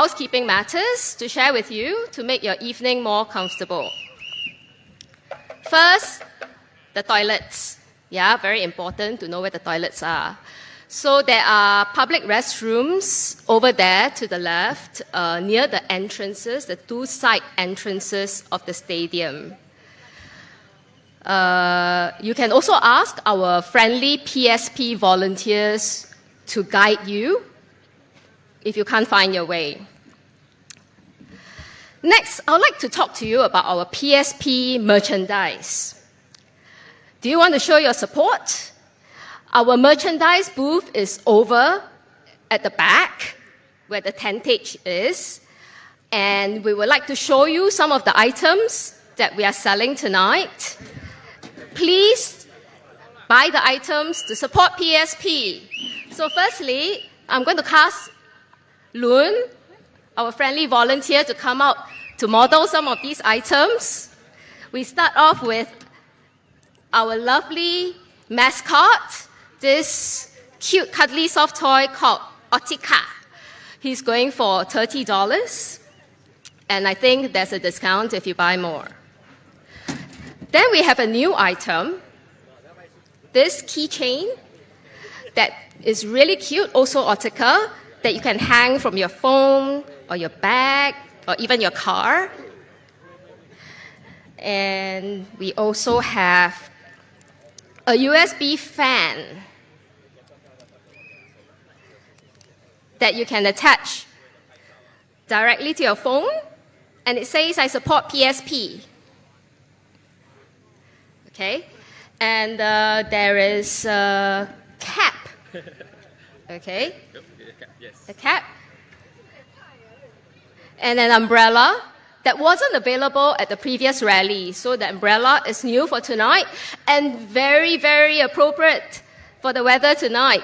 housekeeping matters to share with you to make your evening more comfortable. First, the toilets. Yeah, very important to know where the toilets are. So there are public restrooms over there to the left, near the entrances, the two side entrances of the stadium. You can also ask our friendly PSP volunteers to guide you if you can't find your way. Next, I would like to talk to you about our PSP merchandise. Do you want to show your support? Our merchandise booth is over at the back, where the tentage is, and we would like to show you some of the items that we are selling tonight. Please buy the items to support PSP. So firstly, I'm going to ask Loon, our friendly volunteer, to come out to model some of these items. We start off with our lovely mascot, this cute, cuddly, soft toy called Otika. He's going for $30, and I think there's a discount if you buy more. Then we have a new item, this keychain that is really cute, also Otika, that you can hang from your phone or your bag or even your car. And we also have a USB fan that you can attach directly to your phone, and it says, "I support PSP." Okay, and there is a cap. Okay, a cap, and an umbrella that wasn't available at the previous rally. So the umbrella is new for tonight and very, very appropriate for the weather tonight.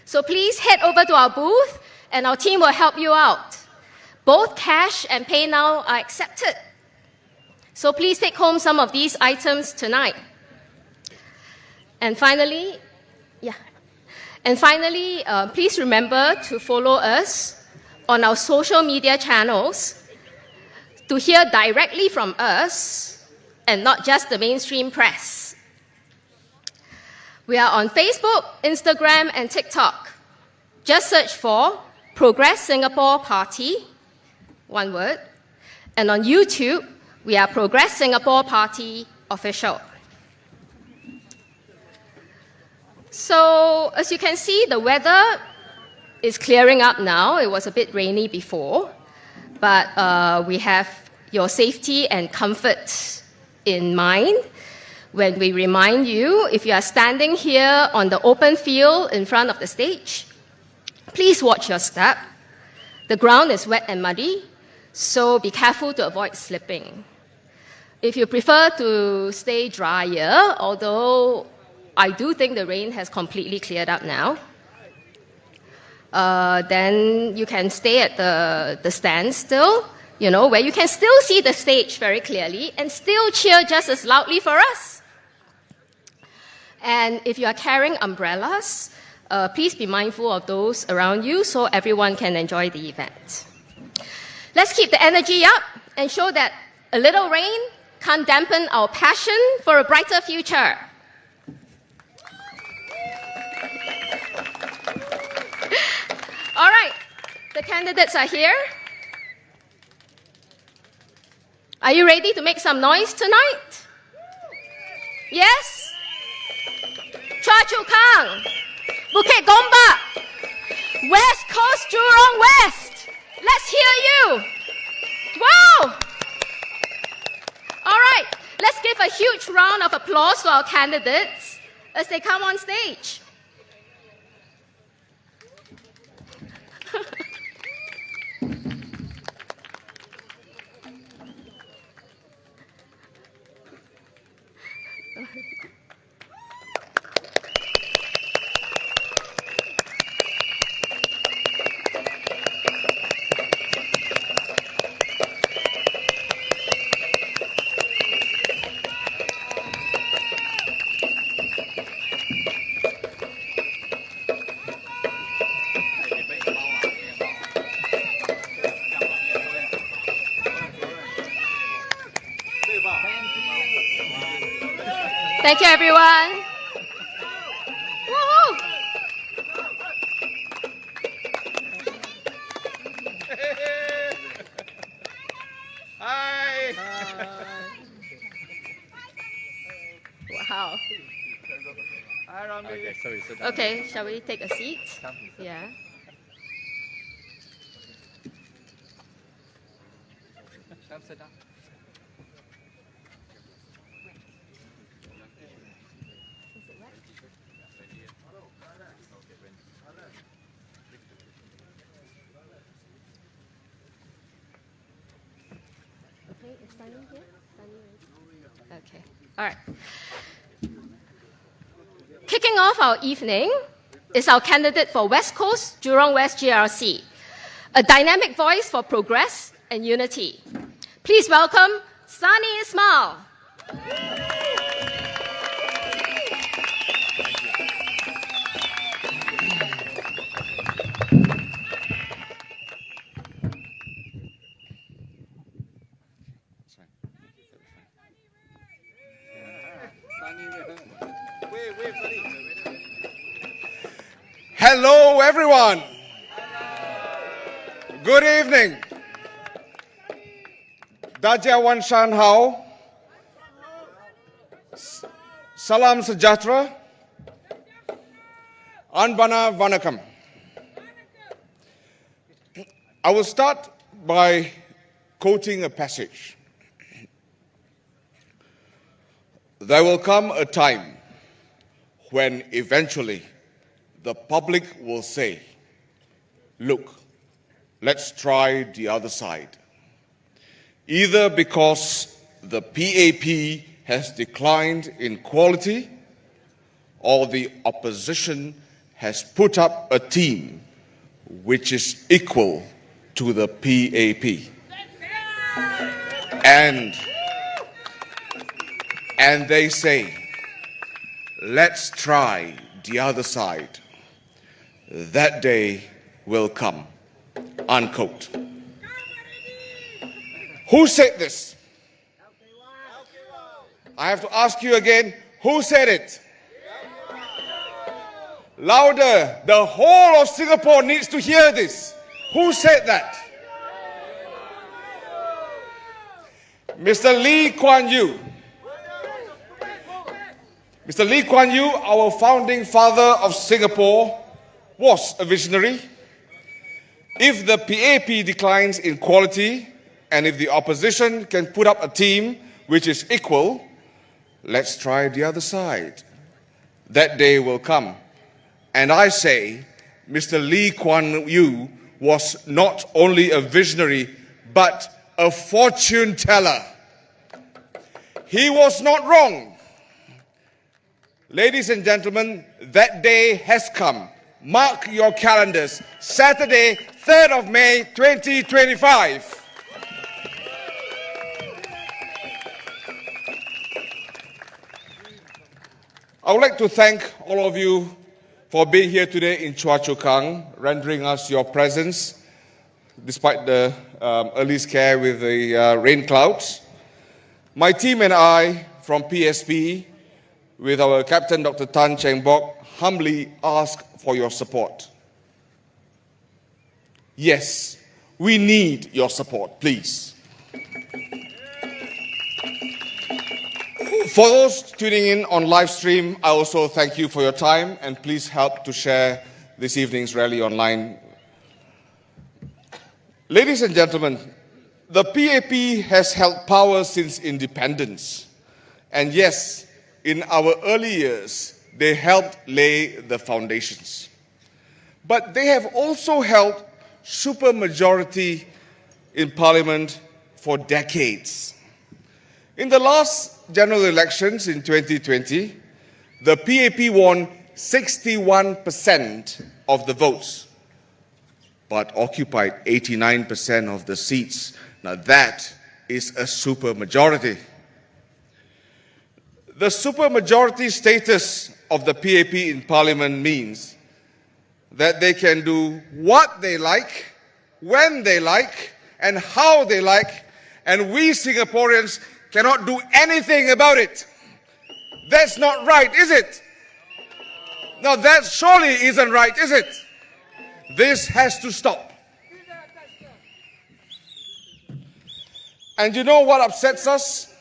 So please head over to our booth and our team will help you out. Both cash and pay now are accepted. So please take home some of these items tonight. And finally, please remember to follow us on our social media channels to hear directly from us and not just the mainstream press. We are on Facebook, Instagram, and TikTok. Just search for Progress Singapore Party, one word. And on YouTube, we are Progress Singapore Party Official. So, as you can see, the weather is clearing up now. It was a bit rainy before, but we have your safety and comfort in mind when we remind you, if you are standing here on the open field in front of the stage, please watch your step. The ground is wet and muddy, so be careful to avoid slipping. If you prefer to stay drier, although I do think the rain has completely cleared up now, then you can stay at the stand still, where you can still see the stage very clearly and still cheer just as loudly for us. And if you are carrying umbrellas, please be mindful of those around you so everyone can enjoy the event. Let's keep the energy up and show that a little rain can't dampen our passion for a brighter future. All right, the candidates are here. Are you ready to make some noise tonight? Yes? Chua Chu Kang, Bukit Gombak, West Coast Jurong West. Let's hear you. Wow! All right, let's give a huge round of applause to our candidates as they come on stage. Thank you, everyone. Woohoo! Hi. Wow. Hi, Rami. Okay, sorry, sit down. Okay, shall we take a seat? Yeah. Sit down. Okay, is Sunny here? Okay, all right. Kicking off our evening is our candidate for West Coast Jurong West GRC, a dynamic voice for progress and unity. Please welcome Sani Ismail. Hello, everyone. Good evening. Daja Wan Shan Hao. Salam Sejahtera. Anbana Vanakam. I will start by quoting a passage. There will come a time when eventually the public will say, look, let's try the other side. Either because the PAP has declined in quality or the opposition has put up a team which is equal to the PAP. And they say, let's try the other side. That day will come. Unquote. Who said this? I have to ask you again, who said it? Louder. The whole of Singapore needs to hear this. Who said that? Mr. Lee Kuan Yew. Mr. Lee Kuan Yew, our founding father of Singapore, was a visionary. If the PAP declines in quality and if the opposition can put up a team which is equal, let's try the other side. That day will come. And I say, Mr. Lee Kuan Yew was not only a visionary, but a fortune teller. He was not wrong. Ladies and gentlemen, that day has come. Mark your calendars. Saturday, 3rd of May, 2025. I would like to thank all of you for being here today in Choa Chu Kang, rendering us your presence, despite the early scare with the rain clouds. My team and I from PSP, with our Captain Dr. Tan Cheng Bok, humbly ask for your support. Yes, we need your support, please. For those tuning in on live stream, I also thank you for your time, and please help to share this evening's rally online. Ladies and gentlemen, the PAP has held power since independence. And yes, in our early years, they helped lay the foundations. But they have also held supermajority in Parliament for decades. In the last general elections in 2020, the PAP won 61% of the votes, but occupied 89% of the seats. Now that is a supermajority. The supermajority status of the PAP in Parliament means that they can do what they like, when they like, and how they like, and we Singaporeans cannot do anything about it. That's not right, is it? Now that surely isn't right, is it? This has to stop. And you know what upsets us?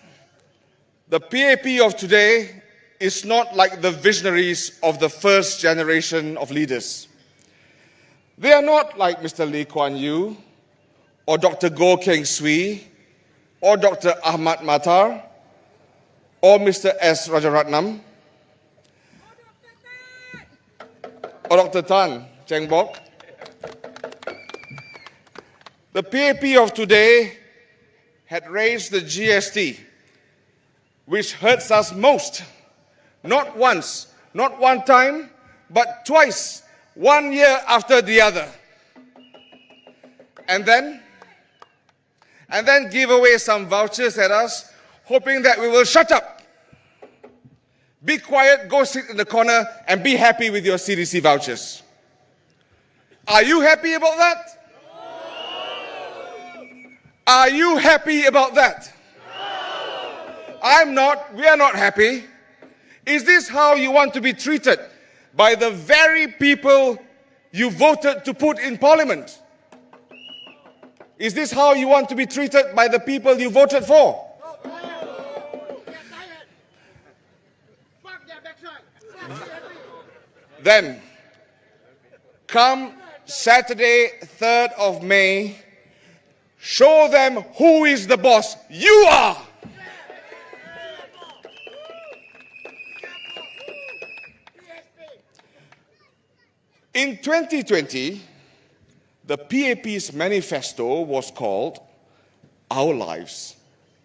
The PAP of today is not like the visionaries of the first generation of leaders. They are not like Mr. Lee Kuan Yew, or Dr. Goh Keng Swee, or Dr. Ahmad Matar, or Mr. S. Rajaratnam, or Dr. Tan Cheng Bok. The PAP of today had raised the GST, which hurts us most, not once, not one time, but twice, 1 year after the other. And then give away some vouchers at us, hoping that we will shut up. Be quiet, go sit in the corner, and be happy with your CDC vouchers. Are you happy about that? Are you happy about that? I'm not. We are not happy. Is this how you want to be treated by the very people you voted to put in parliament? Is this how you want to be treated by the people you voted for? Then, come Saturday, 3rd of May, show them who is the boss. You are! In 2020, the PAP's manifesto was called Our Lives,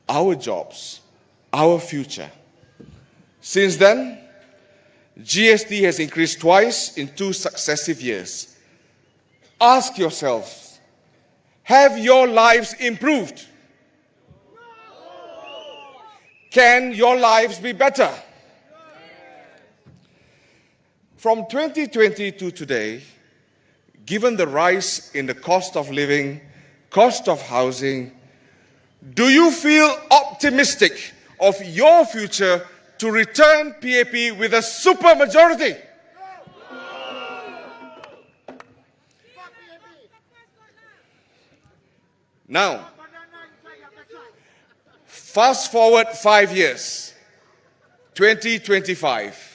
Our Jobs, Our Future. Since then, GST has increased twice in 2 successive years. Ask yourselves, have your lives improved? Can your lives be better? From 2020 to today, given the rise in the cost of living, cost of housing, do you feel optimistic of your future to return PAP with a super majority? Now, fast forward 5 years, 2025.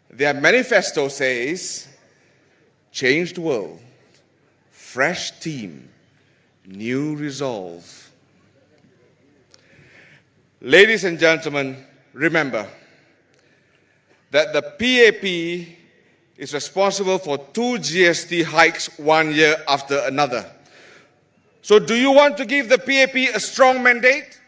Their manifesto says, changed world, fresh team, new resolve. Ladies and gentlemen, remember that the PAP is responsible for 2 GST hikes 1 year after another. So do you want to give the PAP a strong mandate?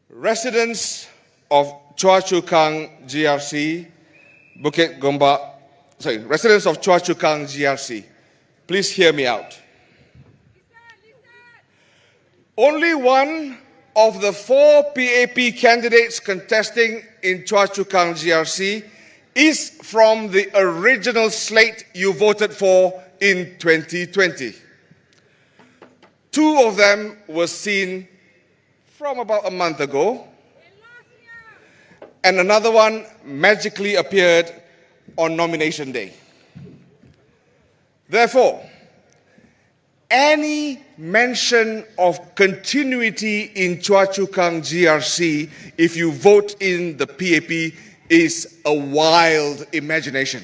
Residents of Choa Chu Kang GRC, Bukit Gombak, residents of Choa Chu Kang GRC, please hear me out. Only one of the 4 PAP candidates contesting in Choa Chu Kang GRC is from the original slate you voted for in 2020. 2 of them were seen from about a month ago, and another one magically appeared on nomination day. Therefore, any mention of continuity in Choa Chu Kang GRC if you vote in the PAP is a wild imagination.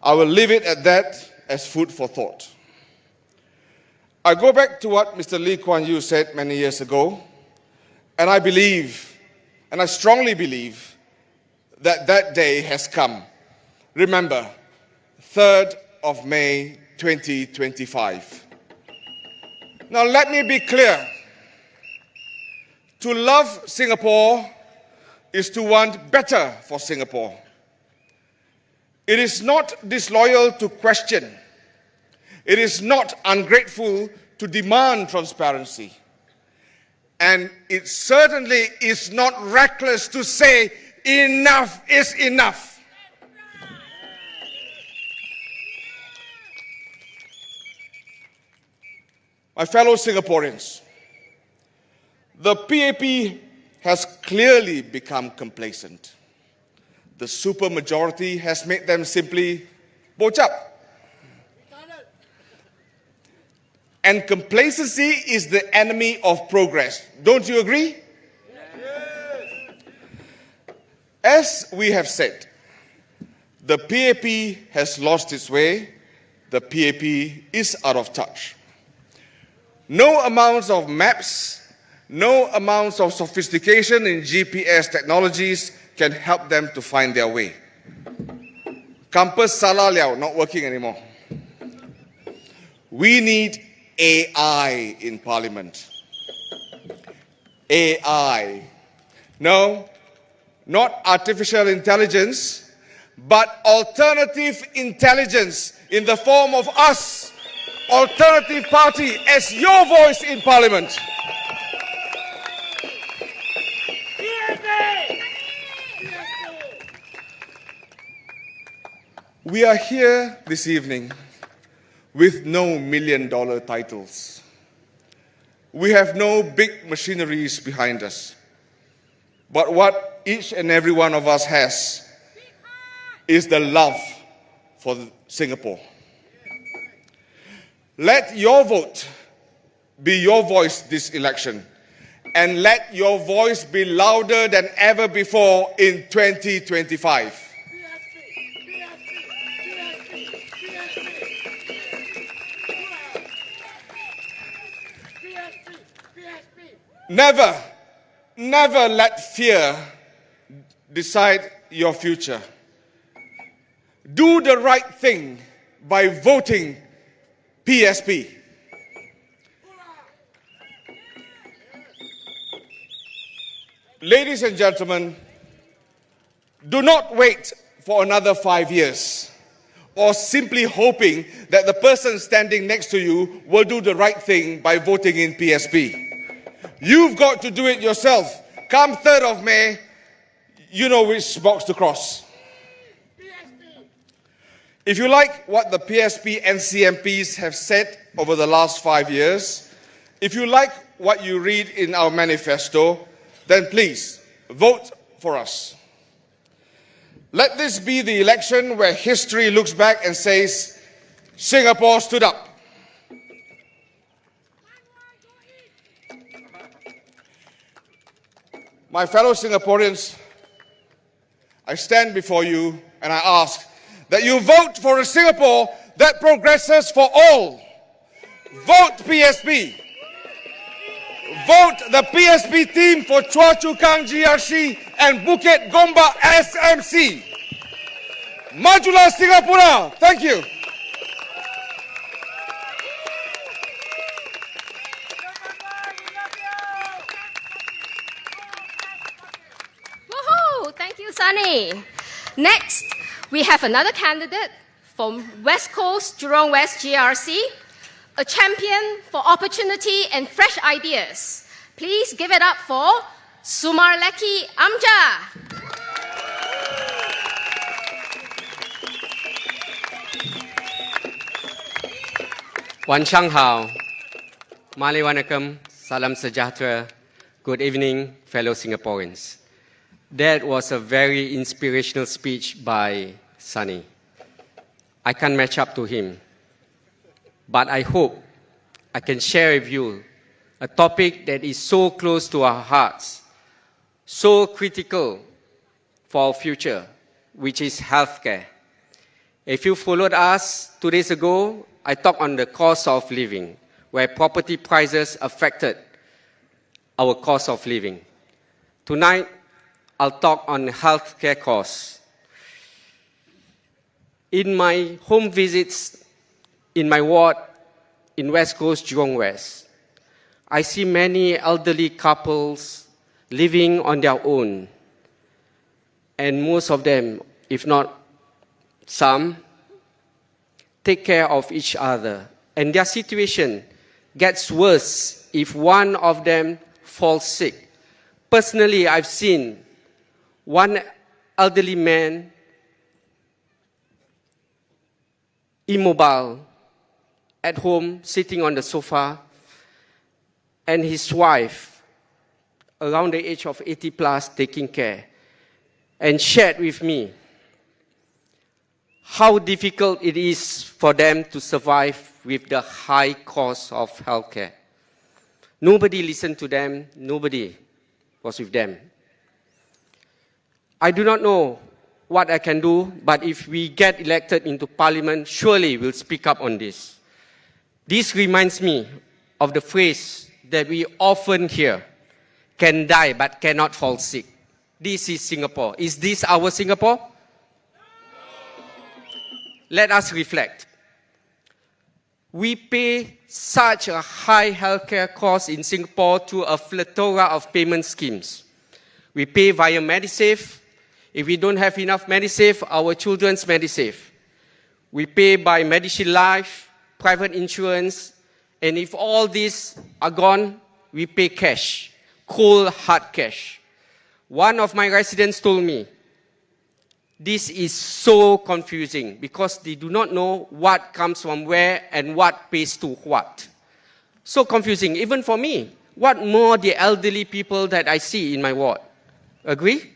I will leave it at that as food for thought. I go back to what Mr. Lee Kuan Yew said many years ago, and I believe, and I strongly believe, that that day has come. Remember, 3rd of May 2025. Now let me be clear. To love Singapore is to want better for Singapore. It is not disloyal to question. It is not ungrateful to demand transparency. And it certainly is not reckless to say enough is enough. My fellow Singaporeans, the PAP has clearly become complacent. The supermajority has made them simply bocap. And complacency is the enemy of progress. Don't you agree? Yes. As we have said, the PAP has lost its way. The PAP is out of touch. No amounts of maps, no amounts of sophistication in GPS technologies can help them to find their way. Compass salah liao, not working anymore. We need AI in Parliament. AI. No, not artificial intelligence, but alternative intelligence in the form of us, Alternative Party, as your voice in Parliament. We are here this evening with no $1 million titles. We have no big machineries behind us. But what each and every one of us has is the love for Singapore. Let your vote be your voice this election, and let your voice be louder than ever before in 2025. Never, never let fear decide your future. Do the right thing by voting PSP. Ladies and gentlemen, do not wait for another 5 years or simply hoping that the person standing next to you will do the right thing by voting in PSP. You've got to do it yourself. Come 3rd of May, you know which box to cross. If you like what the PSP and CMPs have said over the last 5 years, if you like what you read in our manifesto, then please vote for us. Let this be the election where history looks back and says, Singapore stood up. My fellow Singaporeans, I stand before you and I ask that you vote for a Singapore that progresses for all. Vote PSP. Vote the PSP team for Choa Chu Kang GRC and Bukit Gombak SMC. Majulah Singapura. Thank you. Woohoo! Thank you, Sunny. Next, we have another candidate from West Coast Jurong West GRC, a champion for opportunity and fresh ideas. Please give it up for Sumarleki Amja. Wan Chang Hao, Mali Wanakam, Salam Sejahtera, good evening, fellow Singaporeans. That was a very inspirational speech by Sunny. I can't match up to him, but I hope I can share with you a topic that is so close to our hearts, so critical for our future, which is healthcare. If you followed us 2 days ago, I talked on the cost of living, where property prices affected our cost of living. Tonight, I'll talk on healthcare costs. In my home visits in my ward in West Coast, Jurong West, I see many elderly couples living on their own. And most of them, if not some, take care of each other. And their situation gets worse if one of them falls sick. Personally, I've seen one elderly man immobile at home, sitting on the sofa, and his wife, around the age of 80 plus, taking care, and shared with me how difficult it is for them to survive with the high cost of healthcare. Nobody listened to them, nobody was with them. I do not know what I can do, but if we get elected into parliament, surely we'll speak up on this. This reminds me of the phrase that we often hear, can die but cannot fall sick. This is Singapore. Is this our Singapore? Let us reflect. We pay such a high healthcare cost in Singapore through a plethora of payment schemes. We pay via MediSave. If we don't have enough MediSave, our children's MediSave. We pay by MediShield Life, private insurance, and if all these are gone, we pay cash, cold hard cash. One of my residents told me, this is so confusing because they do not know what comes from where and what pays to what. So confusing, even for me. What more the elderly people that I see in my ward? Agree?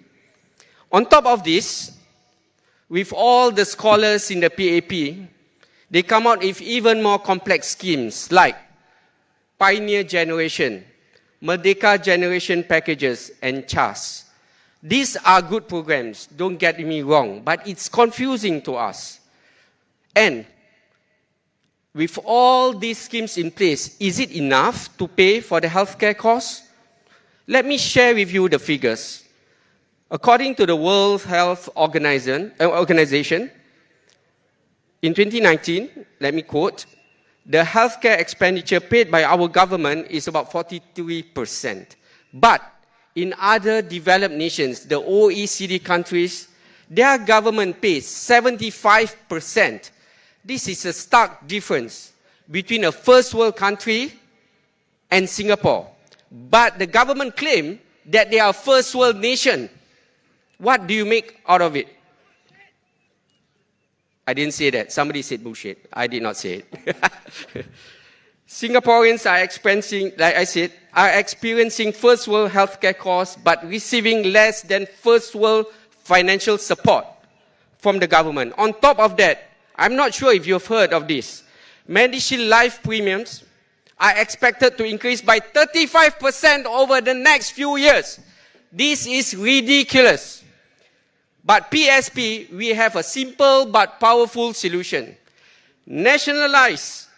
On top of this, with all the scholars in the PAP, they come out with even more complex schemes like Pioneer Generation, Merdeka Generation Packages, and CHAS. These are good programs, don't get me wrong, but it's confusing to us. And with all these schemes in place, is it enough to pay for the healthcare costs? Let me share with you the figures. According to the World Health Organization, in 2019, let me quote, the healthcare expenditure paid by our government is about 43%. But in other developed nations, the OECD countries, their government pays 75%. This is a stark difference between a first world country and Singapore. But the government claim that they are a first world nation. What do you make out of it? I didn't say that. Somebody said bullshit. I did not say it. Singaporeans are experiencing, like I said, are experiencing first world healthcare costs but receiving less than first world financial support from the government. On top of that, I'm not sure if you've heard of this. MediShield Life premiums are expected to increase by 35% over the next few years. This is ridiculous. But PSP, we have a simple but powerful solution. Nationalize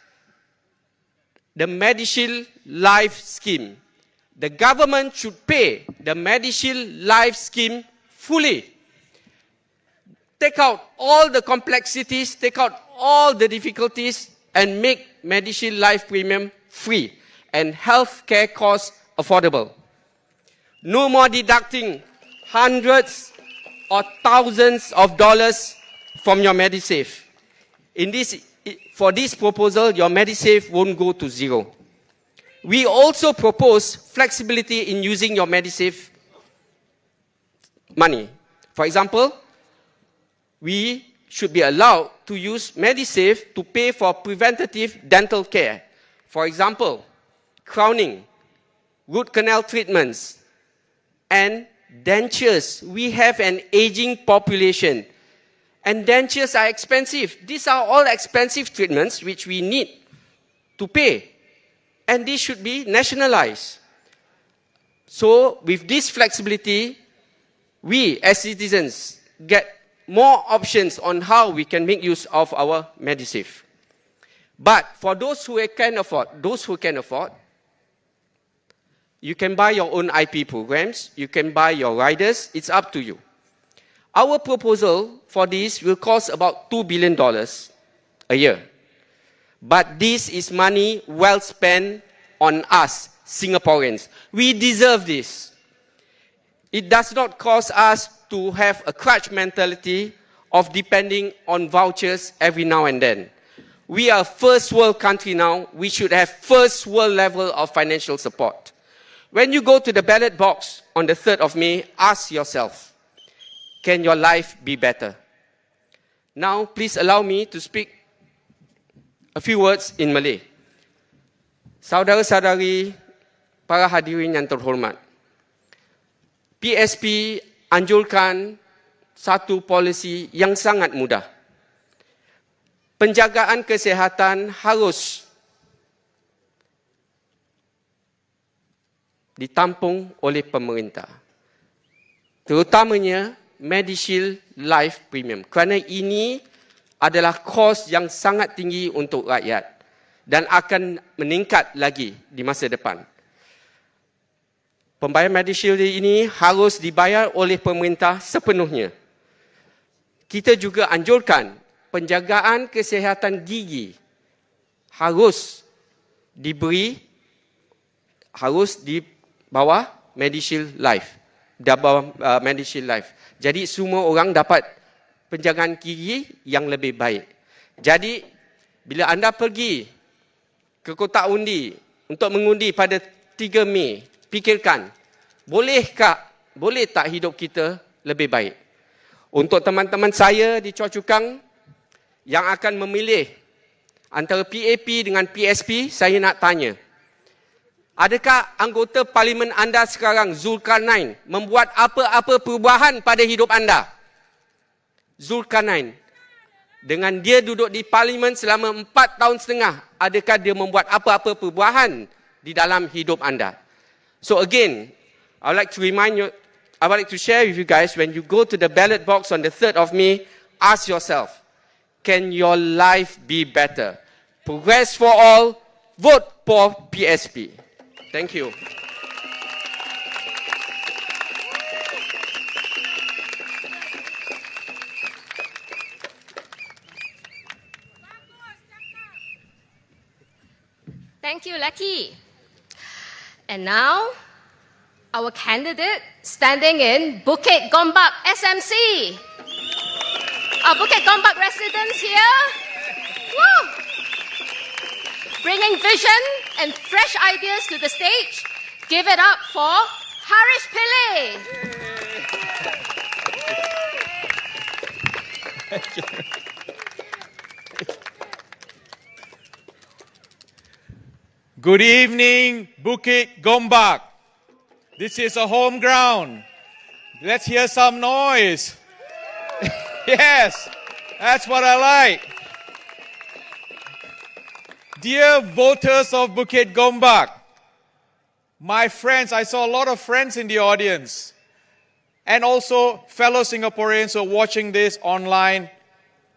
the MediShield Life scheme. The government should pay the MediShield Life scheme fully. Take out all the complexities, take out all the difficulties, and make MediShield Life premium free and healthcare costs affordable. No more deducting hundreds or thousands of dollars from your MediSave. For this proposal, your MediSave won't go to zero. We also propose flexibility in using your MediSave money. For example, we should be allowed to use MediSave to pay for preventative dental care. For example, crowning, root canal treatments, and dentures. We have an aging population. And dentures are expensive. These are all expensive treatments which we need to pay. And this should be nationalized. So with this flexibility, we as citizens get more options on how we can make use of our MediSave. But for those who can afford, you can buy your own IP programs, you can buy your riders, it's up to you. Our proposal for this will cost about $2 billion a year. But this is money well spent on us, Singaporeans. We deserve this. It does not cause us to have a crutch mentality of depending on vouchers every now and then. We are a first world country now. We should have first world level of financial support. When you go to the ballot box on the 3rd of May, ask yourself, can your life be better? Now, please allow me to speak a few words in Malay. Saudara-saudari, para hadirin yang terhormat, PSP anjurkan satu polisi yang sangat mudah. Penjagaan kesihatan harus ditampung oleh pemerintah. Terutamanya Medishield Life Premium. Kerana ini adalah kos yang sangat tinggi untuk rakyat dan akan meningkat lagi di masa depan. Pembayaran Medishield ini harus dibayar oleh pemerintah sepenuhnya. Kita juga anjurkan penjagaan kesihatan gigi harus di bawah Medishield Life. Medishield Life. Jadi semua orang dapat penjagaan gigi yang lebih baik. Jadi bila anda pergi ke kotak undi untuk mengundi pada 3 Mei, fikirkan, boleh tak hidup kita lebih baik? Untuk teman-teman saya di Choa Chu Kang yang akan memilih antara PAP dengan PSP, saya nak tanya, adakah anggota parlimen anda sekarang, Zulkarnain, membuat apa-apa perubahan pada hidup anda? Zulkarnain, dengan dia duduk di parlimen selama 4 tahun setengah, adakah dia membuat apa-apa perubahan di dalam hidup anda? So again, I would like to share with you guys, when you go to the ballot box on the 3rd of May, ask yourself, can your life be better? Progress for all, vote for PSP. Thank you. Thank you, Lucky. And now, our candidate standing in Bukit Gombak SMC. Our Bukit Gombak residents here. Woo! Bringing vision and fresh ideas to the stage. Give it up for Harish Pillay. Good evening, Bukit Gombak. This is a home ground. Let's hear some noise. Yes, that's what I like. Dear voters of Bukit Gombak, my friends, I saw a lot of friends in the audience, and also fellow Singaporeans who are watching this online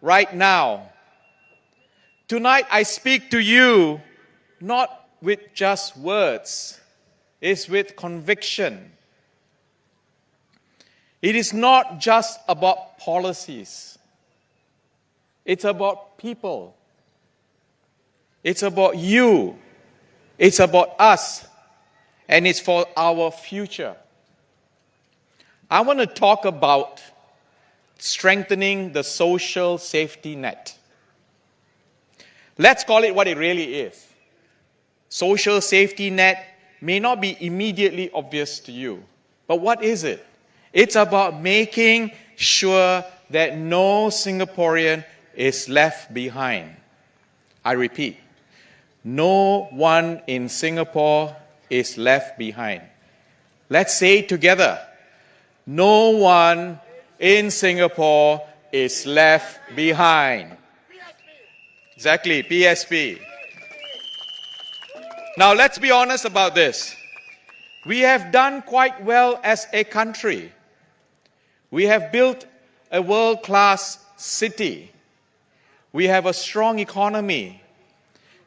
right now. Tonight I speak to you not with just words, it's with conviction. It is not just about policies. It's about people. It's about you. It's about us. And it's for our future. I want to talk about strengthening the social safety net. Let's call it what it really is. Social safety net may not be immediately obvious to you. But what is it? It's about making sure that no Singaporean is left behind. I repeat, no one in Singapore is left behind. Let's say it together. No one in Singapore is left behind. Exactly, PSP. Now let's be honest about this. We have done quite well as a country. We have built a world-class city. We have a strong economy.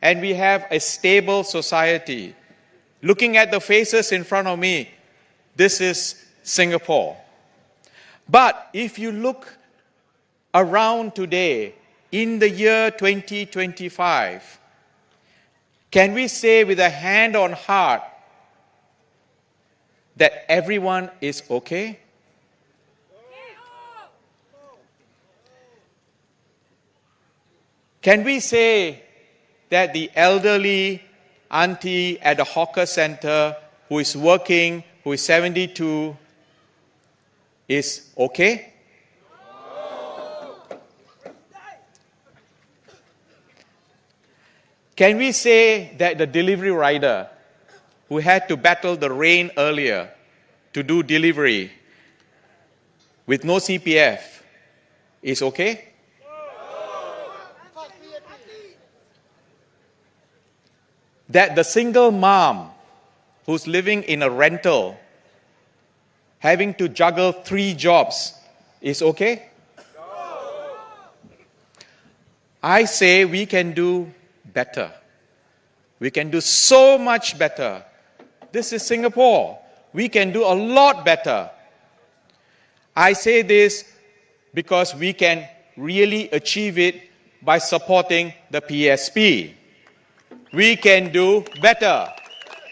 And we have a stable society. Looking at the faces in front of me, this is Singapore. But if you look around today, in the year 2025, can we say with a hand on heart that everyone is okay? Can we say that the elderly auntie at the hawker center who is working, who is 72, is okay? Can we say that the delivery rider who had to battle the rain earlier to do delivery with no CPF is okay? That the single mom who's living in a rental, having to juggle 3 jobs, is okay? I say we can do better. We can do so much better. This is Singapore. We can do a lot better. I say this because we can really achieve it by supporting the PSP. We can do better.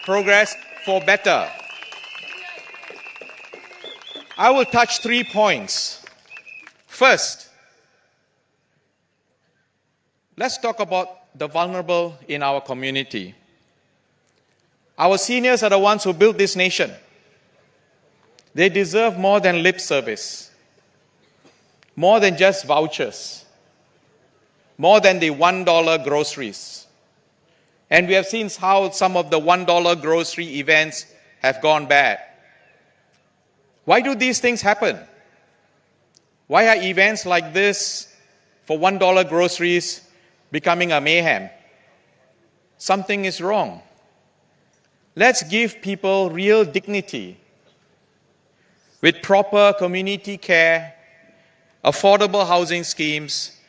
Progress for better. I will touch 3 points. First, let's talk about the vulnerable in our community. Our seniors are the ones who built this nation. They deserve more than lip service, more than just vouchers, more than the $1 groceries. And we have seen how some of the $1 grocery events have gone bad. Why do these things happen? Why are events like this for $1 groceries becoming a mayhem? Something is wrong. Let's give people real dignity with proper community care, affordable housing schemes,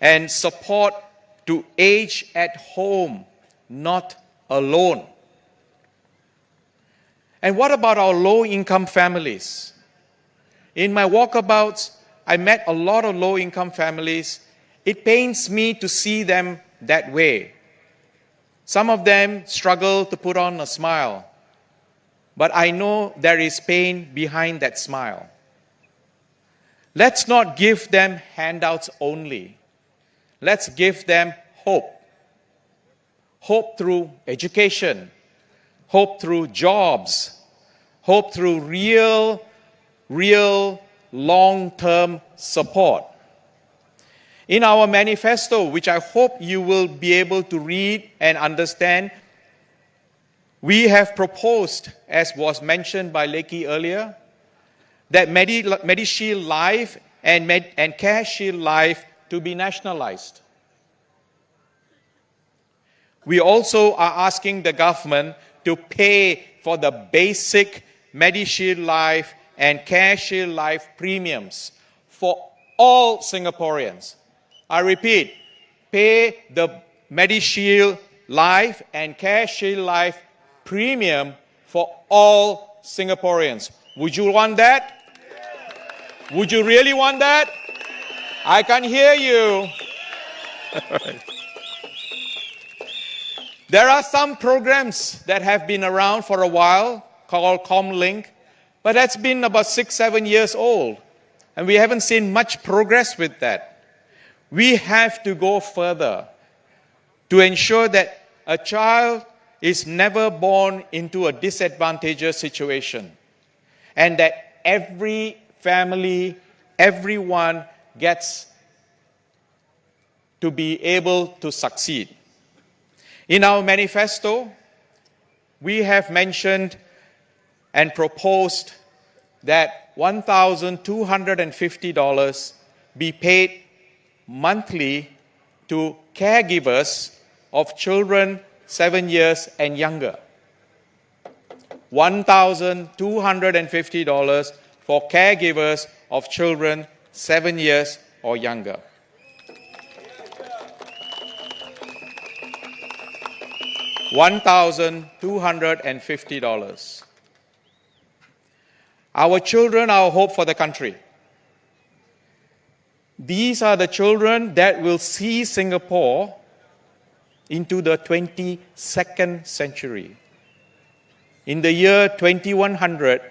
and support to age at home, not alone. And what about our low-income families? In my walkabouts, I met a lot of low-income families. It pains me to see them that way. Some of them struggle to put on a smile, but I know there is pain behind that smile. Let's not give them handouts only. Let's give them hope. Hope through education, hope through jobs, hope through real long-term support. In our manifesto, which I hope you will be able to read and understand, we have proposed, as was mentioned by Lekki earlier, that MediShield Life and CareShield Life to be nationalized. We also are asking the government to pay for the basic MediShield Life and CareShield Life premiums for all Singaporeans. I repeat, pay the MediShield Life and CareShield Life premium for all Singaporeans. Would you want that? Would you really want that? I can hear you. There are some programs that have been around for a while called Comlink, but that's been about 6-7 years old, and we haven't seen much progress with that. We have to go further to ensure that a child is never born into a disadvantageous situation, and that every family, everyone gets to be able to succeed. In our manifesto, we have mentioned and proposed that $1,250 be paid monthly to caregivers of children 7 years and younger. $1,250 for caregivers of children 7 years or younger. $1,250. Our children are our hope for the country. These are the children that will see Singapore into the 22nd century. In the year 2100,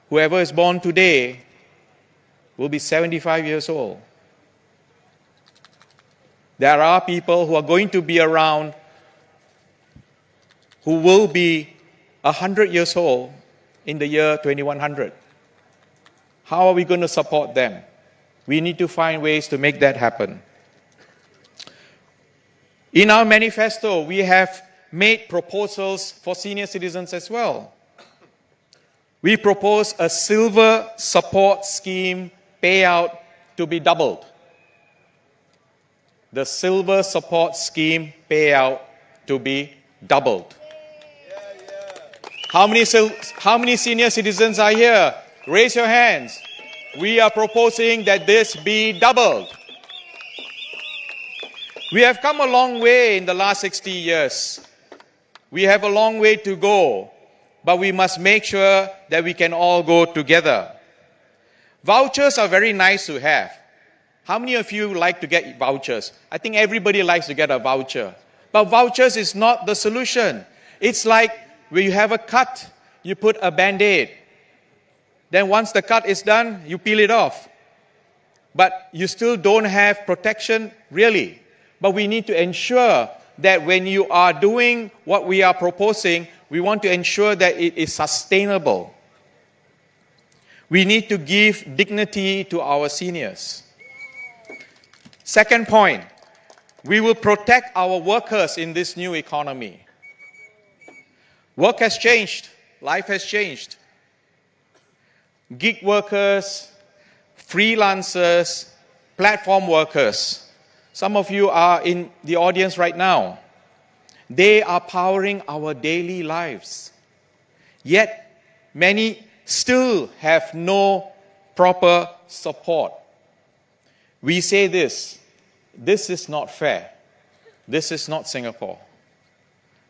whoever is born today will be 75 years old. There are people who are going to be around who will be 100 years old in the year 2100. How are we going to support them? We need to find ways to make that happen. In our manifesto, we have made proposals for senior citizens as well. We propose a silver support scheme payout to be doubled. The silver support scheme payout to be doubled. How many senior citizens are here? Raise your hands. We are proposing that this be doubled. We have come a long way in the last 60 years. We have a long way to go, but we must make sure that we can all go together. Vouchers are very nice to have. How many of you like to get vouchers? I think everybody likes to get a voucher. But vouchers is not the solution. It's like when you have a cut, you put a Band-Aid. Then once the cut is done, you peel it off. But you still don't have protection, really. But we need to ensure that when you are doing what we are proposing, we want to ensure that it is sustainable. We need to give dignity to our seniors. Second point, we will protect our workers in this new economy. Work has changed. Life has changed. Gig workers, freelancers, platform workers. Some of you are in the audience right now. They are powering our daily lives. Yet, many still have no proper support. We say this is not fair. This is not Singapore.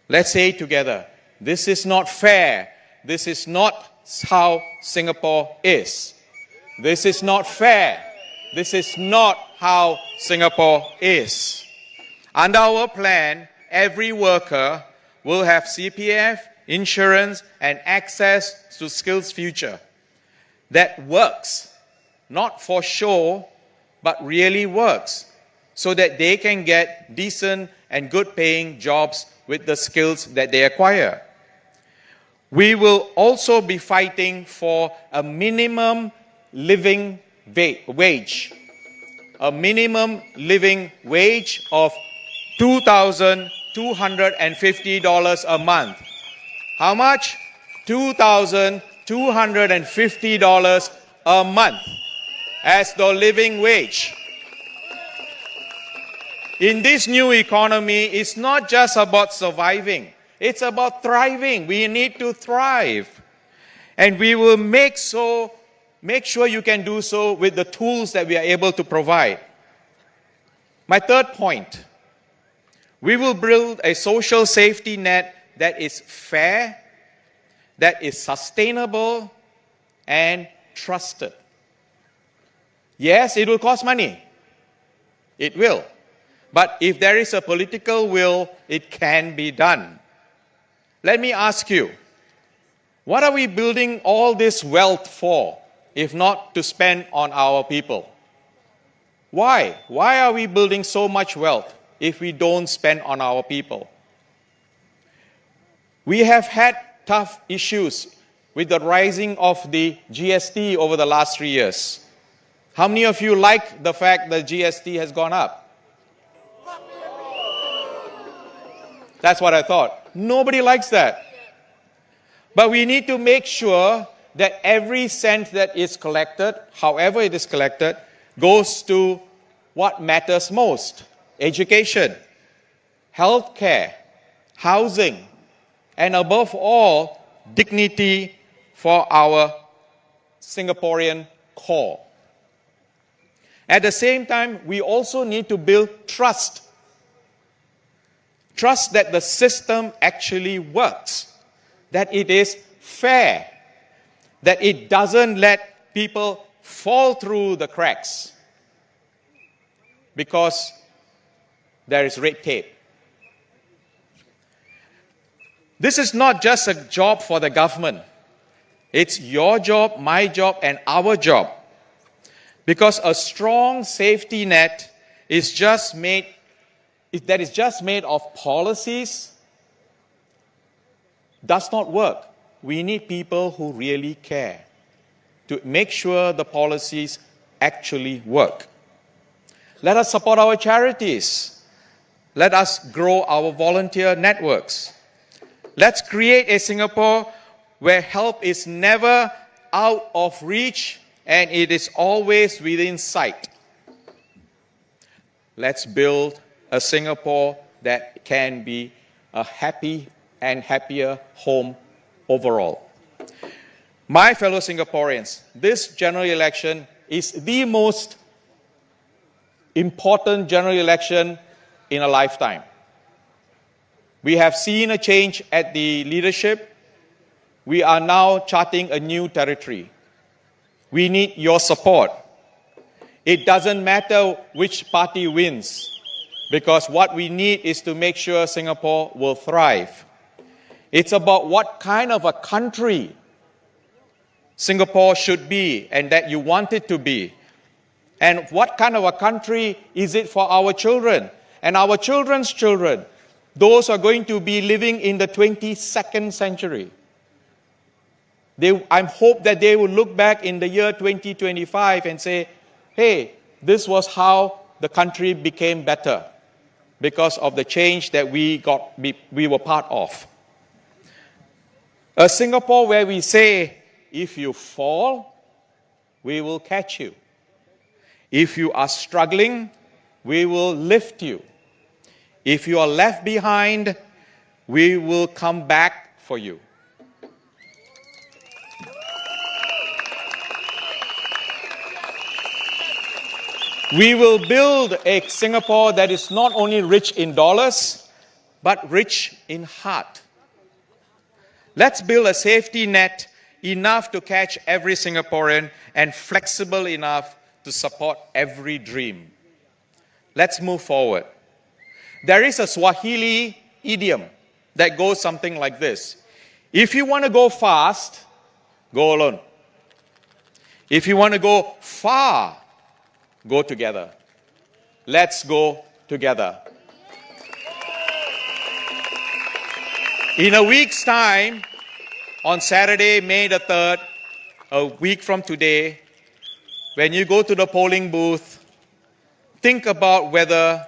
Let's say it together. This is not fair. This is not how Singapore is. This is not fair. This is not how Singapore is. Under our plan, every worker will have CPF, insurance, and access to Skills Future that works, not for show, but really works, so that they can get decent and good paying jobs with the skills that they acquire. We will also be fighting for a minimum living wage. A minimum living wage of $2,250 a month. How much? $2,250 a month as the living wage. In this new economy, it's not just about surviving. It's about thriving. We need to thrive. And we will make sure you can do so with the tools that we are able to provide. My third point, we will build a social safety net that is fair, that is sustainable, and trusted. Yes, it will cost money. It will. But if there is a political will, it can be done. Let me ask you, what are we building all this wealth for, if not to spend on our people? Why? Why are we building so much wealth if we don't spend on our people? We have had tough issues with the rising of the GST over the last 3 years. How many of you like the fact that GST has gone up? That's what I thought. Nobody likes that. But we need to make sure that every cent that is collected, however it is collected, goes to what matters most: education, healthcare, housing, and above all, dignity for our Singaporean core. At the same time, we also need to build trust. Trust that the system actually works, that it is fair, that it doesn't let people fall through the cracks because there is red tape. This is not just a job for the government. It's your job, my job, and our job. Because a strong safety net is just made of policies does not work. We need people who really care to make sure the policies actually work. Let us support our charities. Let us grow our volunteer networks. Let's create a Singapore where help is never out of reach and it is always within sight. Let's build a Singapore that can be a happy and happier home overall. My fellow Singaporeans, this general election is the most important general election in a lifetime. We have seen a change at the leadership. We are now charting a new territory. We need your support. It doesn't matter which party wins, because what we need is to make sure Singapore will thrive. It's about what kind of a country Singapore should be and that you want it to be. And what kind of a country is it for our children and our children's children? Those are going to be living in the 22nd century. I hope that they will look back in the year 2025 and say, hey, this was how the country became better because of the change that we were part of. A Singapore where we say, if you fall, we will catch you. If you are struggling, we will lift you. If you are left behind, we will come back for you. We will build a Singapore that is not only rich in dollars, but rich in heart. Let's build a safety net enough to catch every Singaporean and flexible enough to support every dream. Let's move forward. There is a Swahili idiom that goes something like this. If you want to go fast, go alone. If you want to go far, go together. Let's go together. In a week's time, on Saturday, May the 3rd, a week from today, when you go to the polling booth, think about whether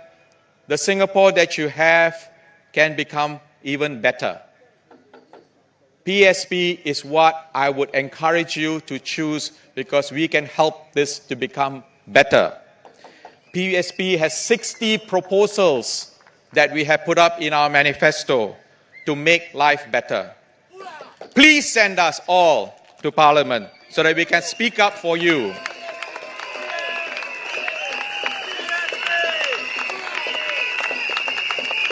the Singapore that you have can become even better. PSP is what I would encourage you to choose because we can help this to become better. PSP has 60 proposals that we have put up in our manifesto to make life better. Please send us all to Parliament so that we can speak up for you.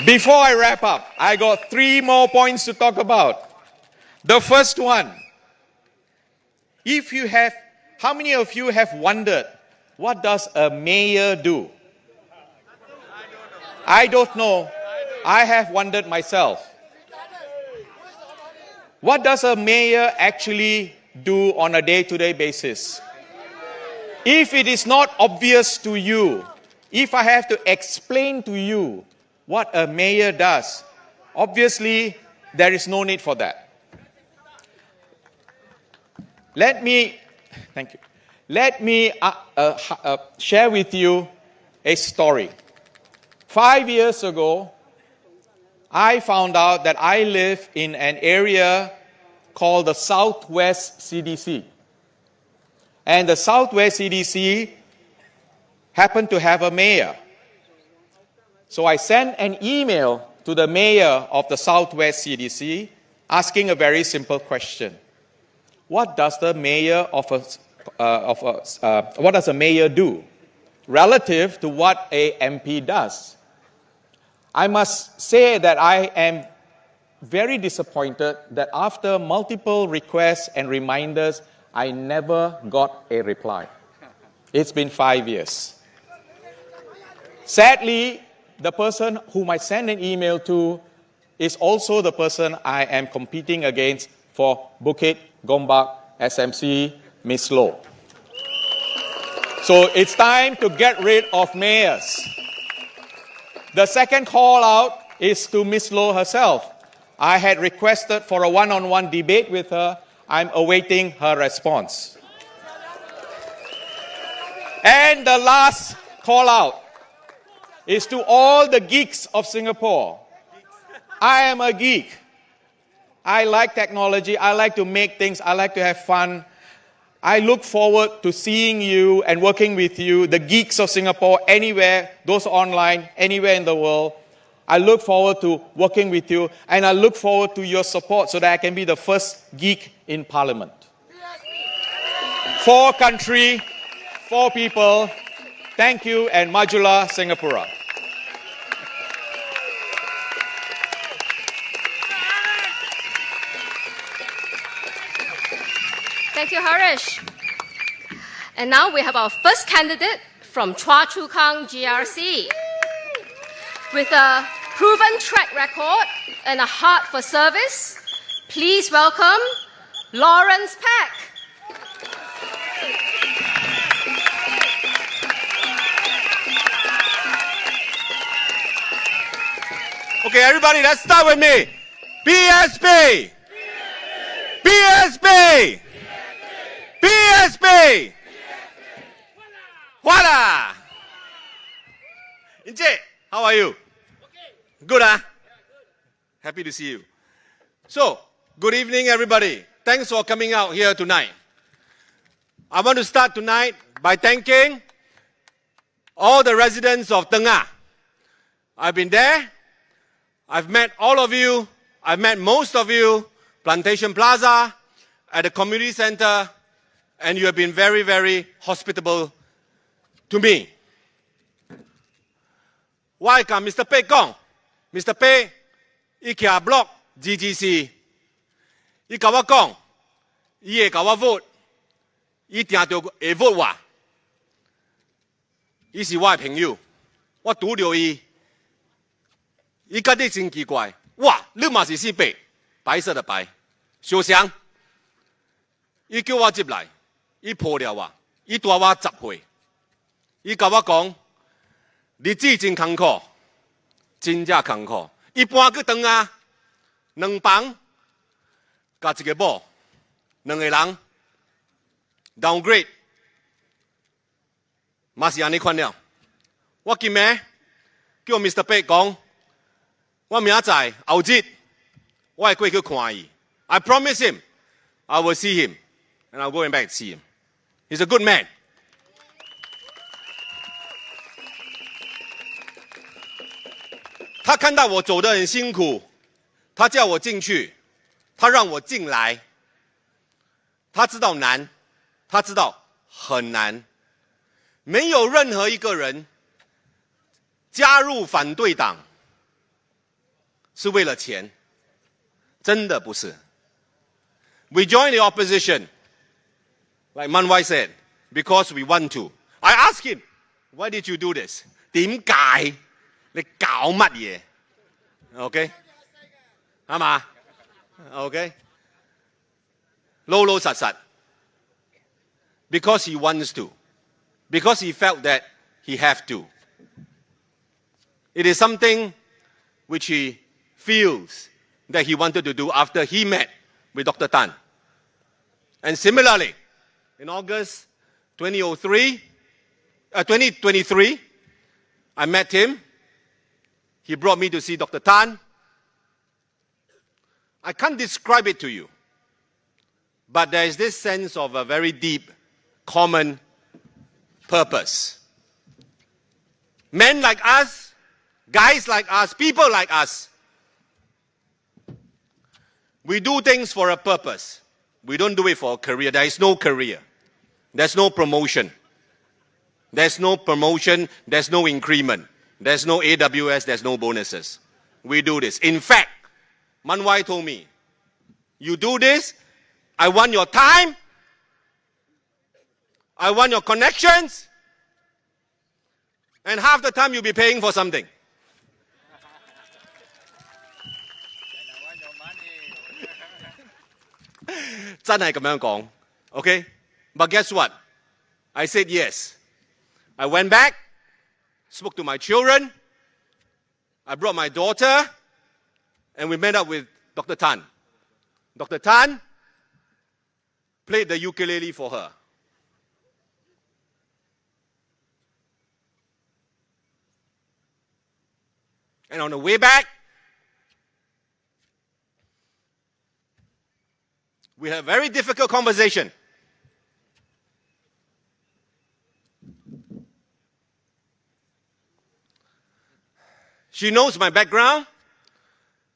Before I wrap up, I got 3 more points to talk about. The first one, how many of you have wondered, what does a mayor do? I don't know. I have wondered myself. What does a mayor actually do on a day-to-day basis? If it is not obvious to you, if I have to explain to you what a mayor does, obviously there is no need for that. Let me share with you a story. 5 years ago, I found out that I live in an area called the Southwest CDC. And the Southwest CDC happened to have a mayor. So I sent an email to the mayor of the Southwest CDC asking a very simple question. What does the mayor what does a mayor do relative to what a MP does? I must say that I am very disappointed that after multiple requests and reminders, I never got a reply. It's been 5 years. Sadly, the person whom I sent an email to is also the person I am competing against for Bukit, Gombak, SMC, Ms. Loh. So it's time to get rid of mayors. The second call out is to Ms. Loh herself. I had requested for a one-on-one debate with her. I'm awaiting her response. And the last call out is to all the geeks of Singapore. I am a geek. I like technology. I like to make things. I like to have fun. I look forward to seeing you and working with you, the geeks of Singapore, anywhere, those online, anywhere in the world. I look forward to working with you, and I look forward to your support so that I can be the first geek in Parliament. 4 country, 4 people. Thank you, and Majulah Singapura. Thank you, Harish. And now we have our first candidate from Chua Chu Kang GRC. With a proven track record and a heart for service, please welcome Lawrence Peck. Okay, everybody, let's start with me. PSP! PSP! PSP! Voila! Inche, how are you? Good, huh? Happy to see you. So, good evening, everybody. Thanks for coming out here tonight. I want to start tonight by thanking all the residents of Tengah. I've been there. I've met all of you. I've met most of you. Plantation Plaza, at the community center, and you have been very, very hospitable to me. Why come Mr. Pei Kong? Mr. Pei, he kia block GGC. He kawa Kong, he kawa vote. He ting to a vote wa. He是我的朋友，我拄到伊，伊觉得真奇怪。哇，你嘛是姓白，白色的白。小香，伊叫我接来，伊抱了我，伊大我10岁，伊甲我讲，日子真艰苦，真正艰苦。伊搬去当啊，2房加一个某，2个人 downgrade， 嘛是安尼款了。我今暝叫 Mr. Pei 讲，我明仔后日我会过去看伊。I promise him I will see him, and I'll go back to see him. He's a good man. He 看到我走得很辛苦，他叫我进去，他让我进来。他知道难，他知道很难。没有任何一个人加入反对党是为了钱，真的不是。We joined the opposition, like Man Wai said, because we want to. I asked him, why did you do this? 點解？你搞乜嘢 ？OK， 係嘛 ？OK， 老老實實 ，because he wants to, because he felt that he have to. It is something which he feels that he wanted to do after he met with Dr. Tan. And similarly, in August 2023, I met him. He brought me to see Dr. Tan. I can't describe it to you, but there is this sense of a very deep, common purpose. Men like us, guys like us, people like us, we do things for a purpose. We don't do it for a career. There is no career. There's no promotion. There's no promotion. There's no increment. There's no AWS. There's no bonuses. We do this. In fact, Man Wai told me, you do this, I want your time, I want your connections, and half the time you'll be paying for something. Okay? But guess what? I said yes. I went back, spoke to my children, I brought my daughter, and we met up with Dr. Tan. Dr. Tan played the ukulele for her. And on the way back, we had a very difficult conversation. She knows my background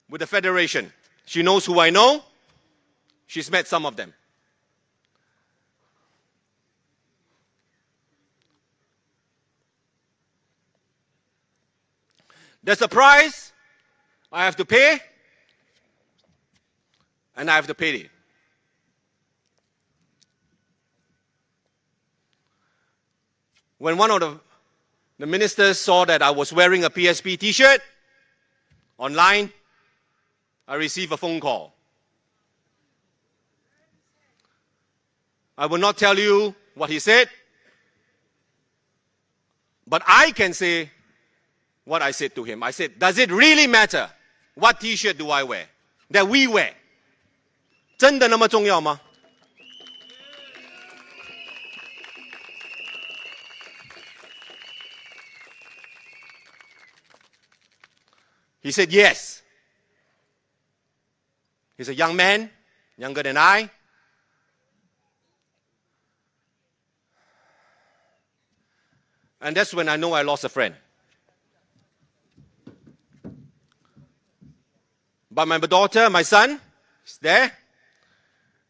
with the Federation. She knows who I know. She's met some of them. There's a price I have to pay, and I have to pay it. When one of the ministers saw that I was wearing a PSP t-shirt online, I received a phone call. I will not tell you what he said, but I can say what I said to him. I said, does it really matter what t-shirt do I wear, that we wear? 真的那么重要吗？ He said, yes. He's a young man, younger than I. And that's when I know I lost a friend. But my daughter, my son, is there,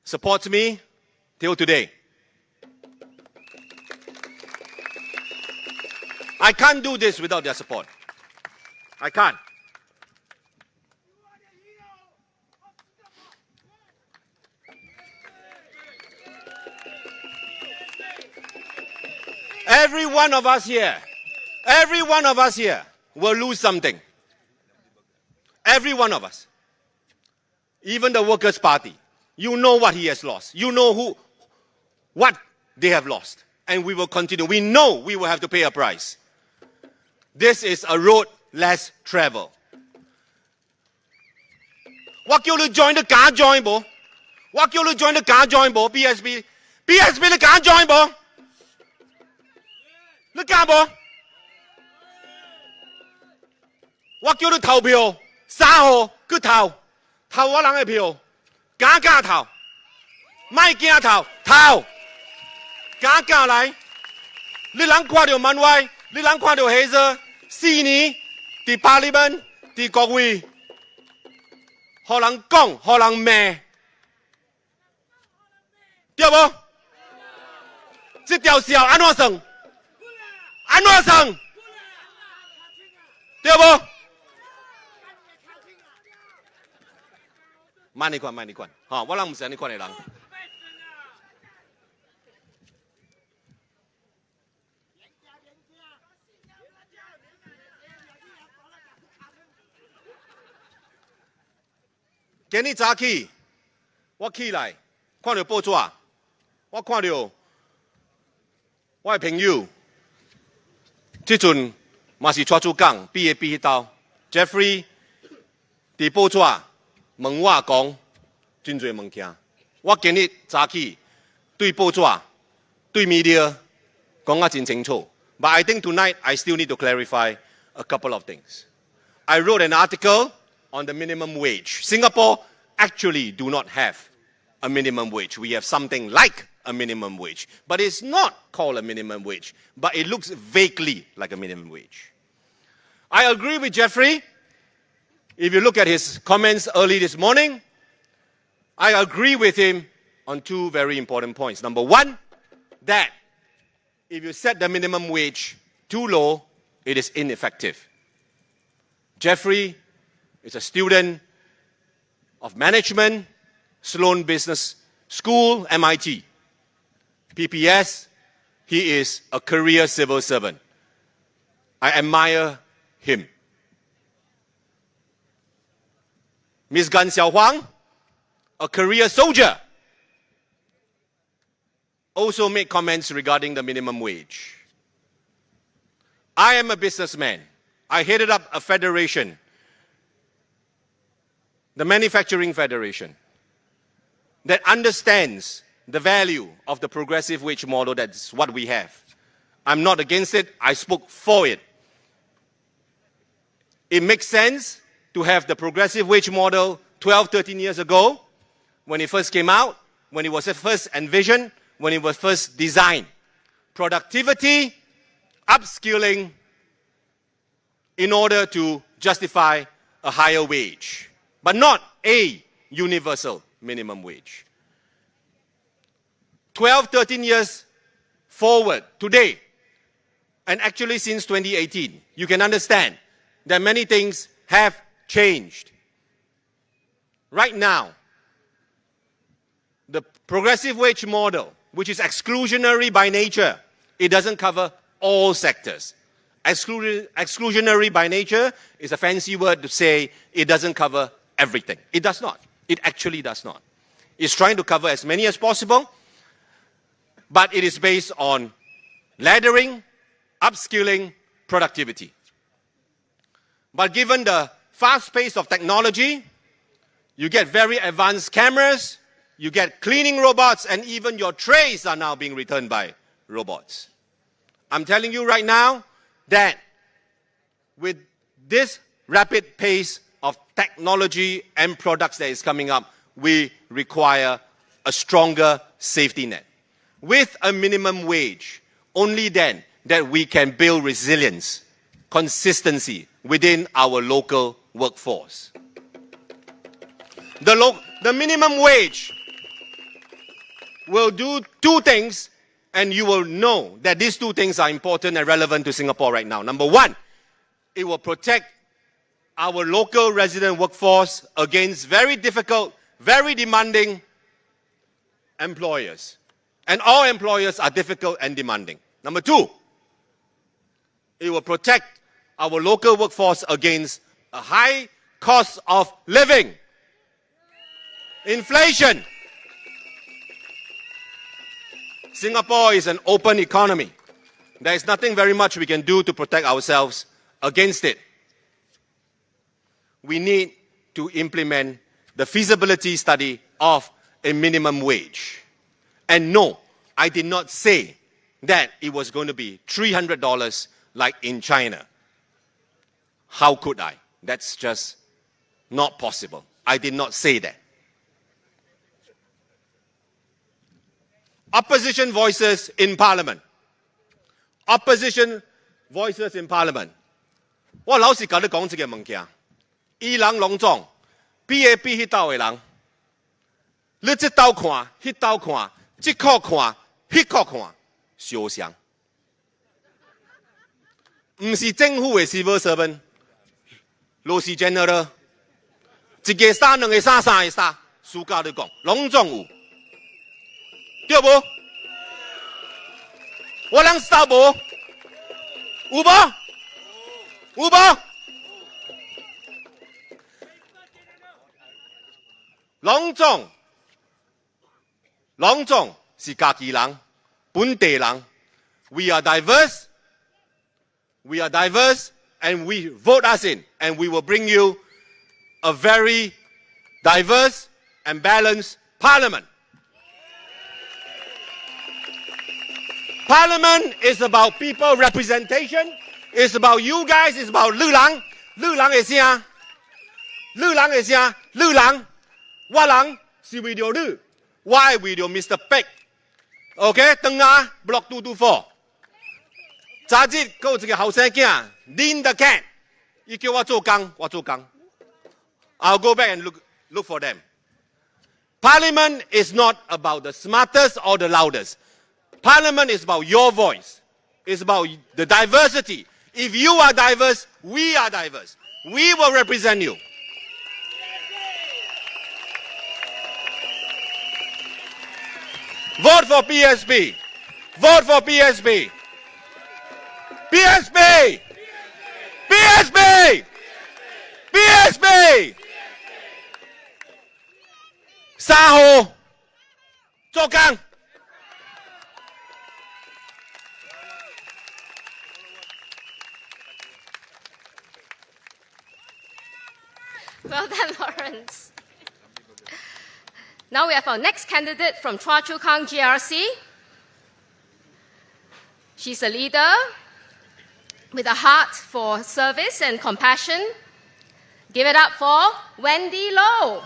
supports me till today. I can't do this without their support. I can't. Every one of us here will lose something. Every one of us. Even the Workers' Party. You know what he has lost. You know what they have lost. And we will continue. We know we will have to pay a price. This is a road less traveled. What叫你 join 都假 join 冇？ What叫你 join 都假 join 冇？ PSP 你假 join 冇？ 你假冇？ 我叫你投票3號去投我人嘅票，假投，咪驚投，假來。你人看到漫威，你人看到黑色，4年喺Parliament喺國會，互人講，互人罵，對無？這條線安怎算？安怎算？對無？慢你看，哈，我人唔是安尼看的人。今日早起，我起來看到報紙，我看到我的朋友，這陣嘛是帶出講，PAP 迄兜 ，Jeffrey 佇報紙問我講真濟物件。我今日早起對報紙、對 media 講啊真清楚。But I think tonight I still need to clarify a couple of things. I wrote an article on the minimum wage. Singapore actually do not have a minimum wage. We have something like a minimum wage. But it's not called a minimum wage. But it looks vaguely like a minimum wage. I agree with Jeffrey. If you look at his comments early this morning, I agree with him on two very important points. Number one, that if you set the minimum wage too low, it is ineffective. Jeffrey is a student of management, Sloan Business School, MIT. PPS, he is a career civil servant. I admire him. Ms. Gan Xiaohuang, a career soldier, also made comments regarding the minimum wage. I am a businessman. I headed up a federation, the Manufacturing Federation, that understands the value of the progressive wage model. That's what we have. I'm not against it. I spoke for it. It makes sense to have the progressive wage model 12, 13 years ago when it first came out, when it was first envisioned, when it was first designed. Productivity, upskilling in order to justify a higher wage, but not a universal minimum wage. 12, 13 years forward, today, and actually since 2018, you can understand that many things have changed. Right now, the progressive wage model, which is exclusionary by nature, it doesn't cover all sectors. Exclusionary by nature is a fancy word to say it doesn't cover everything. It does not. It actually does not. It's trying to cover as many as possible, but it is based on laddering, upskilling, productivity. But given the fast pace of technology, you get very advanced cameras, you get cleaning robots, and even your trays are now being returned by robots. I'm telling you right now that with this rapid pace of technology and products that is coming up, we require a stronger safety net. With a minimum wage, only then that we can build resilience, consistency within our local workforce. The minimum wage will do two things, and you will know that these two things are important and relevant to Singapore right now. Number one, it will protect our local resident workforce against very difficult, very demanding employers. And all employers are difficult and demanding. Number two, it will protect our local workforce against a high cost of living, inflation. Singapore is an open economy. There is nothing very much we can do to protect ourselves against it. We need to implement the feasibility study of a minimum wage. And no, I did not say that it was going to be $300 like in China. How could I? That's just not possible. I did not say that. Opposition voices in Parliament. Opposition voices in Parliament. 我老是跟你講這個物件，伊人攏總 PAP 迄鬥的人，你這鬥看，迄鬥看，這科看，迄科看，相像。唔是政府的 civil servant， 都是 general， 一個衫兩個衫三個衫，暑假你講，攏總有。對不？我能知道不？有不？有不？攏總是家己人，本地人。We are diverse, and we vote us in, and we will bring you a very diverse and balanced parliament. Parliament is about people representation. It's about you guys. It's about 你人，你人的聲，你人的聲，你人，我人是為了你，我係為了 Mr. Peck。OK， 等下 Block 224。昨日有一個後生囝 Linda Cat， 伊叫我做工，我做工。I'll go back and look for them. Parliament is not about the smartest or the loudest. Parliament is about your voice. It's about the diversity. If you are diverse, we are diverse. We will represent you. Vote for PSP. Vote for PSP. PSP. PSP. PSP. 3號做工。Well done, Lawrence. Now we have our next candidate from Chua Chu Kang GRC. She's a leader. with a heart for service and compassion. Give it up for Wendy Low.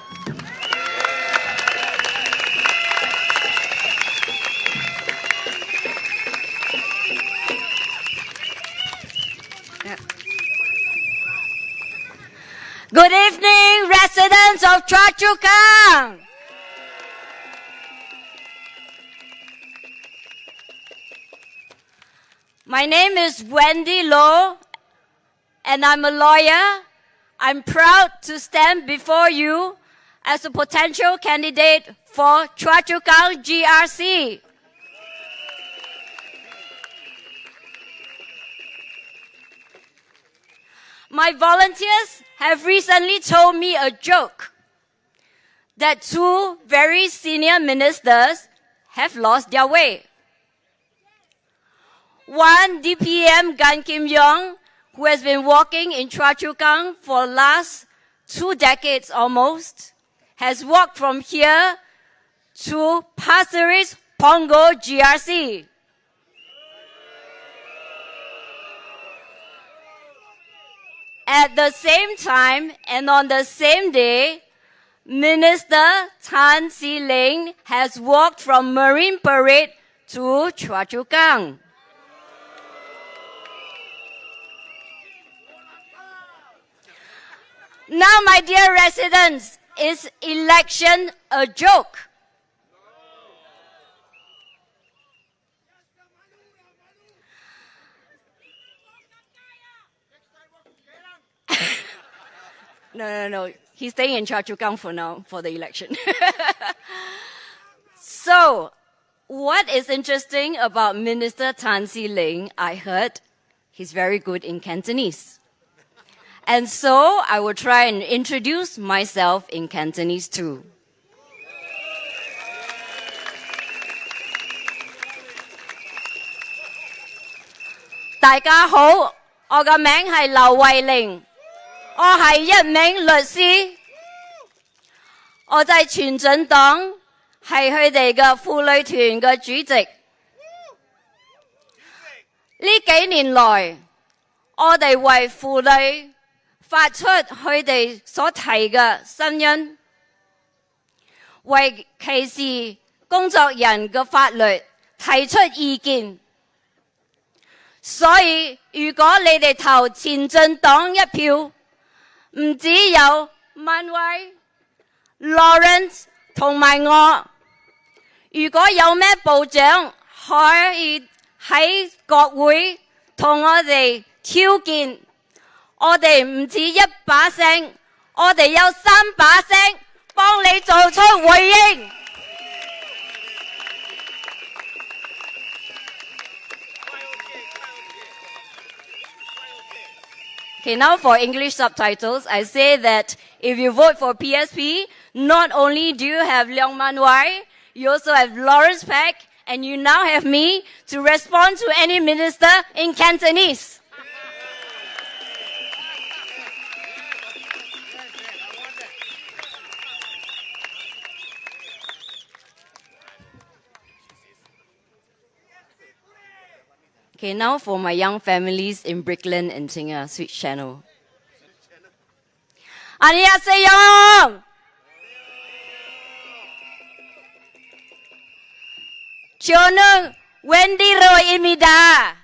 Good evening, residents of Choa Chu Kang. My name is Wendy Low, and I'm a lawyer. I'm proud to stand before you as a potential candidate for Choa Chu Kang GRC. My volunteers have recently told me a joke that two very senior ministers have lost their way. One, DPM Gan Kim Yong, who has been walking in Choa Chu Kang for the last 2 decades almost, has walked from here to Pasir Ris Pongo GRC. At the same time and on the same day, Minister Tan See Leng has walked from Marine Parade to Choa Chu Kang. Now, my dear residents, is election a joke? No. He's staying in Choa Chu Kang for now, for the election. So, what is interesting about Minister Tan See Leng, I heard he's very good in Cantonese. And so, I will try and introduce myself in Cantonese too. 大家好，我嘅名係劉慧玲。我係一名律師，我就係全進黨，係佢哋嘅婦女團嘅主席。呢幾年來，我哋為婦女發出佢哋所提嘅聲音，為歧視工作人嘅法律提出意見。所以，如果你哋投前進黨一票，唔只有萬偉、Lawrence 同埋我。如果有咩部長可以喺國會同我哋挑戰，我哋唔止一把聲，我哋有3把聲幫你做出回應。Okay, now for English subtitles, I say that if you vote for PSP, not only do you have Leong Man Wai, you also have Lawrence Peck, and you now have me to respond to any minister in Cantonese. Okay, now for my young families in Brickland and Singer, Switch Channel. 안녕하세요. 저는 웬디로입니다.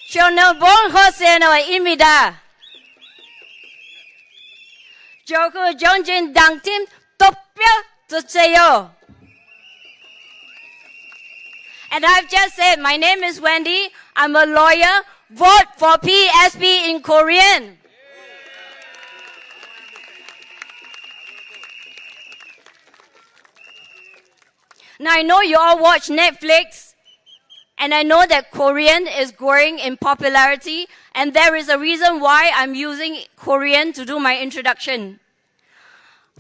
저는 본호세노입니다. 저그 정진당팀 투표주세요. And I've just said, my name is Wendy. I'm a lawyer. Vote for PSP in Korean. Now, I know you all watch Netflix, and I know that Korean is growing in popularity, and there is a reason why I'm using Korean to do my introduction.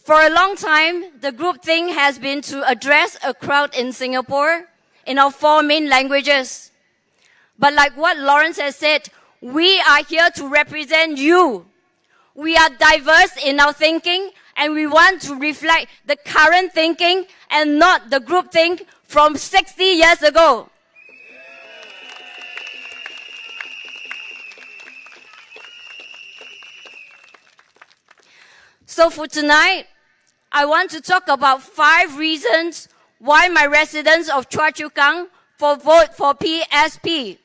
For a long time, the group thing has been to address a crowd in Singapore in our 4 main languages. But like what Lawrence has said, we are here to represent you. We are diverse in our thinking, and we want to reflect the current thinking and not the group think from 60 years ago. So for tonight, I want to talk about 5 reasons why my residents of Choa Chu Kang vote for PSP.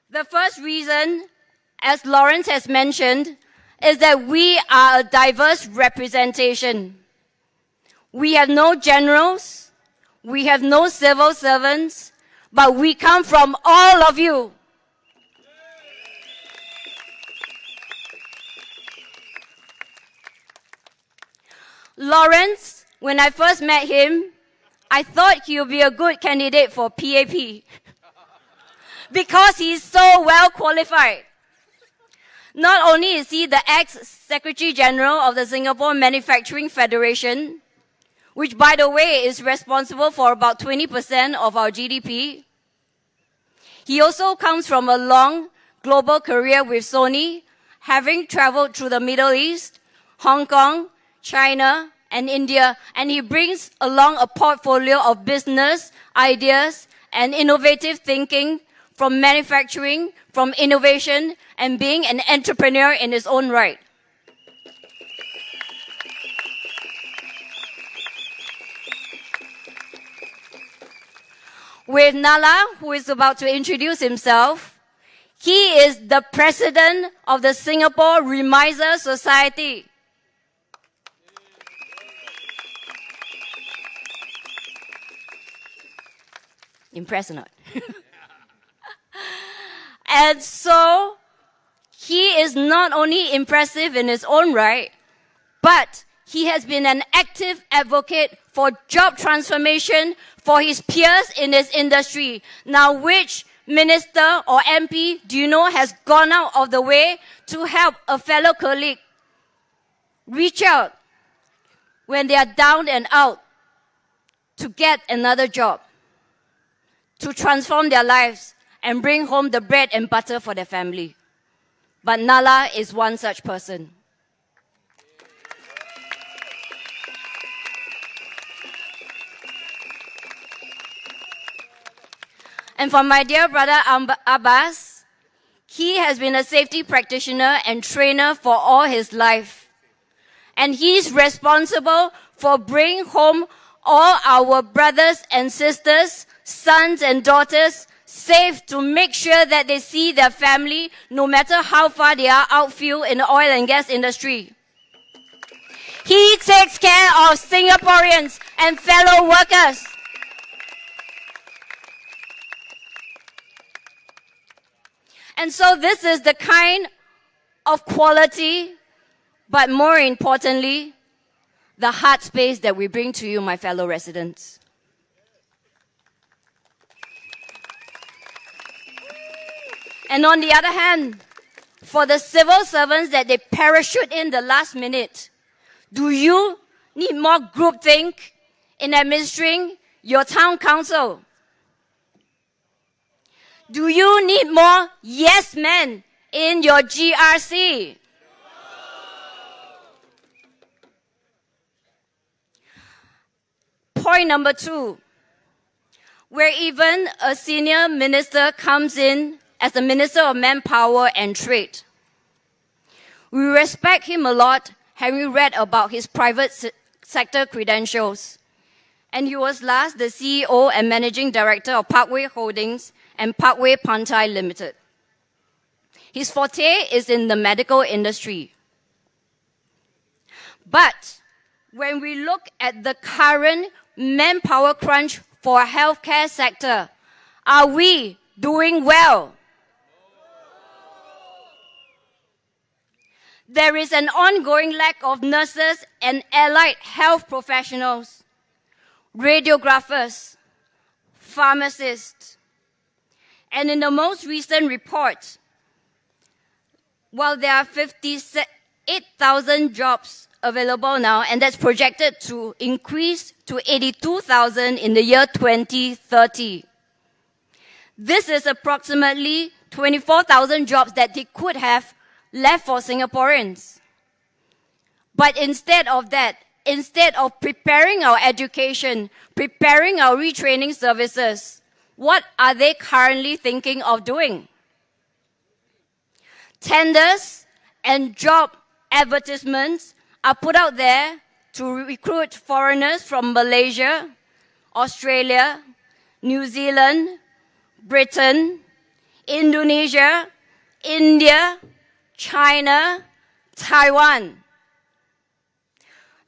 The first reason, as Lawrence has mentioned, is that we are a diverse representation. We have no generals, we have no civil servants, but we come from all of you. Lawrence, when I first met him, I thought he would be a good candidate for PAP because he's so well qualified. Not only is he the ex-Secretary General of the Singapore Manufacturing Federation, which by the way is responsible for about 20% of our GDP, he also comes from a long global career with Sony, having traveled through the Middle East, Hong Kong, China, and India, and he brings along a portfolio of business ideas and innovative thinking from manufacturing, from innovation, and being an entrepreneur in his own right. With Nala, who is about to introduce himself, he is the president of the Singapore Remiser Society. Impressed or not? And so, he is not only impressive in his own right, but he has been an active advocate for job transformation for his peers in his industry. Now, which minister or MP do you know has gone out of the way to help a fellow colleague reach out when they are down and out to get another job, to transform their lives and bring home the bread and butter for their family? But Nala is one such person. And for my dear brother Abbas, he has been a safety practitioner and trainer for all his life. And he's responsible for bringing home all our brothers and sisters, sons and daughters safe, to make sure that they see their family no matter how far they are outfield in the oil and gas industry. He takes care of Singaporeans and fellow workers. And so this is the kind of quality, but more importantly, the heart space that we bring to you, my fellow residents. And on the other hand, for the civil servants that they parachute in the last minute, do you need more groupthink in administering your town council? Do you need more yes men in your GRC? Point number 2, where even a senior minister comes in as the Minister of Manpower and Trade. We respect him a lot, having read about his private sector credentials. And he was last the CEO and Managing Director of Parkway Holdings and Parkway Pantai Limited. His forte is in the medical industry. But when we look at the current manpower crunch for healthcare sector, are we doing well? There is an ongoing lack of nurses and allied health professionals, radiographers, pharmacists. And in the most recent report, while there are 58,000 jobs available now, and that's projected to increase to 82,000 in the year 2030. This is approximately 24,000 jobs that they could have left for Singaporeans. But instead of that, instead of preparing our education, preparing our retraining services, what are they currently thinking of doing? Tenders and job advertisements are put out there to recruit foreigners from Malaysia, Australia, New Zealand, Britain, Indonesia, India, China, Taiwan.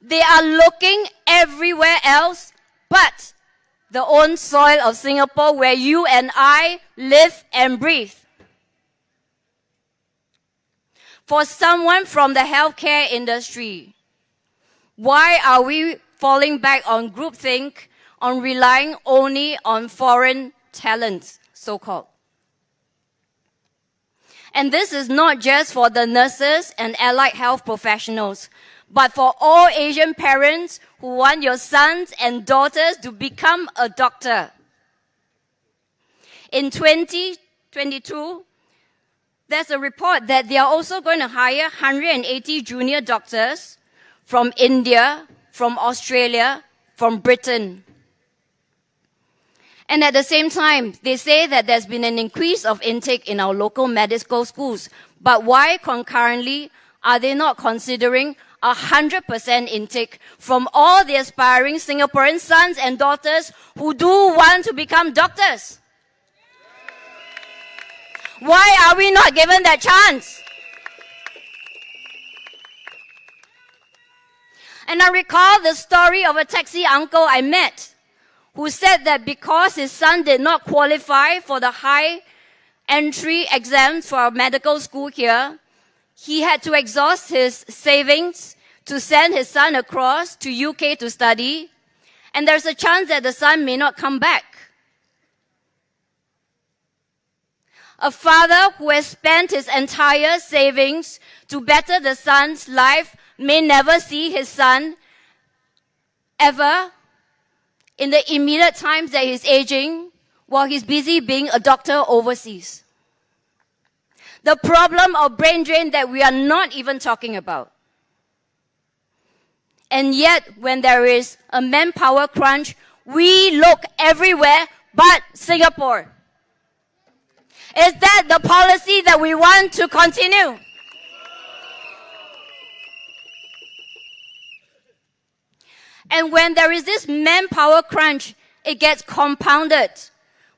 They are looking everywhere else but the own soil of Singapore where you and I live and breathe. For someone from the healthcare industry, why are we falling back on groupthink, on relying only on foreign talents, so-called? And this is not just for the nurses and allied health professionals, but for all Asian parents who want your sons and daughters to become a doctor. In 2022, there's a report that they are also going to hire 180 junior doctors from India, from Australia, from Britain. And at the same time, they say that there's been an increase of intake in our local medical schools. But why concurrently are they not considering 100% intake from all the aspiring Singaporean sons and daughters who do want to become doctors? Why are we not given that chance? And I recall the story of a taxi uncle I met who said that because his son did not qualify for the high entry exams for our medical school here, he had to exhaust his savings to send his son across to UK to study, and there's a chance that the son may not come back. A father who has spent his entire savings to better the son's life may never see his son ever in the immediate times that he's aging while he's busy being a doctor overseas. The problem of brain drain that we are not even talking about. And yet, when there is a manpower crunch, we look everywhere but Singapore. Is that the policy that we want to continue? And when there is this manpower crunch, it gets compounded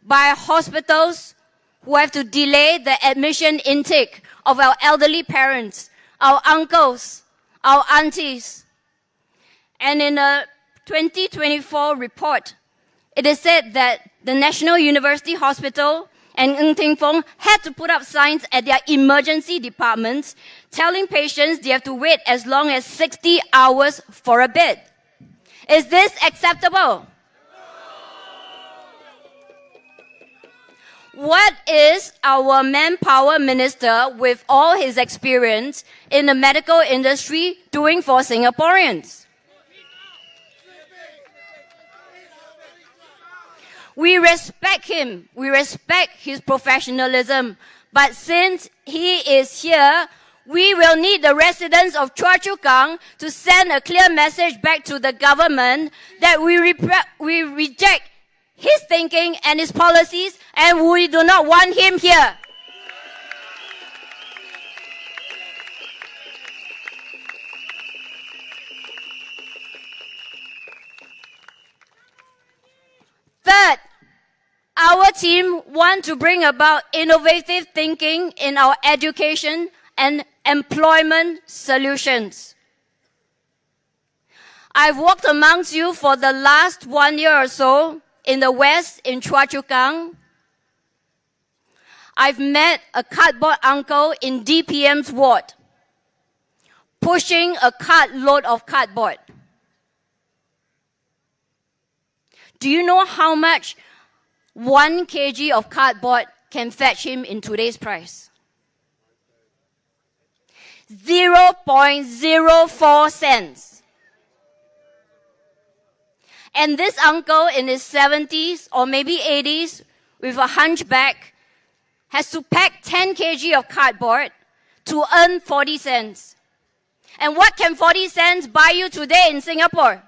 by hospitals who have to delay the admission intake of our elderly parents, our uncles, our aunties. And in a 2024 report, it is said that the National University Hospital and Ng Teng Fong had to put up signs at their emergency departments telling patients they have to wait as long as 60 hours for a bed. Is this acceptable? What is our manpower minister, with all his experience in the medical industry, doing for Singaporeans? We respect him. We respect his professionalism. But since he is here, we will need the residents of Choa Chu Kang to send a clear message back to the government that we reject his thinking and his policies, and we do not want him here. Third, our team wants to bring about innovative thinking in our education and employment solutions. I've walked amongst you for the last 1 year or so in the West, in Choa Chu Kang. I've met a cardboard uncle in DPM's ward, pushing a cartload of cardboard. Do you know how much 1 kg of cardboard can fetch him in today's price? 0.04 cents. And this uncle in his 70s or maybe 80s with a hunchback has to pack 10 kg of cardboard to earn 40 cents. And what can 40 cents buy you today in Singapore?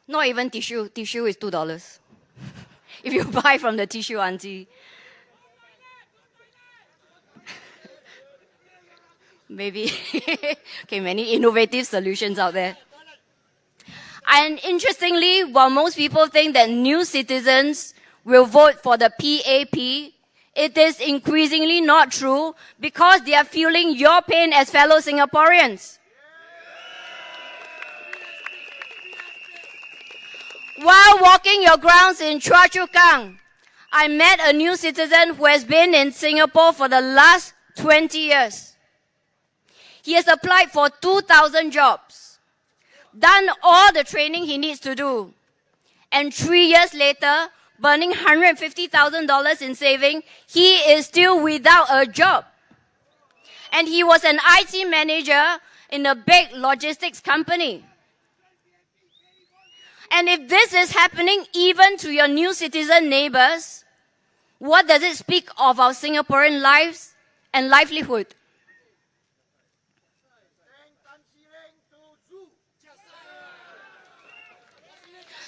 Not even tissue. Tissue is $2. if you buy from the tissue auntie. Maybe. Okay, many innovative solutions out there. And interestingly, while most people think that new citizens will vote for the PAP, it is increasingly not true because they are feeling your pain as fellow Singaporeans. While walking your grounds in Choa Chu Kang, I met a new citizen who has been in Singapore for the last 20 years. He has applied for 2,000 jobs, done all the training he needs to do, and 3 years later, burning $150,000 in saving, he is still without a job. And he was an IT manager in a big logistics company. And if this is happening even to your new citizen neighbors, what does it speak of our Singaporean lives and livelihood?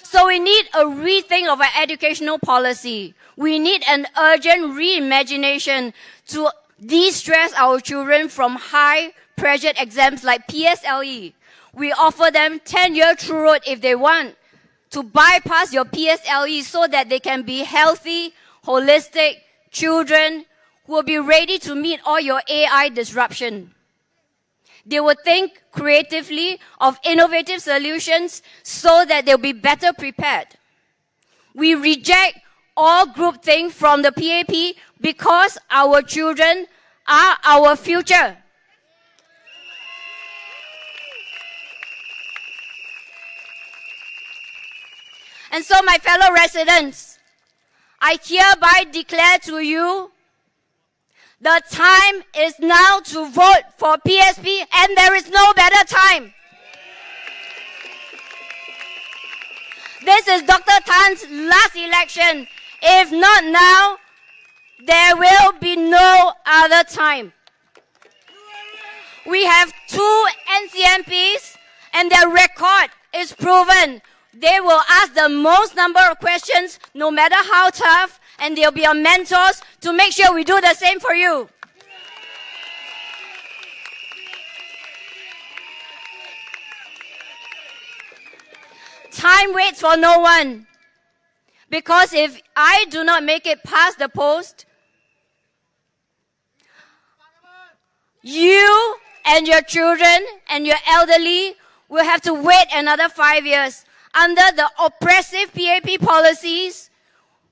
So we need a rethink of our educational policy. We need an urgent reimagination to de-stress our children from high-pressured exams like PSLE. We offer them 10-year true road if they want to bypass your PSLE so that they can be healthy, holistic children who will be ready to meet all your AI disruption. They will think creatively of innovative solutions so that they'll be better prepared. We reject all groupthink from the PAP because our children are our future. And so, my fellow residents, I hereby declare to you, the time is now to vote for PSP, and there is no better time. This is Dr. Tan's last election. If not now, there will be no other time. We have 2 NCMPs, and their record is proven. They will ask the most number of questions, no matter how tough, and they'll be our mentors to make sure we do the same for you. Time waits for no one. Because if I do not make it past the post, you and your children and your elderly will have to wait another 5 years under the oppressive PAP policies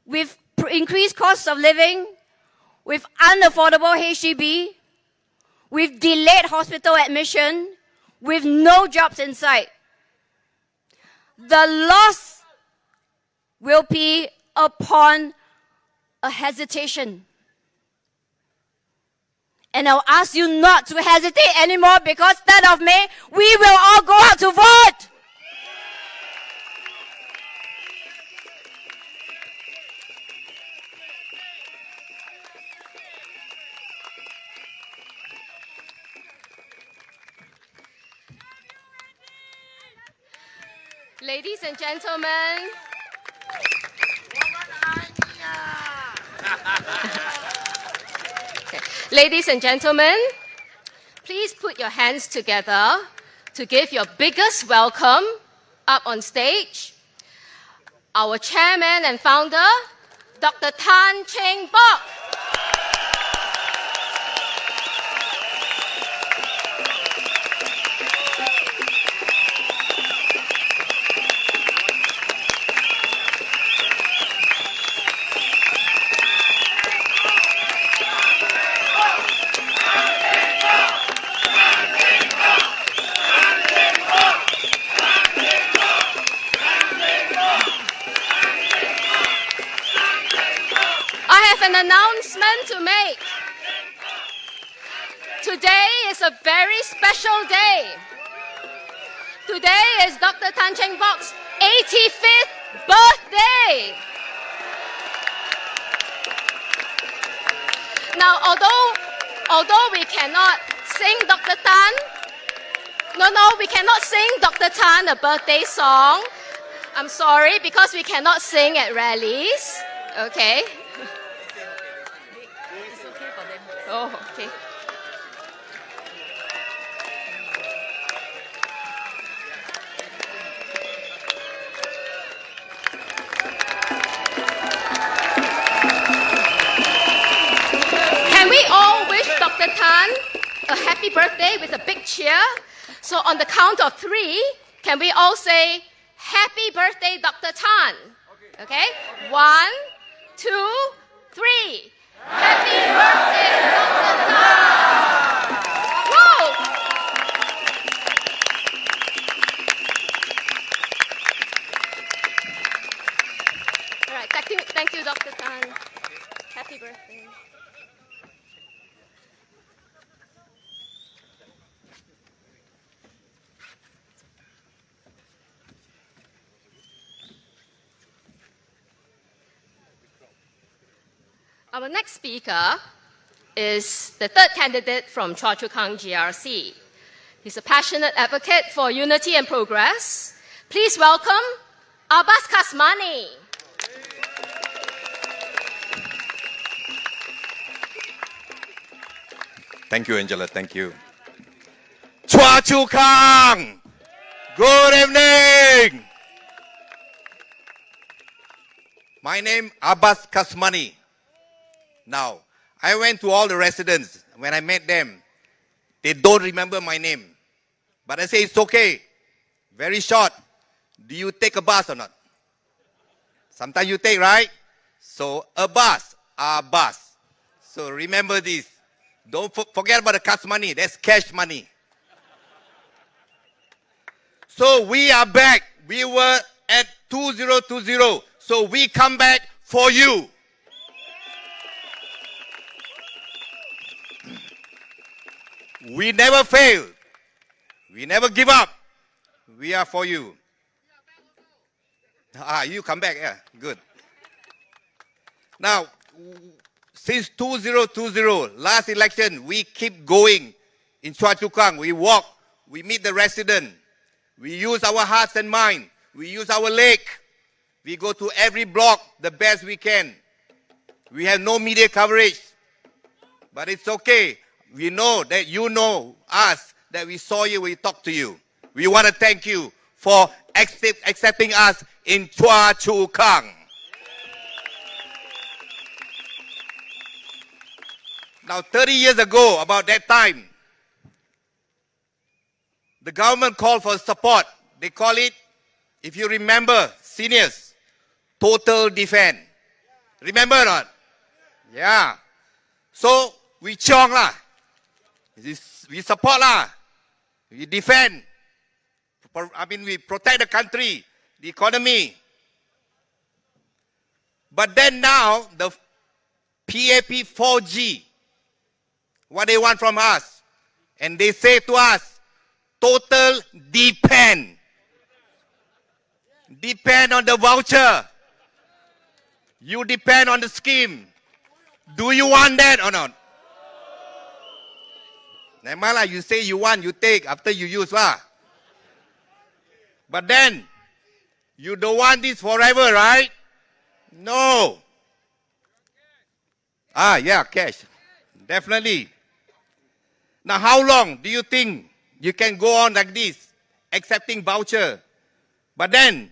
with increased costs of living, with unaffordable HDB, with delayed hospital admission, with no jobs in sight. The loss will be upon a hesitation. And I'll ask you not to hesitate anymore because 3rd of May, we will all go out to vote. Ladies and gentlemen, ladies and gentlemen, please put your hands together to give your biggest welcome up on stage, our chairman and founder, Dr. Tan Cheng Bock. An announcement to make. Today is a very special day. Today is Dr. Tan Cheng Bock's 85th birthday. Now, although we cannot sing Dr. Tan, we cannot sing Dr. Tan a birthday song. I'm sorry, because we cannot sing at rallies. Okay. Oh, okay. Can we all wish Dr. Tan a happy birthday with a big cheer? So on the count of 3, can we all say, Happy birthday, Dr. Tan? Okay? 1, 2, 3. Happy birthday, Dr. Tan! Whoa! All right, thank you, Dr. Tan. Happy birthday. Our next speaker is the third candidate from Choa Chu Kang GRC. He's a passionate advocate for unity and progress. Please welcome Abbas Kasmani. Thank you, Angela. Thank you. Choa Chu Kang! Good evening! My name Abbas Kasmani. Now, I went to all the residents. When I met them, they don't remember my name. But I say, it's okay. Very short. Do you take a bus or not? Sometimes you take, right? So, a bus. So, remember this. Don't forget about the cash money. That's cash money. So, we are back. We were at 2020. So, we come back for you. We never fail. We never give up. We are for you. You come back. Yeah, good. Now, since 2020, last election, we keep going in Choa Chu Kang. We walk. We meet the resident. We use our hearts and mind. We use our leg. We go to every block the best we can. We have no media coverage. But it's okay. We know that you know us, that we saw you, we talked to you. We want to thank you for accepting us in Choa Chu Kang. Now, 30 years ago, about that time, the government called for support. They call it, if you remember, seniors, total defense. Remember or not? Yeah. So, we chong lah. We support lah. We defend. We protect the country, the economy. But then now, the PAP 4G, what they want from us. And they say to us, total depend. Depend on the voucher. You depend on the scheme. Do you want that or not? Never mind, you say you want, you take after you use lah. But then, you don't want this forever, right? No. Yeah, cash. Definitely. Now, how long do you think you can go on like this, accepting voucher? But then,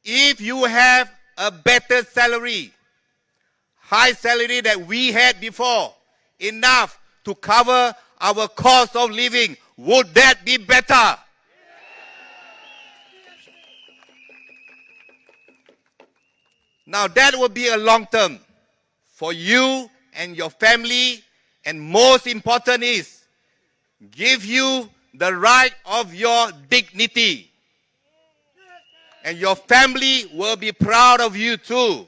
if you have a better salary, high salary that we had before, enough to cover our cost of living, would that be better? Now that would be a long term for you and your family, and most important is give you the right of your dignity. And your family will be proud of you too.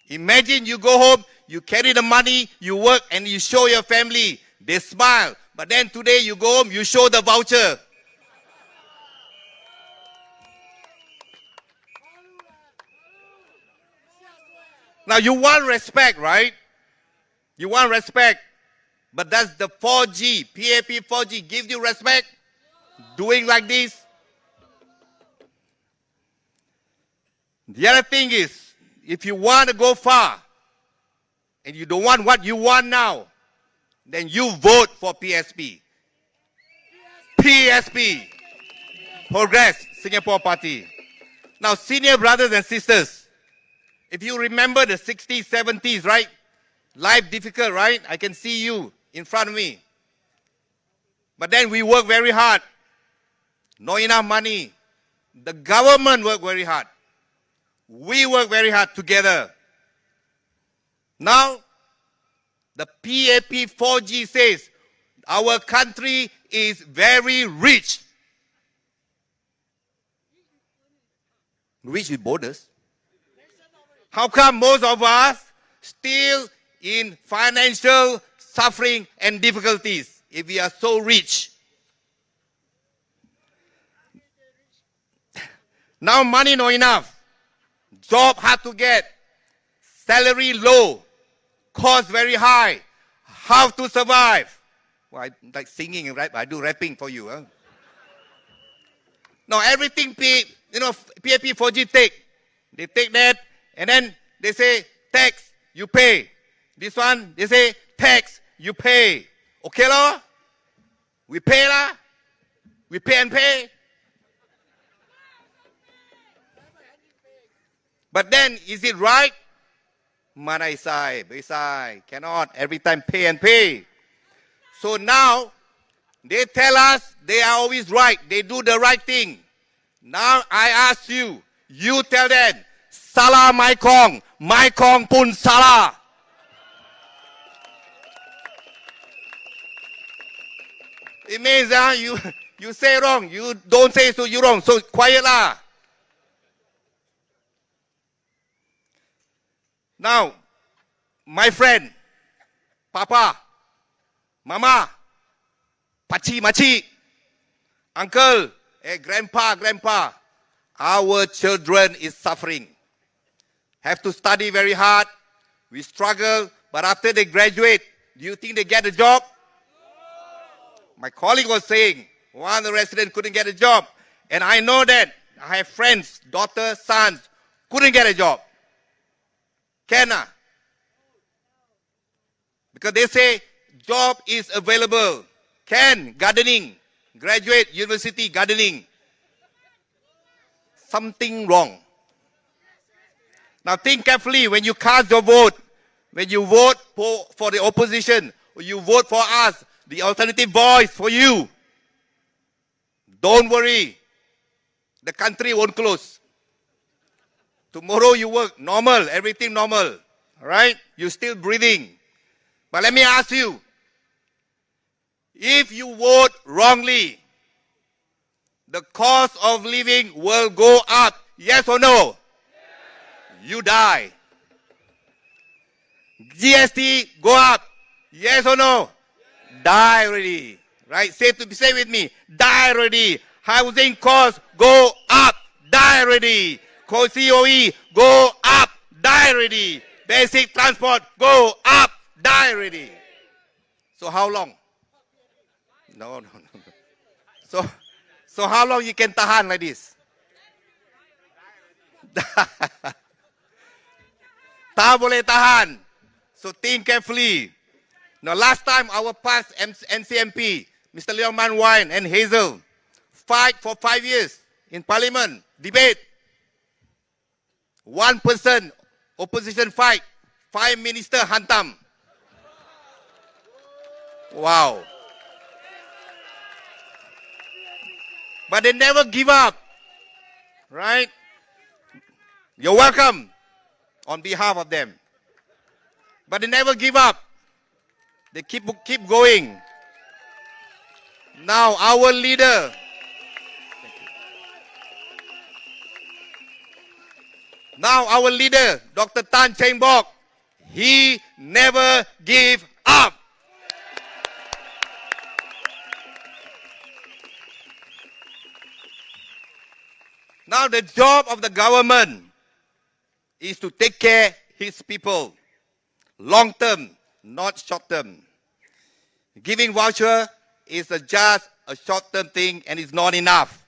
Imagine you go home, you carry the money, you work, and you show your family. They smile. But then today you go home, you show the voucher. Now you want respect, right? You want respect. But does the 4G, PAP 4G give you respect? Doing like this? The other thing is, if you want to go far, and you don't want what you want now, then you vote for PSP. PSP. Progress Singapore Party. Now, senior brothers and sisters, if you remember the 60s, 70s, right? Life difficult, right? I can see you in front of me. But then we work very hard. Not enough money. The government work very hard. We work very hard together. Now, the PAP 4G says our country is very rich. Rich with borders. How come most of us still in financial suffering and difficulties if we are so rich? Now money not enough. Job hard to get. Salary low. Cost very high. How to survive? Well, I like singing, right? I do rapping for you. Huh? Now everything PAP 4G take. They take that and then they say tax, you pay. This one, they say tax, you pay. Okay lah? We pay lah? We pay and pay? But then, is it right? Manai sai, cannot every time pay and pay. So now, they tell us they are always right. They do the right thing. Now I ask you, you tell them, salah mai kong pun salah. It means you say wrong, you don't say so you wrong, so quiet lah. Now, my friend, Papa, Mama, Pachi, Machi, Uncle, Grandpa, our children is suffering. Have to study very hard. We struggle, but after they graduate, do you think they get a job? My colleague was saying, one of the residents couldn't get a job. And I know that. I have friends, daughters, sons, couldn't get a job. Can I? Because they say job is available. Can, gardening, graduate university gardening. Something wrong. Now think carefully when you cast your vote. When you vote for the opposition, or you vote for us, the alternative voice for you. Don't worry. The country won't close. Tomorrow you work normal, everything normal. Alright? You're still breathing. But let me ask you. If you vote wrongly, the cost of living will go up. Yes or no? Yes. You die. GST go up. Yes or no? Yes. Die already. Right? Say with me. Die already. Housing costs go up. Die already. COE go up. Die already. Basic transport go up. Die already. So how long? No. So how long you can tahan like this? Tak boleh tahan. So think carefully. Now last time our past NCMP, Mr. Leong Man Wine and Hazel, fight for 5 years in Parliament, debate. 1% opposition fight, 5 minister hantam. Wow. But they never give up. Right? You're welcome on behalf of them. But they never give up. They keep going. Now our leader, Dr. Tan Cheng Bok, he never give up. Now the job of the government is to take care his people. Long term, not short term. Giving voucher is just a short term thing and is not enough.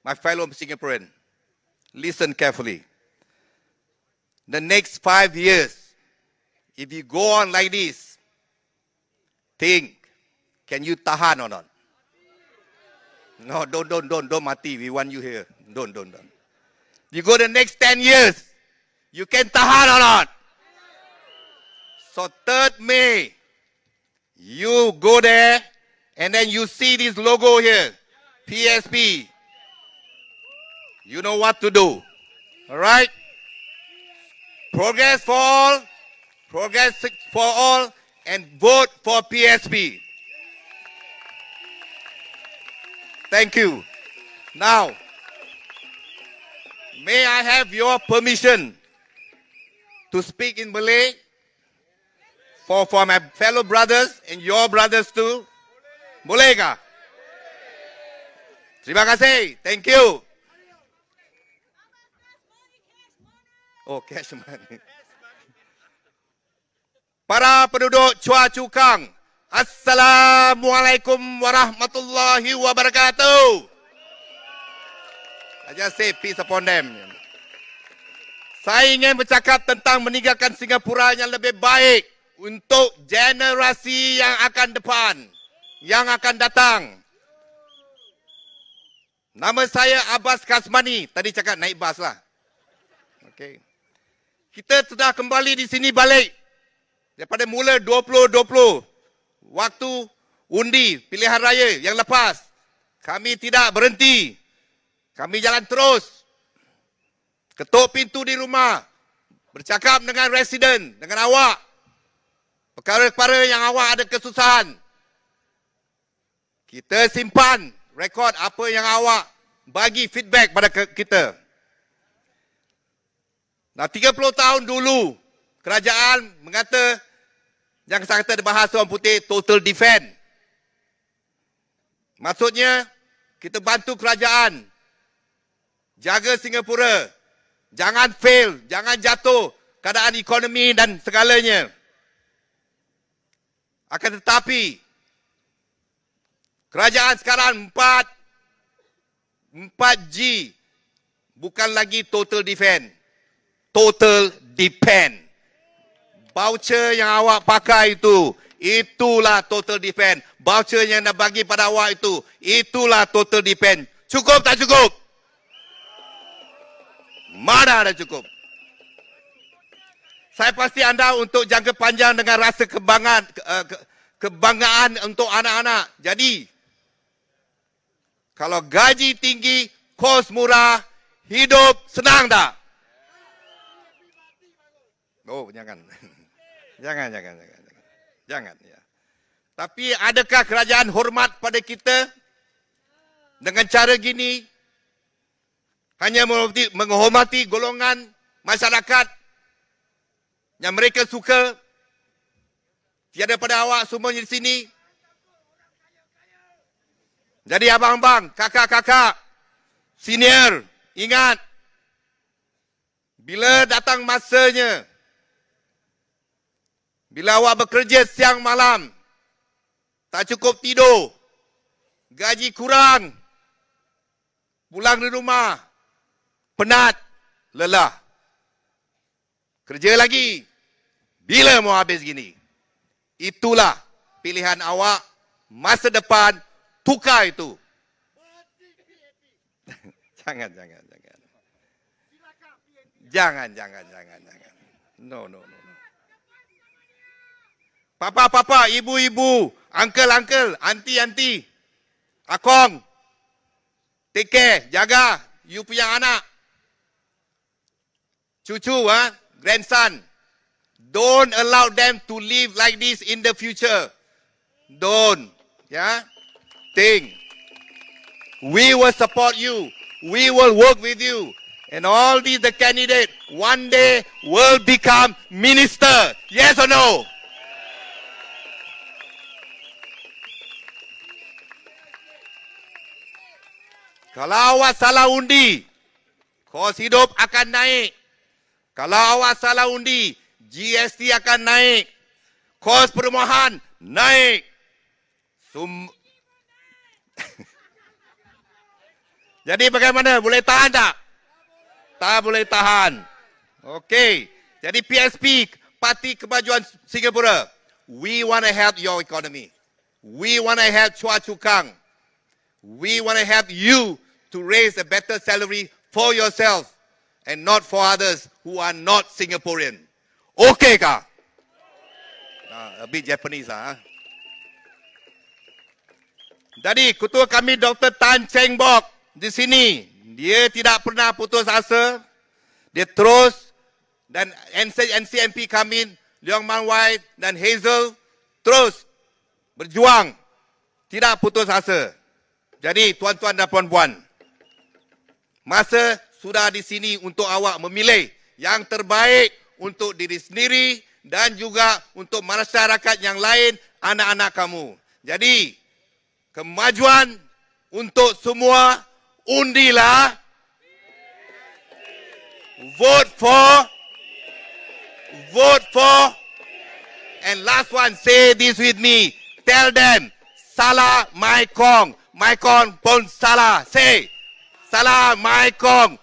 My fellow Singaporean, listen carefully. The next 5 years, if you go on like this, think, can you tahan or not? No, don't mati. We want you here. Don't. You go the next 10 years, you can tahan or not? So 3rd May, you go there and then you see this logo here, PSP. You know what to do. All right? Progress for all, and vote for PSP. Thank you. Now, may I have your permission to speak in Malay for my fellow brothers and your brothers too? Boleh kah? Terima kasih. Thank you. Oh, cash money. Para penduduk Chua Chu Kang, Assalamualaikum warahmatullahi wabarakatuh. I just say peace upon them. Saya ingin bercakap tentang meninggalkan Singapura yang lebih baik untuk generasi yang akan depan, yang akan datang. Nama saya Abbas Kasmani. Tadi cakap naik bas lah. Okay. Kita sudah kembali di sini balik. Daripada mula 2020. Waktu undi pilihan raya yang lepas. Kami tidak berhenti. Kami jalan terus. Ketuk pintu di rumah. Bercakap dengan residen, dengan awak. Perkara-perkara yang awak ada kesusahan. Kita simpan rekod apa yang awak bagi feedback pada kita. Nah, 30 tahun dulu, kerajaan mengata, yang saya kata bahasa orang putih, total defend. Maksudnya, kita bantu kerajaan. Jaga Singapura. Jangan fail, jangan jatuh keadaan ekonomi dan segalanya. Akan tetapi, kerajaan sekarang 4G, bukan lagi total defend. Total depend. Voucher yang awak pakai itu, itulah total depend. Voucher yang nak bagi pada awak itu, itulah total depend. Cukup tak cukup? Mana ada cukup? Saya pasti anda untuk jangka panjang dengan rasa kebanggaan untuk anak-anak. Jadi, kalau gaji tinggi, kos murah, hidup senang tak? Oh, jangan. Jangan. Ya. Tapi adakah kerajaan hormat pada kita dengan cara gini? Hanya menghormati golongan masyarakat yang mereka suka. Tiada pada awak semuanya di sini. Jadi abang-abang, kakak-kakak, senior, ingat. Bila datang masanya, bila awak bekerja siang malam, tak cukup tidur, gaji kurang, pulang di rumah, penat, lelah. Kerja lagi, bila mau habis gini? Itulah pilihan awak, masa depan, tukar itu. Jangan. No. Papa, ibu, uncle, auntie, akong, take care, jaga, you punya anak, cucu, grandson. Don't allow them to live like this in the future. Don't, think. We will support you. We will work with you. And all these the candidates one day will become minister. Yes or no? Kalau awak salah undi, kos hidup akan naik. Kalau awak salah undi, GST akan naik. Kos perumahan naik. Jadi bagaimana? Boleh tahan tak? tak boleh tahan. Okey. Jadi PSP, Parti Kemajuan Singapura, we want to help your economy. We want to help Chua Chu Kang. We want to help you to raise a better salary for yourself and not for others who are not Singaporean. Okay kah? A bit Japanese lah. Jadi ketua kami Dr. Tan Cheng Bok di sini, dia tidak pernah putus asa. Dia terus, dan NCMP kami Leong Man Wai dan Hazel terus berjuang, tidak putus asa. Jadi tuan-tuan dan puan-puan, masa sudah di sini untuk awak memilih yang terbaik untuk diri sendiri dan juga untuk masyarakat yang lain, anak-anak kamu. Jadi, kemajuan untuk semua, undilah, vote for, and last one, say this with me, tell them, salah my kong pun salah, say, salah my kong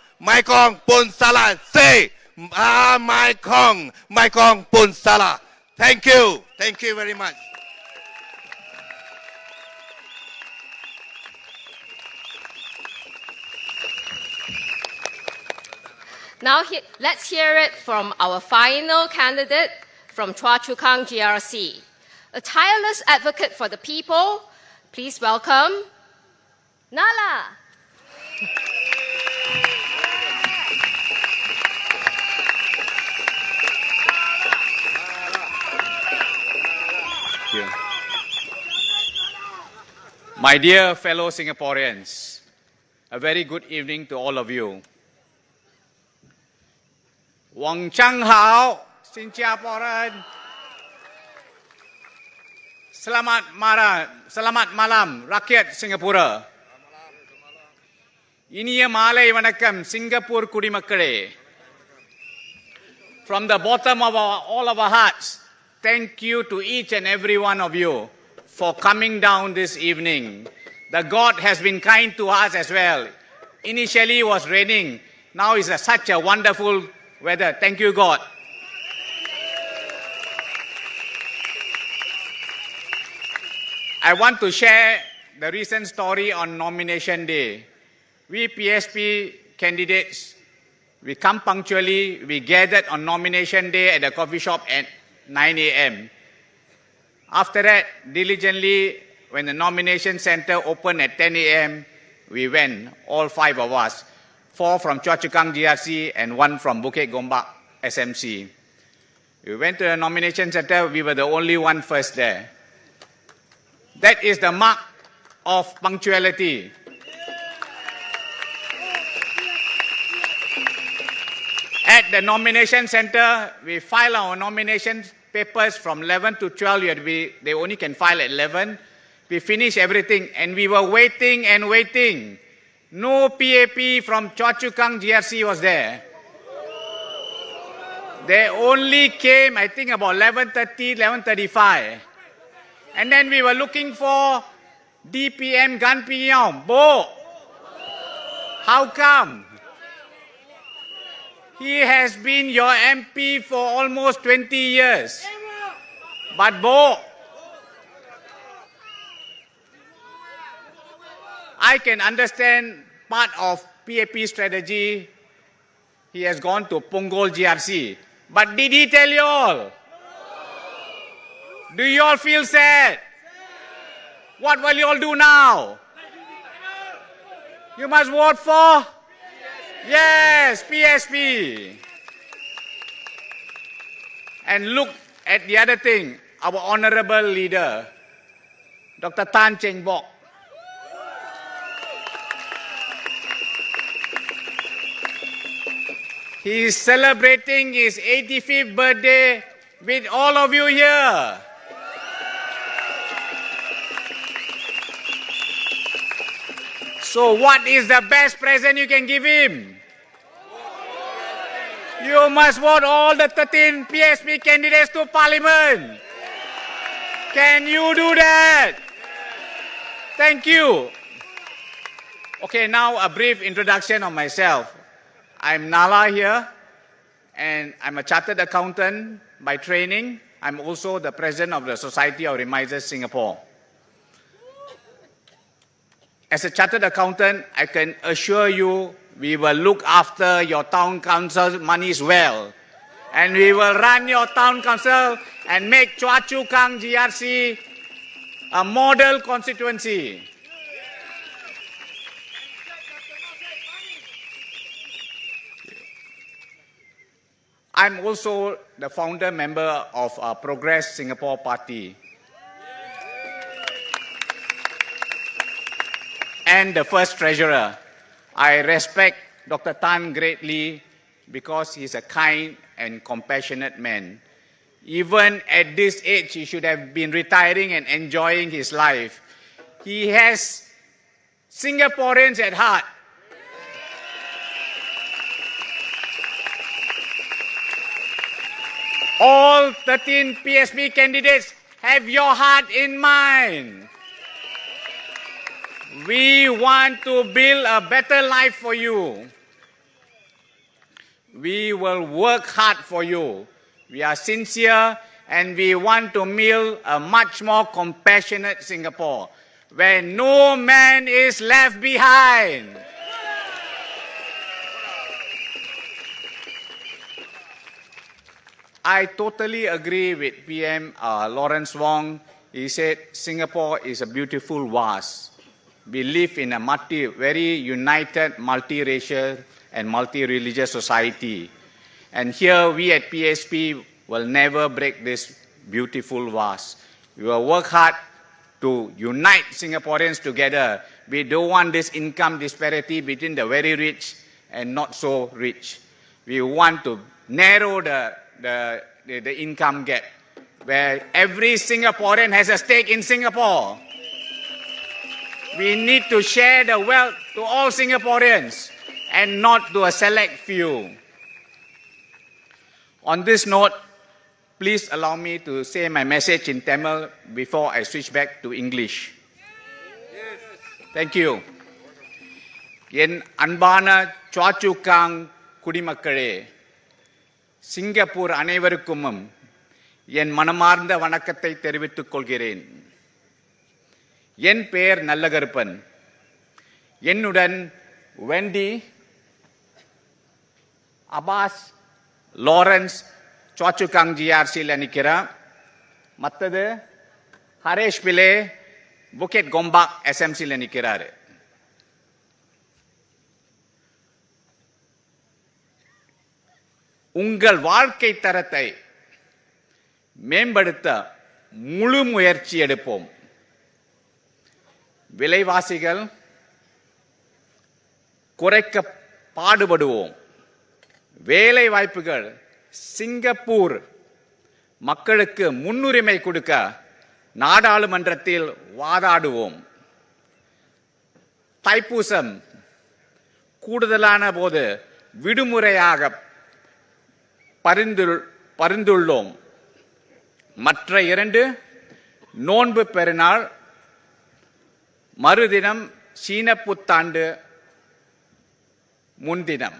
pun salah, say, my kong pun salah. Thank you very much. Now let's hear it from our final candidate from Chua Chu Kang GRC, a tireless advocate for the people. Please welcome Nala. Thank you. My dear fellow Singaporeans, a very good evening to all of you. Wang Chang Hao, Singaporean. Selamat malam, rakyat Singapura. Inia malai vanakkam, Singapore kudimakkale. From the bottom of all of our hearts, thank you to each and every one of you for coming down this evening. The God has been kind to us as well. Initially it was raining, now it's such a wonderful weather. Thank you, God. I want to share the recent story on nomination day. We PSP candidates, we come punctually, we gathered on nomination day at the coffee shop at 9 a.m. After that, diligently, when the nomination center opened at 10 a.m., we went, all 5 of us, 4 from Chua Chu Kang GRC and 1 from Bukit Gombak SMC. We went to the nomination center, we were the only one first there. That is the mark of punctuality. At the nomination center, we file our nomination papers from 11 to 12. They only can file at 11. We finish everything and we were waiting and waiting. No PAP from Chua Chu Kang GRC was there. They only came, I think, about 11:30, 11:35. And then we were looking for DPM Gan Piyong. Bo, how come? He has been your MP for almost 20 years. But Bo, I can understand part of PAP strategy. He has gone to Punggol GRC. But did he tell you all? Do you all feel sad? What will you all do now? You must vote for? Yes, PSP. And look at the other thing, our honorable leader, Dr. Tan Cheng Bok. He is celebrating his 85th birthday with all of you here. So what is the best present you can give him? You must vote all the 13 PSP candidates to Parliament. Can you do that? Thank you. Okay, now a brief introduction of myself. I'm Nala here, and I'm a chartered accountant by training. I'm also the president of the Society of Remisers Singapore. As a chartered accountant, I can assure you we will look after your town council monies well. And we will run your town council and make Choa Chu Kang GRC a model constituency. I'm also the founder member of Progress Singapore Party and the first treasurer. I respect Dr. Tan greatly because he's a kind and compassionate man. Even at this age, he should have been retiring and enjoying his life. He has Singaporeans at heart. All 13 PSP candidates have your heart in mind. We want to build a better life for you. We will work hard for you. We are sincere and we want to build a much more compassionate Singapore where no man is left behind. I totally agree with PM Lawrence Wong. He said Singapore is a beautiful vase. We live in a very united, multiracial and multi-religious society. And here we at PSP will never break this beautiful vase. We will work hard to unite Singaporeans together. We don't want this income disparity between the very rich and not so rich. We want to narrow the income gap, where every Singaporean has a stake in Singapore. We need to share the wealth to all Singaporeans and not to a select few. On this note, please allow me to say my message in Tamil before I switch back to English. Thank you. என் அன்பான Choa Chu Kang குடிமக்களே, Singapore அனைவருக்கும் என் மனமார்ந்த வணக்கத்தை தெரிவித்துக் கொள்கிறேன். என் பெயர் நல்லகருப்பன். என்னுடன் Wendy, Abbas, Lawrence Choa Chu Kang GRCல நிற்கிறார். மற்றது ஹரேஷ் பிலே Bukit Gombak SMCல நிற்கிறாரு. உங்கள் வாழ்க்கை தரத்தை மேம்படுத்த முழு முயற்சி எடுப்போம். விலைவாசிகள் குறைக்க பாடுபடுவோம். வேலை வாய்ப்புகள் சிங்கப்பூர் மக்களுக்கு முன்னுரிமை கொடுக்க நாடாளுமன்றத்தில் வாதாடுவோம். தைப்பூசம் கூடுதலான போது விடுமுறையாக பரிந்துள்ளோம். மற்ற 2 நோன்பு பெருநாள் மறுதினம் சீன புத்தாண்டு முன்தினம்.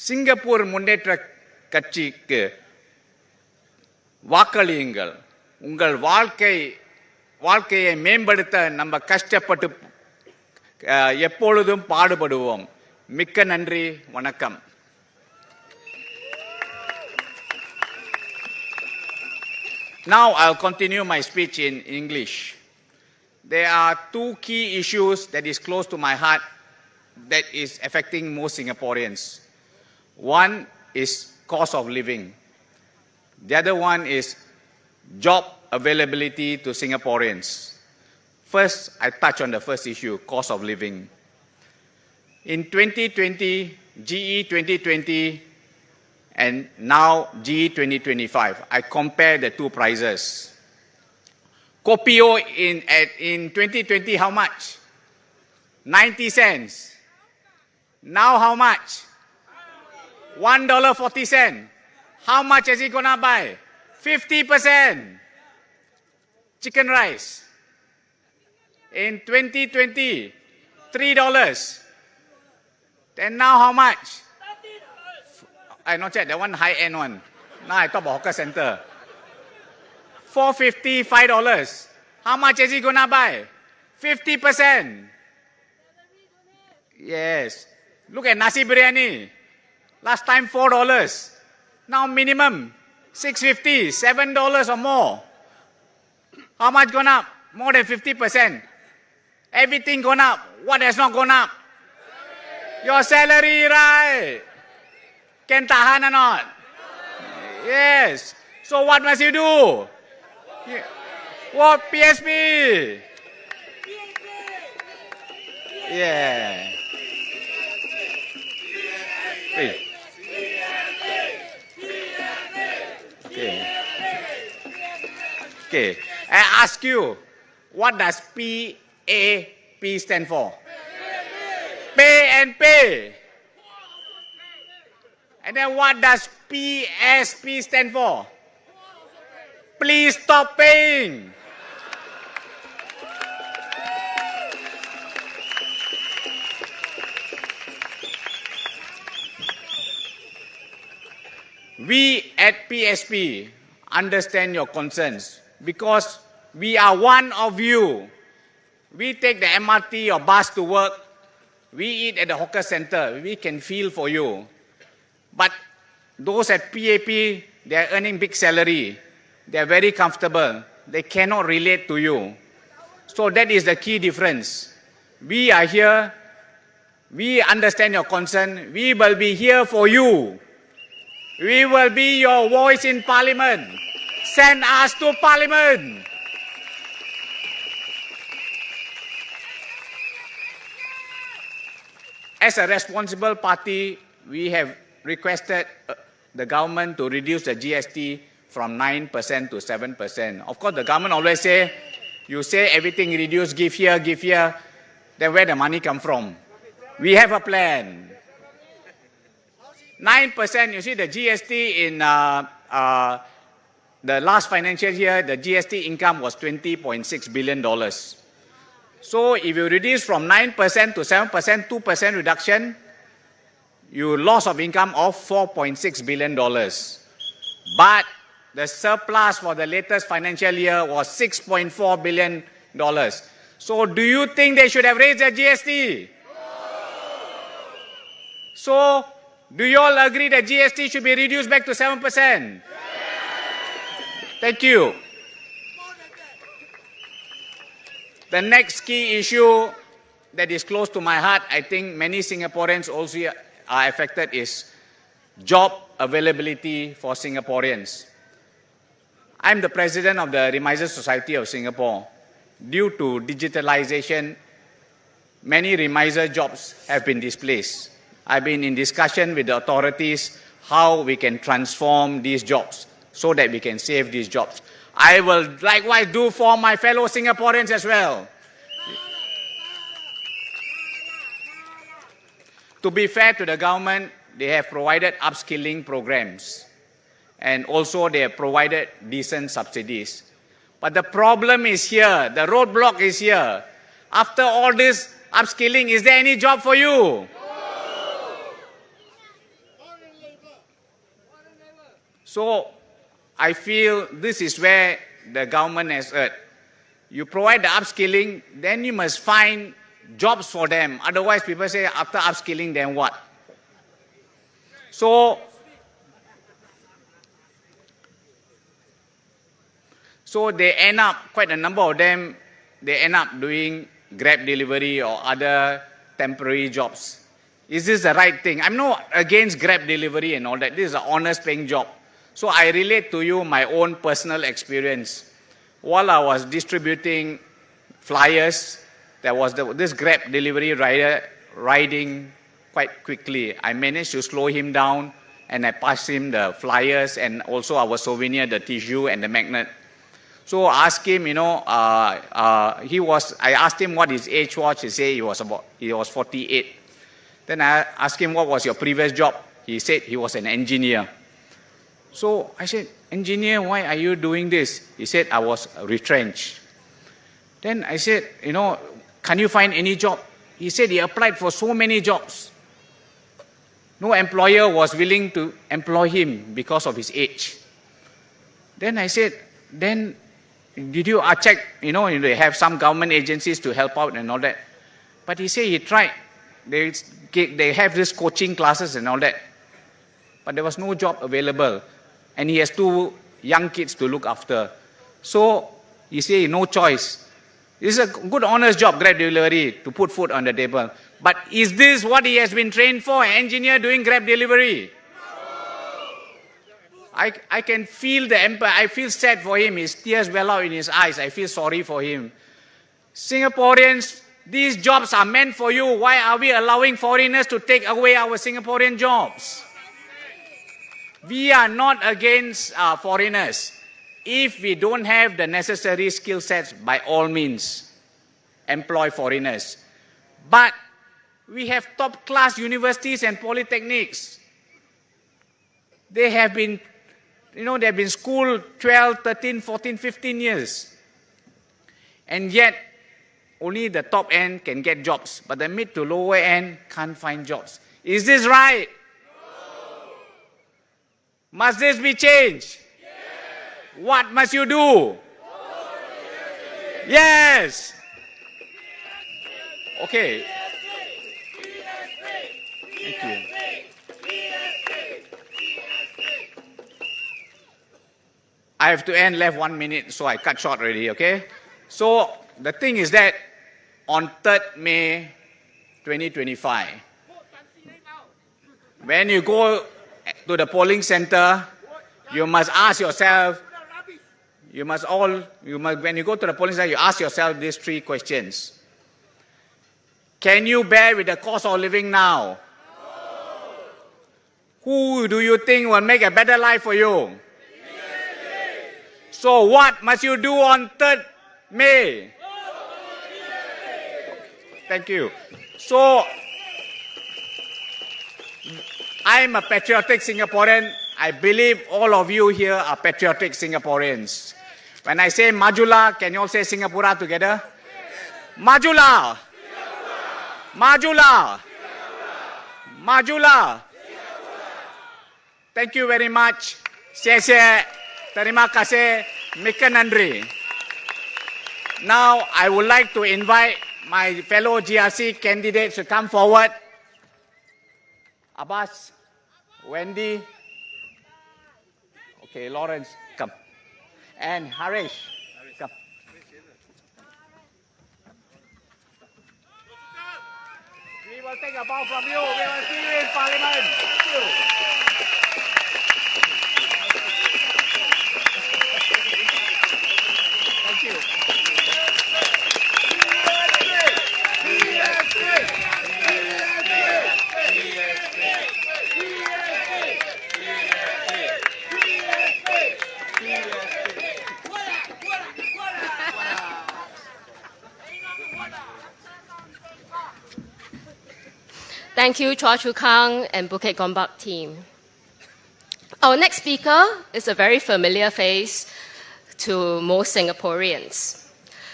சிங்கப்பூர் முன்னேற்ற கட்சிக்கு வாக்களியுங்கள். உங்கள் வாழ்க்கையை மேம்படுத்த நம்ம கஷ்டப்பட்டு எப்பொழுதும் பாடுபடுவோம். மிக்க நன்றி, வணக்கம். Now I'll continue my speech in English. There are 2 key issues that is close to my heart that is affecting most Singaporeans. One is cost of living. The other one is job availability to Singaporeans. First, I touch on the first issue, cost of living. In 2020, GE2020, and now GE2025, I compare the 2 prices. Kopio in 2020, how much? 90 cents. Now how much? $1.40. How much is he gonna buy? 50%. Chicken rice. In 2020, $3. And now how much? not yet, that one high-end one. Now I talk about hawker center. $4.50, $5. How much is he gonna buy? 50%. Yes. Look at nasi biryani. Last time $4. Now minimum $6.50, $7 or more. How much gone up? More than 50%. Everything gone up. What has not gone up? Your salary, right? Can tahan or not? Yes. So what must you do? What? PSP. Yeah. Hey. Okay. I ask you, what does PAP stand for? Pay and pay. And then what does PSP stand for? Please stop paying. We at PSP understand your concerns because we are one of you. We take the MRT or bus to work. We eat at the hawker center. We can feel for you. But those at PAP, they are earning big salary. They are very comfortable. They cannot relate to you. So that is the key difference. We are here. We understand your concern. We will be here for you. We will be your voice in Parliament. Send us to Parliament. As a responsible party, we have requested the government to reduce the GST from 9% to 7%. Of course, the government always say, you say everything reduce, give here, then where the money come from? We have a plan. 9%, you see the GST in the last financial year, the GST income was $20.6 billion. So if you reduce from 9% to 7%, 2% reduction, you loss of income of $4.6 billion. But the surplus for the latest financial year was $6.4 billion. So do you think they should have raised the GST? So do you all agree that GST should be reduced back to 7%? Thank you. The next key issue that is close to my heart, I think many Singaporeans also are affected, is job availability for Singaporeans. I'm the president of the Remiser Society of Singapore. Due to digitalization, many remiser jobs have been displaced. I've been in discussion with the authorities how we can transform these jobs so that we can save these jobs. I will likewise do for my fellow Singaporeans as well. To be fair to the government, they have provided upskilling programs and also they have provided decent subsidies. But the problem is here, the roadblock is here. After all this upskilling, is there any job for you? So I feel this is where the government has erred. You provide the upskilling, then you must find jobs for them. Otherwise, people say, after upskilling, then what? So they end up, quite a number of them, they end up doing Grab delivery or other temporary jobs. Is this the right thing? I'm not against Grab delivery and all that. This is an honest paying job. So I relate to you my own personal experience. While I was distributing flyers, there was this Grab delivery rider riding quite quickly. I managed to slow him down and I passed him the flyers and also our souvenir, the tissue and the magnet. So I asked him, I asked him what his age was. He said he was 48. Then I asked him, what was your previous job? He said he was an engineer. So I said, engineer, why are you doing this? He said, I was retrenched. Then I said, can you find any job? He said he applied for so many jobs. No employer was willing to employ him because of his age. Then I said, then did you check, they have some government agencies to help out and all that. But he said he tried. They have these coaching classes and all that. But there was no job available. And he has 2 young kids to look after. So he said no choice. This is a good honest job, Grab delivery, to put food on the table. But is this what he has been trained for, an engineer doing Grab delivery? I can feel the empire. I feel sad for him. His tears well out in his eyes. I feel sorry for him. Singaporeans, these jobs are meant for you. Why are we allowing foreigners to take away our Singaporean jobs? We are not against foreigners. If we don't have the necessary skill sets, by all means, employ foreigners. But we have top-class universities and polytechnics. They have been schooled 12, 13, 14, 15 years. And yet, only the top end can get jobs, but the mid to lower end can't find jobs. Is this right? No. Must this be changed? Yes. What must you do? Yes. Okay. Thank you. I have to end left 1 minute, so I cut short already, okay? So the thing is that on 3rd May 2025, when you go to the polling center, you must ask yourself, when you go to the polling center, you ask yourself these 3 questions. Can you bear with the cost of living now? Who do you think will make a better life for you? So what must you do on 3rd May? Thank you. So, I'm a patriotic Singaporean. I believe all of you here are patriotic Singaporeans. When I say Majulah, can you all say Singapura together? Majulah! Majulah! Majulah! Thank you very much. Xie. Terima kasih. Mika nandri. Now, I would like to invite my fellow GRC candidates to come forward. Abbas, Wendy. Okay, Lawrence, come. And Harish, come. We will take a bow from you. We will see you in Parliament. Thank you. Thank you. Thank you, Chua Chu Kang and Bukit Gombak team. Our next speaker is a very familiar face to most Singaporeans.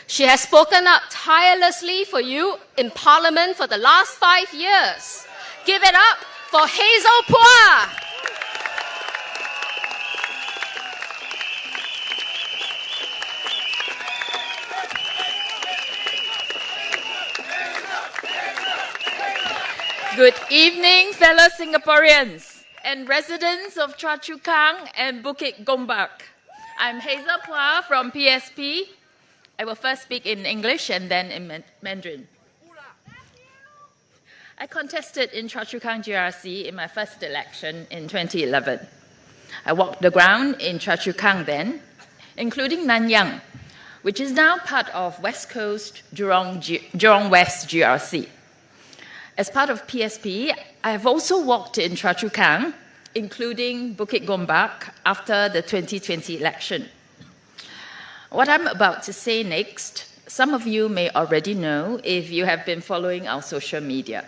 She has spoken up tirelessly for you in Parliament for the last 5 years. Give it up for Hazel Phua. Good evening, fellow Singaporeans and residents of Chua Chu Kang and Bukit Gombak. I'm Hazel Phua from PSP. I will first speak in English and then in Mandarin. I contested in Chua Chu Kang GRC in my first election in 2011. I walked the ground in Chua Chu Kang then, including Nanyang, which is now part of West Coast Jurong West GRC. As part of PSP, I have also walked in Chua Chu Kang, including Bukit Gombak, after the 2020 election. What I'm about to say next, some of you may already know if you have been following our social media.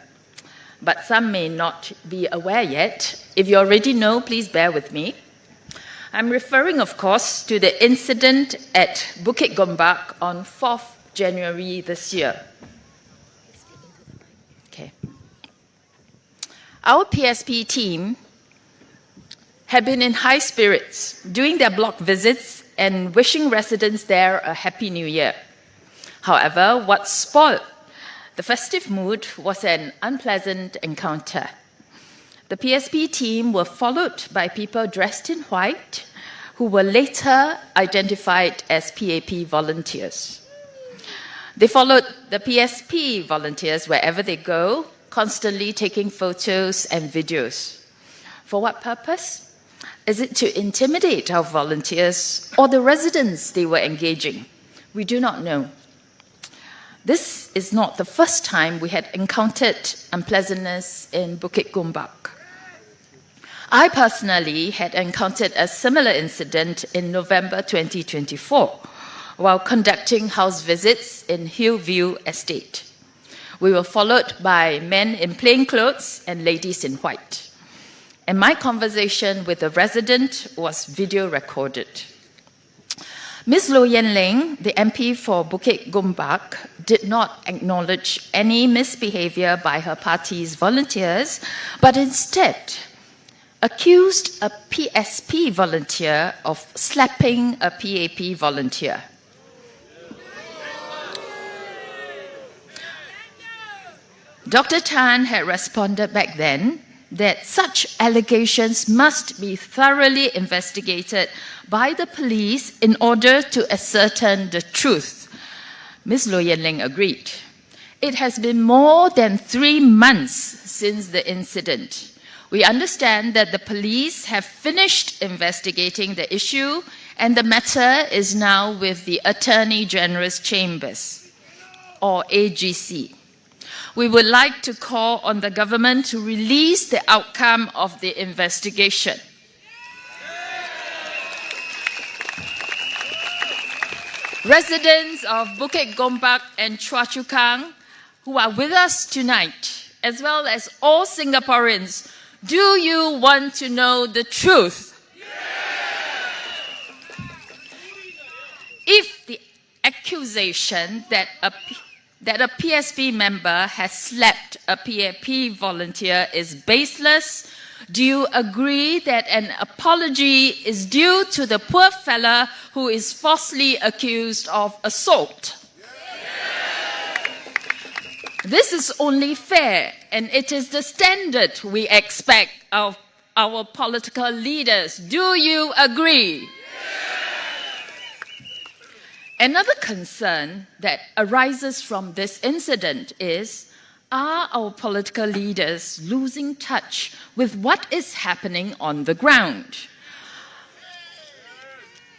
But some may not be aware yet. If you already know, please bear with me. I'm referring, of course, to the incident at Bukit Gombak on 4th January this year. Our PSP team have been in high spirits doing their block visits and wishing residents there a Happy New Year. However, what spoiled the festive mood was an unpleasant encounter. The PSP team were followed by people dressed in white who were later identified as PAP volunteers. They followed the PSP volunteers wherever they go, constantly taking photos and videos. For what purpose? Is it to intimidate our volunteers or the residents they were engaging? We do not know. This is not the first time we had encountered unpleasantness in Bukit Gombak. I personally had encountered a similar incident in November 2024 while conducting house visits in Hillview Estate. We were followed by men in plain clothes and ladies in white. And my conversation with the resident was video recorded. Ms. Lo Yen Ling, the MP for Bukit Gombak, did not acknowledge any misbehavior by her party's volunteers, but instead accused a PSP volunteer of slapping a PAP volunteer. Dr. Tan had responded back then that such allegations must be thoroughly investigated by the police in order to ascertain the truth. Ms. Lo Yen Ling agreed. It has been more than 3 months since the incident. We understand that the police have finished investigating the issue and the matter is now with the Attorney General's Chambers, or AGC. We would like to call on the government to release the outcome of the investigation. Residents of Bukit Gombak and Choa Chu Kang who are with us tonight, as well as all Singaporeans, do you want to know the truth? If the accusation that a PSP member has slapped a PAP volunteer is baseless, do you agree that an apology is due to the poor fella who is falsely accused of assault? This is only fair, and it is the standard we expect of our political leaders. Do you agree? Another concern that arises from this incident is, are our political leaders losing touch with what is happening on the ground?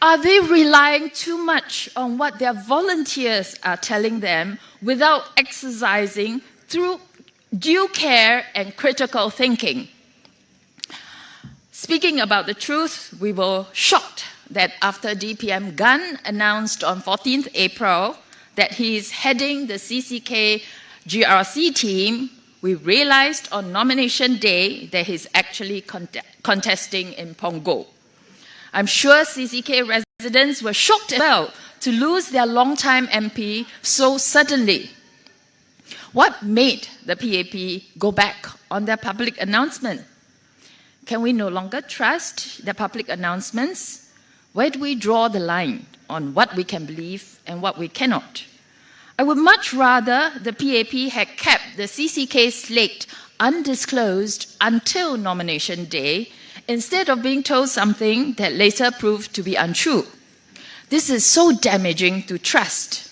Are they relying too much on what their volunteers are telling them without exercising through due care and critical thinking? Speaking about the truth, we were shocked that after DPM Gunn announced on 14th April that he is heading the CCK GRC team, we realized on nomination day that he's actually contesting in Punggol. I'm sure CCK residents were shocked as well to lose their longtime MP so suddenly. What made the PAP go back on their public announcement? Can we no longer trust their public announcements? Where do we draw the line on what we can believe and what we cannot? I would much rather the PAP had kept the CCK slate undisclosed until nomination day instead of being told something that later proved to be untrue. This is so damaging to trust.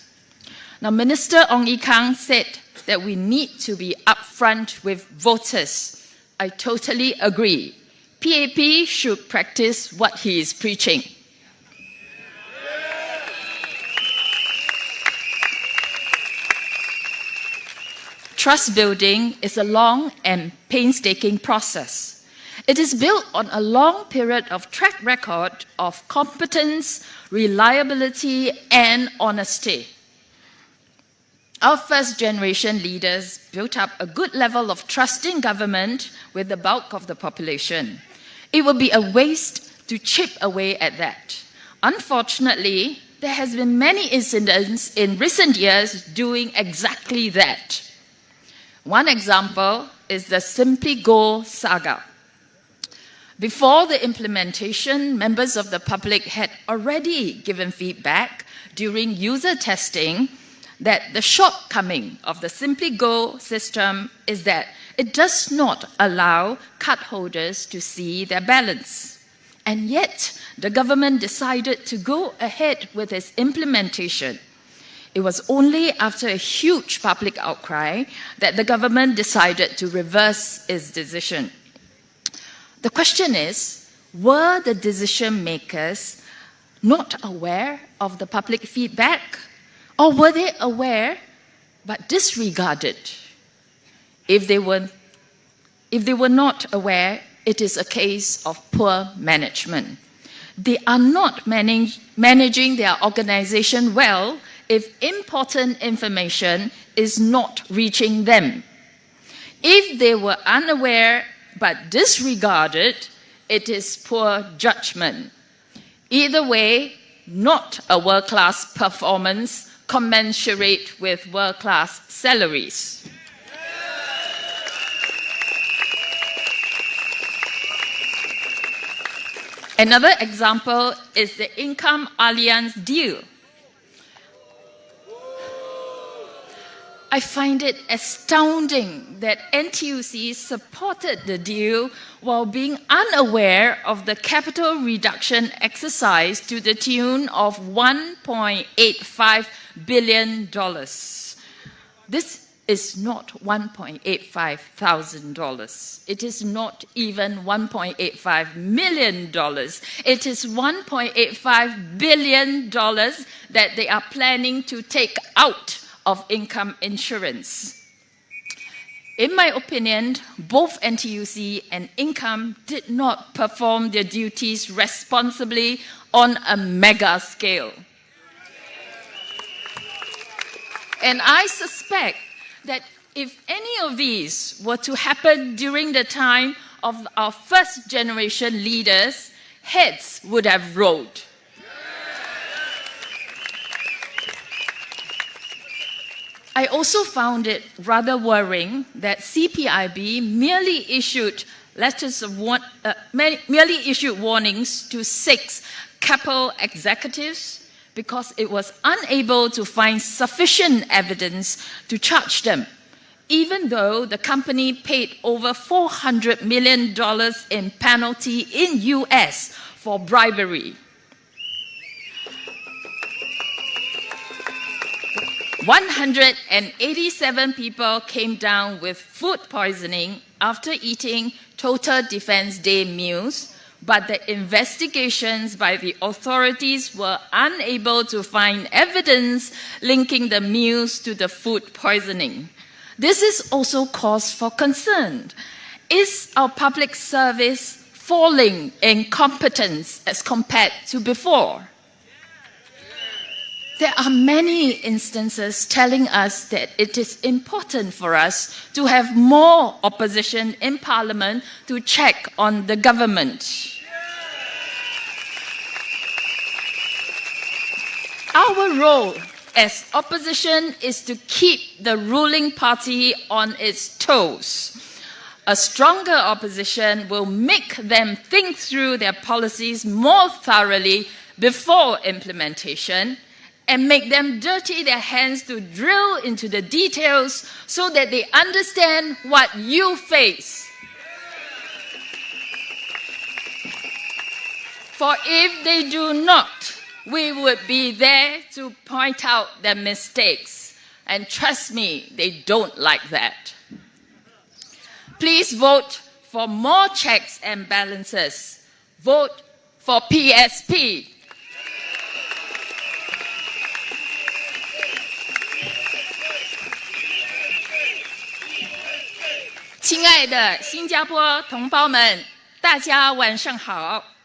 Now, Minister Ong Ye Kung said that we need to be upfront with voters. I totally agree. PAP should practice what he is preaching. Trust building is a long and painstaking process. It is built on a long period of track record of competence, reliability, and honesty. Our first generation leaders built up a good level of trust in government with the bulk of the population. It would be a waste to chip away at that. Unfortunately, there has been many incidents in recent years doing exactly that. One example is the Simply Go saga. Before the implementation, members of the public had already given feedback during user testing that the shortcoming of the Simply Go system is that it does not allow card holders to see their balance. And yet, the government decided to go ahead with its implementation. It was only after a huge public outcry that the government decided to reverse its decision. The question is, were the decision makers not aware of the public feedback, or were they aware but disregarded? If they were not aware, it is a case of poor management. They are not managing their organization well if important information is not reaching them. If they were unaware but disregarded, it is poor judgment. Either way, not a world-class performance commensurate with world-class salaries. Another example is the Income Alliance deal. I find it astounding that NTUC supported the deal while being unaware of the capital reduction exercise to the tune of $1.85 billion. This is not $1.85 thousand. It is not even $1.85 million. It is $1.85 billion that they are planning to take out of income insurance. In my opinion, both NTUC and Income did not perform their duties responsibly on a mega scale. And I suspect that if any of these were to happen during the time of our first generation leaders, heads would have rolled. I also found it rather worrying that CPIB merely issued warnings to 6 Keppel executives because it was unable to find sufficient evidence to charge them, even though the company paid over $400 million in penalty in US for bribery. 187 people came down with food poisoning after eating Total Defense Day meals, but the investigations by the authorities were unable to find evidence linking the meals to the food poisoning. This is also cause for concern. Is our public service falling in competence as compared to before? There are many instances telling us that it is important for us to have more opposition in Parliament to check on the government. Our role as opposition is to keep the ruling party on its toes. A stronger opposition will make them think through their policies more thoroughly before implementation, and make them dirty their hands to drill into the details so that they understand what you face. For if they do not, we would be there to point out their mistakes. And trust me, they don't like that. Please vote for more checks and balances. Vote for PSP. 亲爱的新加坡同胞们，大家晚上好。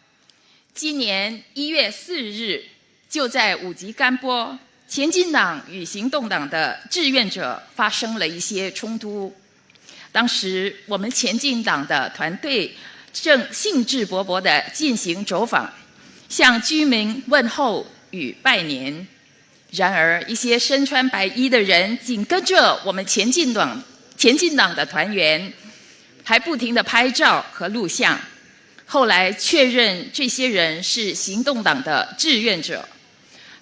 今年1月4日，就在武吉甘柏，前进党与行动党的志愿者发生了一些冲突。当时我们前进党的团队正兴致勃勃地进行走访，向居民问候与拜年。然而，一些身穿白衣的人紧跟着我们前进党前进党的团员还不停地拍照和录像。后来确认这些人是行动党的志愿者，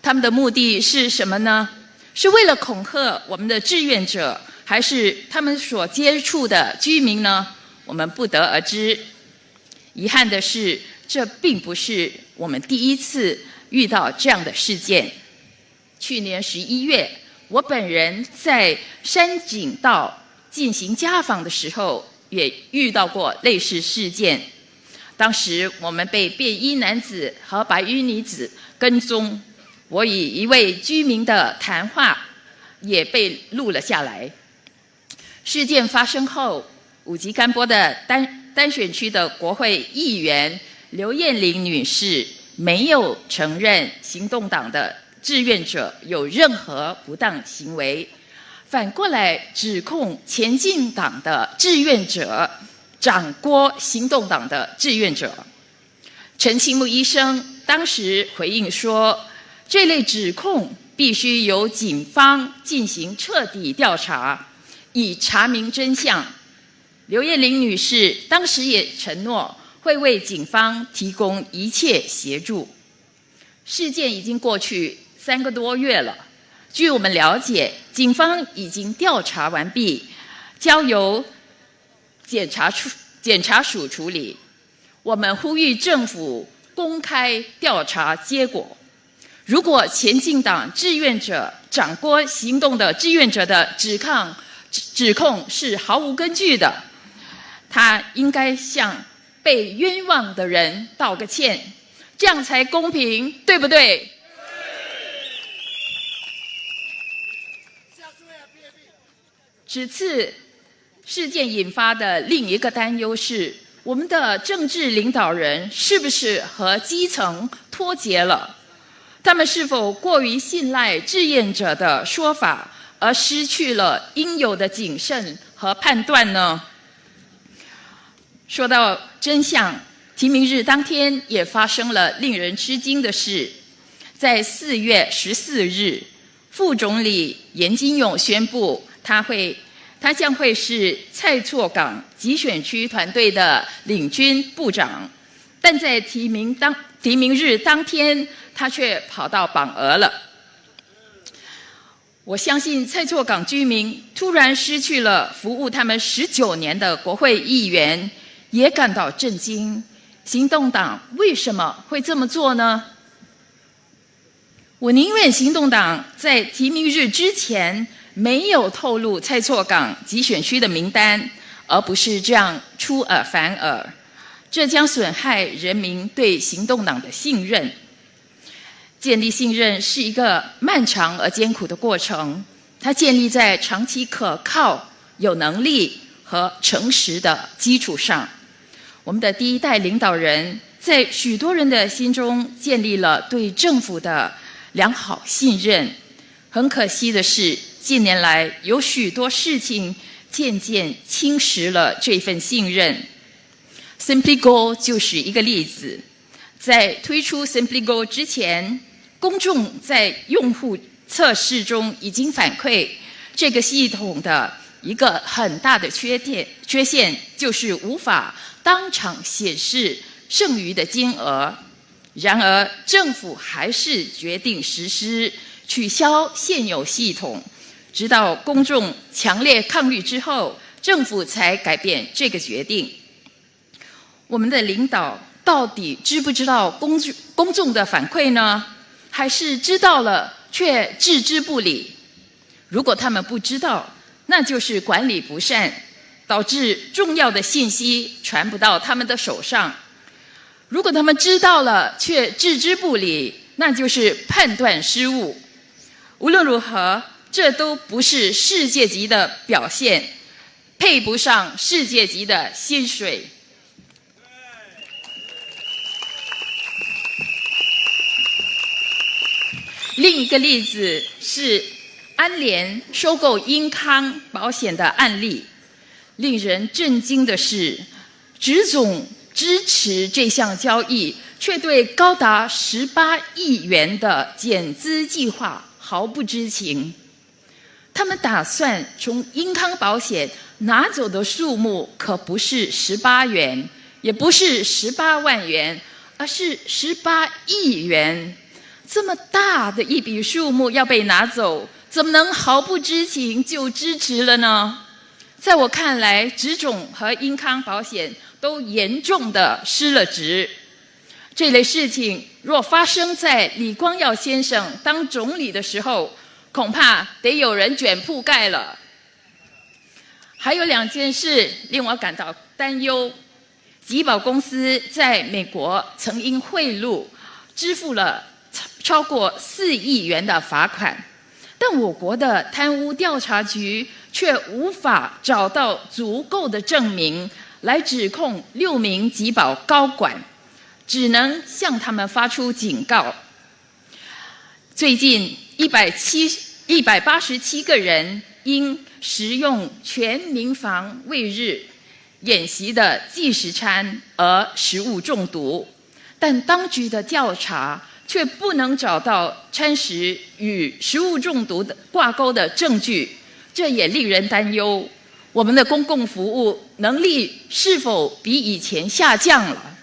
他们的目的是什么呢？是为了恐吓我们的志愿者，还是他们所接触的居民呢？我们不得而知。遗憾的是，这并不是我们第一次遇到这样的事件。去年11月，我本人在山景道进行家访的时候，也遇到过类似事件。当时我们被便衣男子和白衣女子跟踪，我与一位居民的谈话也被录了下来。事件发生后，武吉甘柏的单选区的国会议员刘燕玲女士没有承认行动党的志愿者有任何不当行为，反过来指控前进党的志愿者掌掴行动党的志愿者。陈清木医生当时回应说，这类指控必须由警方进行彻底调查，以查明真相。刘燕玲女士当时也承诺会为警方提供一切协助。事件已经过去3个多月了，据我们了解，警方已经调查完毕，交由检察署处理。我们呼吁政府公开调查结果。如果前进党志愿者掌掴行动的志愿者的指控是毫无根据的，他应该向被冤枉的人道个歉，这样才公平，对不对？此次事件引发的另一个担忧是，我们的政治领导人是不是和基层脱节了？他们是否过于信赖志愿者的说法，而失去了应有的谨慎和判断呢？说到真相，提名日当天也发生了令人吃惊的事。在4月14日，副总理严金勇宣布，他将会是蔡厝港集选区团队的领军部长，但在提名日当天，他却跑到榜额了。我相信蔡厝港居民突然失去了服务他们19年的国会议员，也感到震惊。行动党为什么会这么做呢？我宁愿行动党在提名日之前没有透露蔡厝港集选区的名单，而不是这样出尔反尔，这将损害人民对行动党的信任。建立信任是一个漫长而艰苦的过程，它建立在长期可靠、有能力和诚实的基础上。我们的第一代领导人在许多人的心中建立了对政府的良好信任。很可惜的是，近年来有许多事情渐渐侵蚀了这份信任。Simply Go 就是一个例子。在推出 Simply Go 之前，公众在用户测试中已经反馈，这个系统的一个很大的缺陷就是无法当场显示剩余的金额。然而，政府还是决定实施取消现有系统，直到公众强烈抗议之后，政府才改变这个决定。我们的领导到底知不知道公众的反馈呢？还是知道了却置之不理？如果他们不知道，那就是管理不善，导致重要的信息传不到他们的手上。如果他们知道了却置之不理，那就是判断失误。无论如何，这都不是世界级的表现，配不上世界级的薪水。另一个例子是安联收购英康保险的案例。令人震惊的是，执总支持这项交易，却对高达18亿元的减资计划毫不知情。他们打算从英康保险拿走的数目可不是18元，也不是18万元，而是18亿元。这么大的一笔数目要被拿走，怎么能毫不知情就支持了呢？在我看来，职种和英康保险都严重的失了职。这类事情若发生在李光耀先生当总理的时候，恐怕得有人卷铺盖了。还有2件事令我感到担忧。集保公司在美国曾因贿赂支付了超过4亿元的罚款，但我国的贪污调查局却无法找到足够的证明来指控6名集保高管，只能向他们发出警告。最近187个人因食用全民防卫日演习的计时餐而食物中毒，但当局的调查却不能找到餐食与食物中毒的挂钩的证据，这也令人担忧。我们的公共服务能力是否比以前下降了？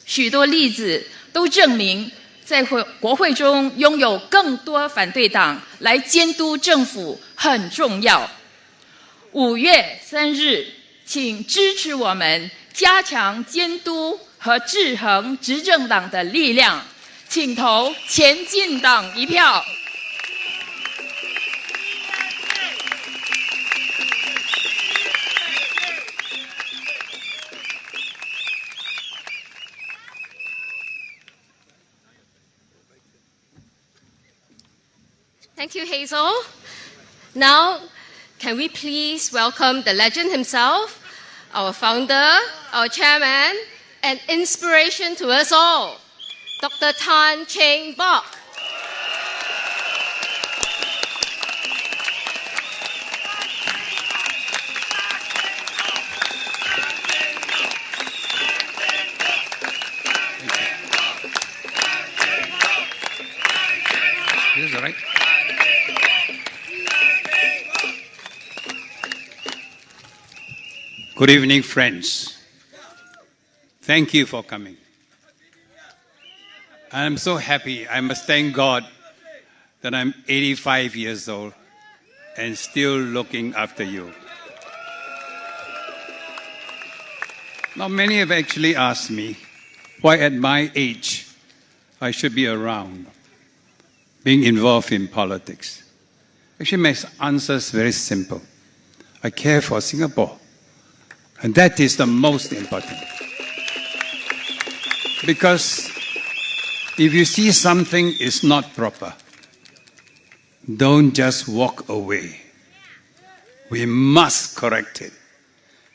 许多例子都证明，在国会中拥有更多反对党来监督政府很重要。5月3日，请支持我们加强监督和制衡执政党的力量，请投前进党一票。Thank you, Hazel. Now, can we please welcome the legend himself, our founder, our chairman, and inspiration to us all, Dr. Tan Cheng Bok. This is all right. Good evening, friends. Thank you for coming. I'm so happy. I must thank God that I'm 85 years old and still looking after you. Now, many have actually asked me why at my age I should be around, being involved in politics. Actually, my answer is very simple. I care for Singapore. And that is the most important. Because if you see something is not proper, don't just walk away. We must correct it.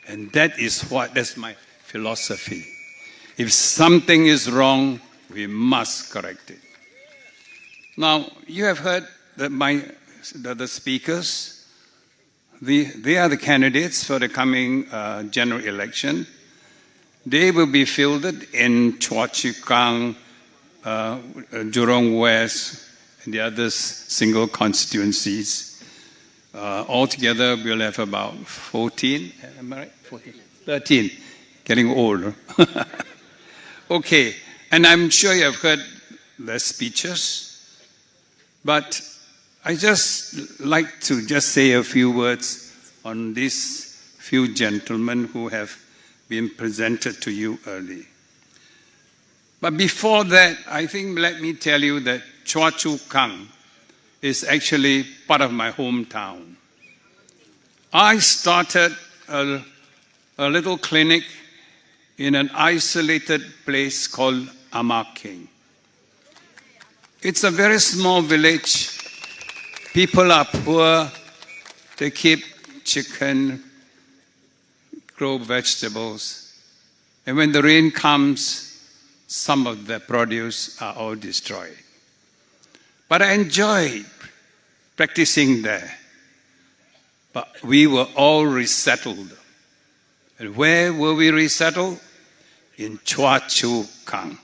And that's my philosophy. If something is wrong, we must correct it. Now, you have heard that the speakers. They are the candidates for the coming general election. They will be fielded in Choa Chu Kang, Jurong West, and the other single constituencies. Altogether, we'll have about 14. Am I right? 14. 13. Getting older. Okay. And I'm sure you have heard the speeches. But I just like to just say a few words on these few gentlemen who have been presented to you early. But before that, I think let me tell you that Choa Chu Kang is actually part of my hometown. I started a little clinic in an isolated place called Amakeng. It's a very small village. People are poor, they keep chicken, grow vegetables, and when the rain comes, some of the produce are all destroyed. But I enjoyed practicing there. But we were all resettled. And where were we resettled? In Choa Chu Kang.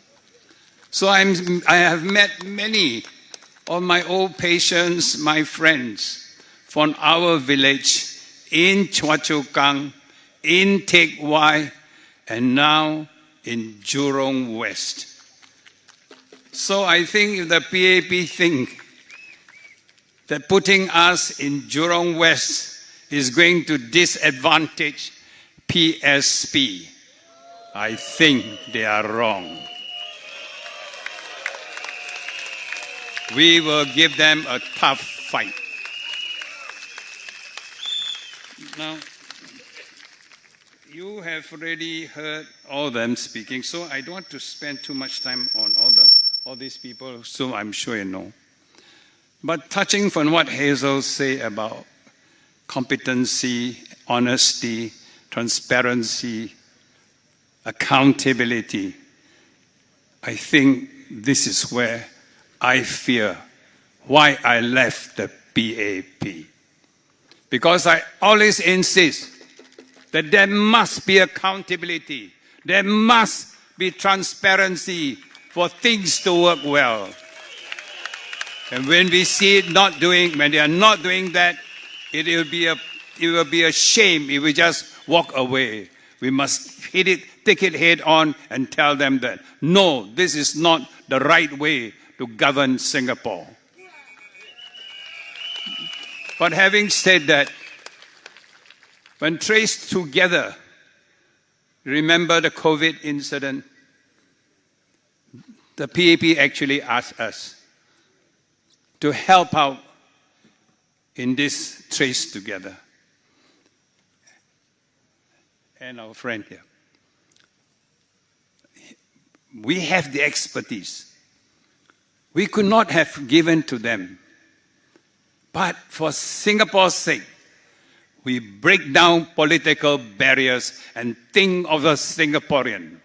So I have met many of my old patients, my friends, from our village in Choa Chu Kang, in Teck Whye, and now in Jurong West. So I think if the PAP think that putting us in Jurong West is going to disadvantage PSP, I think they are wrong. We will give them a tough fight. Now, you have already heard all of them speaking, so I don't want to spend too much time on all these people, so I'm sure you know. But touching from what Hazel said about competency, honesty, transparency, accountability, I think this is where I fear why I left the PAP. Because I always insist that there must be accountability, there must be transparency for things to work well. And when we see it when they are not doing that, it will be a shame if we just walk away. We must take it head on and tell them that, no, this is not the right way to govern Singapore. But having said that, when traced together, remember the COVID incident? The PAP actually asked us to help out in this trace together. And our friend here. We have the expertise. We could not have given to them. But for Singapore's sake, we break down political barriers and think of a Singaporean.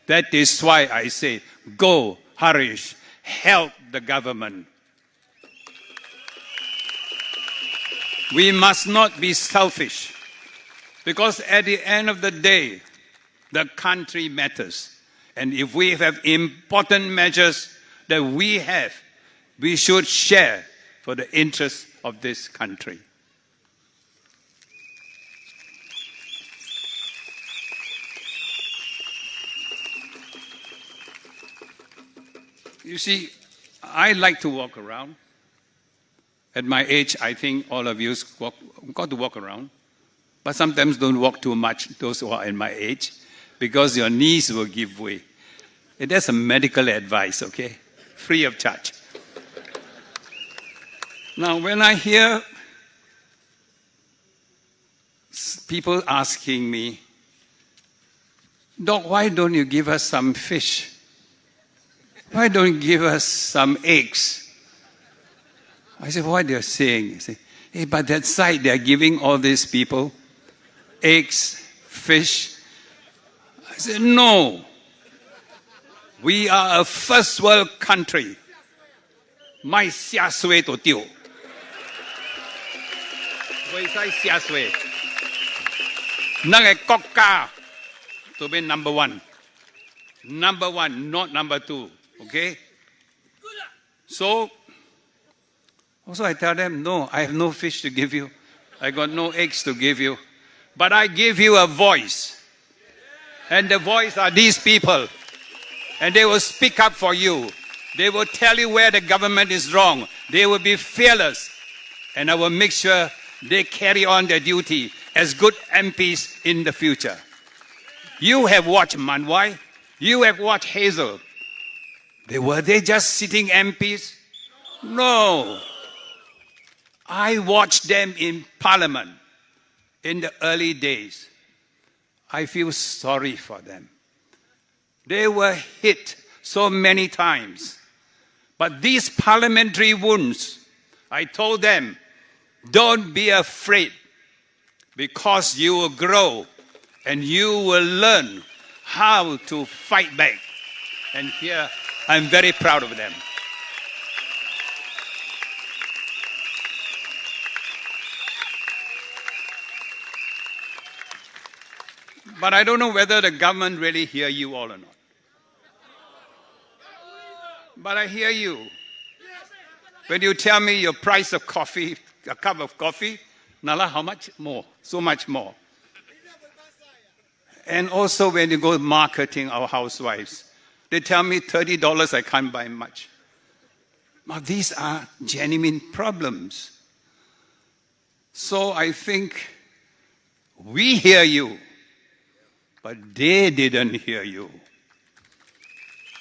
That is why I say, go, Harish, help the government. We must not be selfish, because at the end of the day, the country matters. And if we have important measures that we have, we should share for the interests of this country. You see, I like to walk around. At my age, I think all of you got to walk around. But sometimes don't walk too much, those who are in my age, because your knees will give way. And that's a medical advice, okay? Free of charge. Now, when I hear people asking me, Doc, why don't you give us some fish? Why don't you give us some eggs? I said, what they're saying? They say, hey, but that side, they're giving all these people eggs, fish. I said, no. We are a first world country. My xia sui to tiu. Why say xia sui? Nang quốc gia to be number one. Number one, not number two. Okay? So, also I tell them, no, I have no fish to give you. I got no eggs to give you. But I give you a voice. And the voice are these people. And they will speak up for you. They will tell you where the government is wrong. They will be fearless. And I will make sure they carry on their duty as good MPs in the future. You have watched Manwai. You have watched Hazel. Were they just sitting MPs? No. I watched them in Parliament in the early days. I feel sorry for them. They were hit so many times. But these parliamentary wounds, I told them, don't be afraid, because you will grow and you will learn how to fight back. And here, I'm very proud of them. But I don't know whether the government really hear you all or not. But I hear you. When you tell me your price of coffee, a cup of coffee, Nala, how much more? So much more. And also when you go marketing our housewives, they tell me $30, I can't buy much. Now these are genuine problems. So I think we hear you, but they didn't hear you.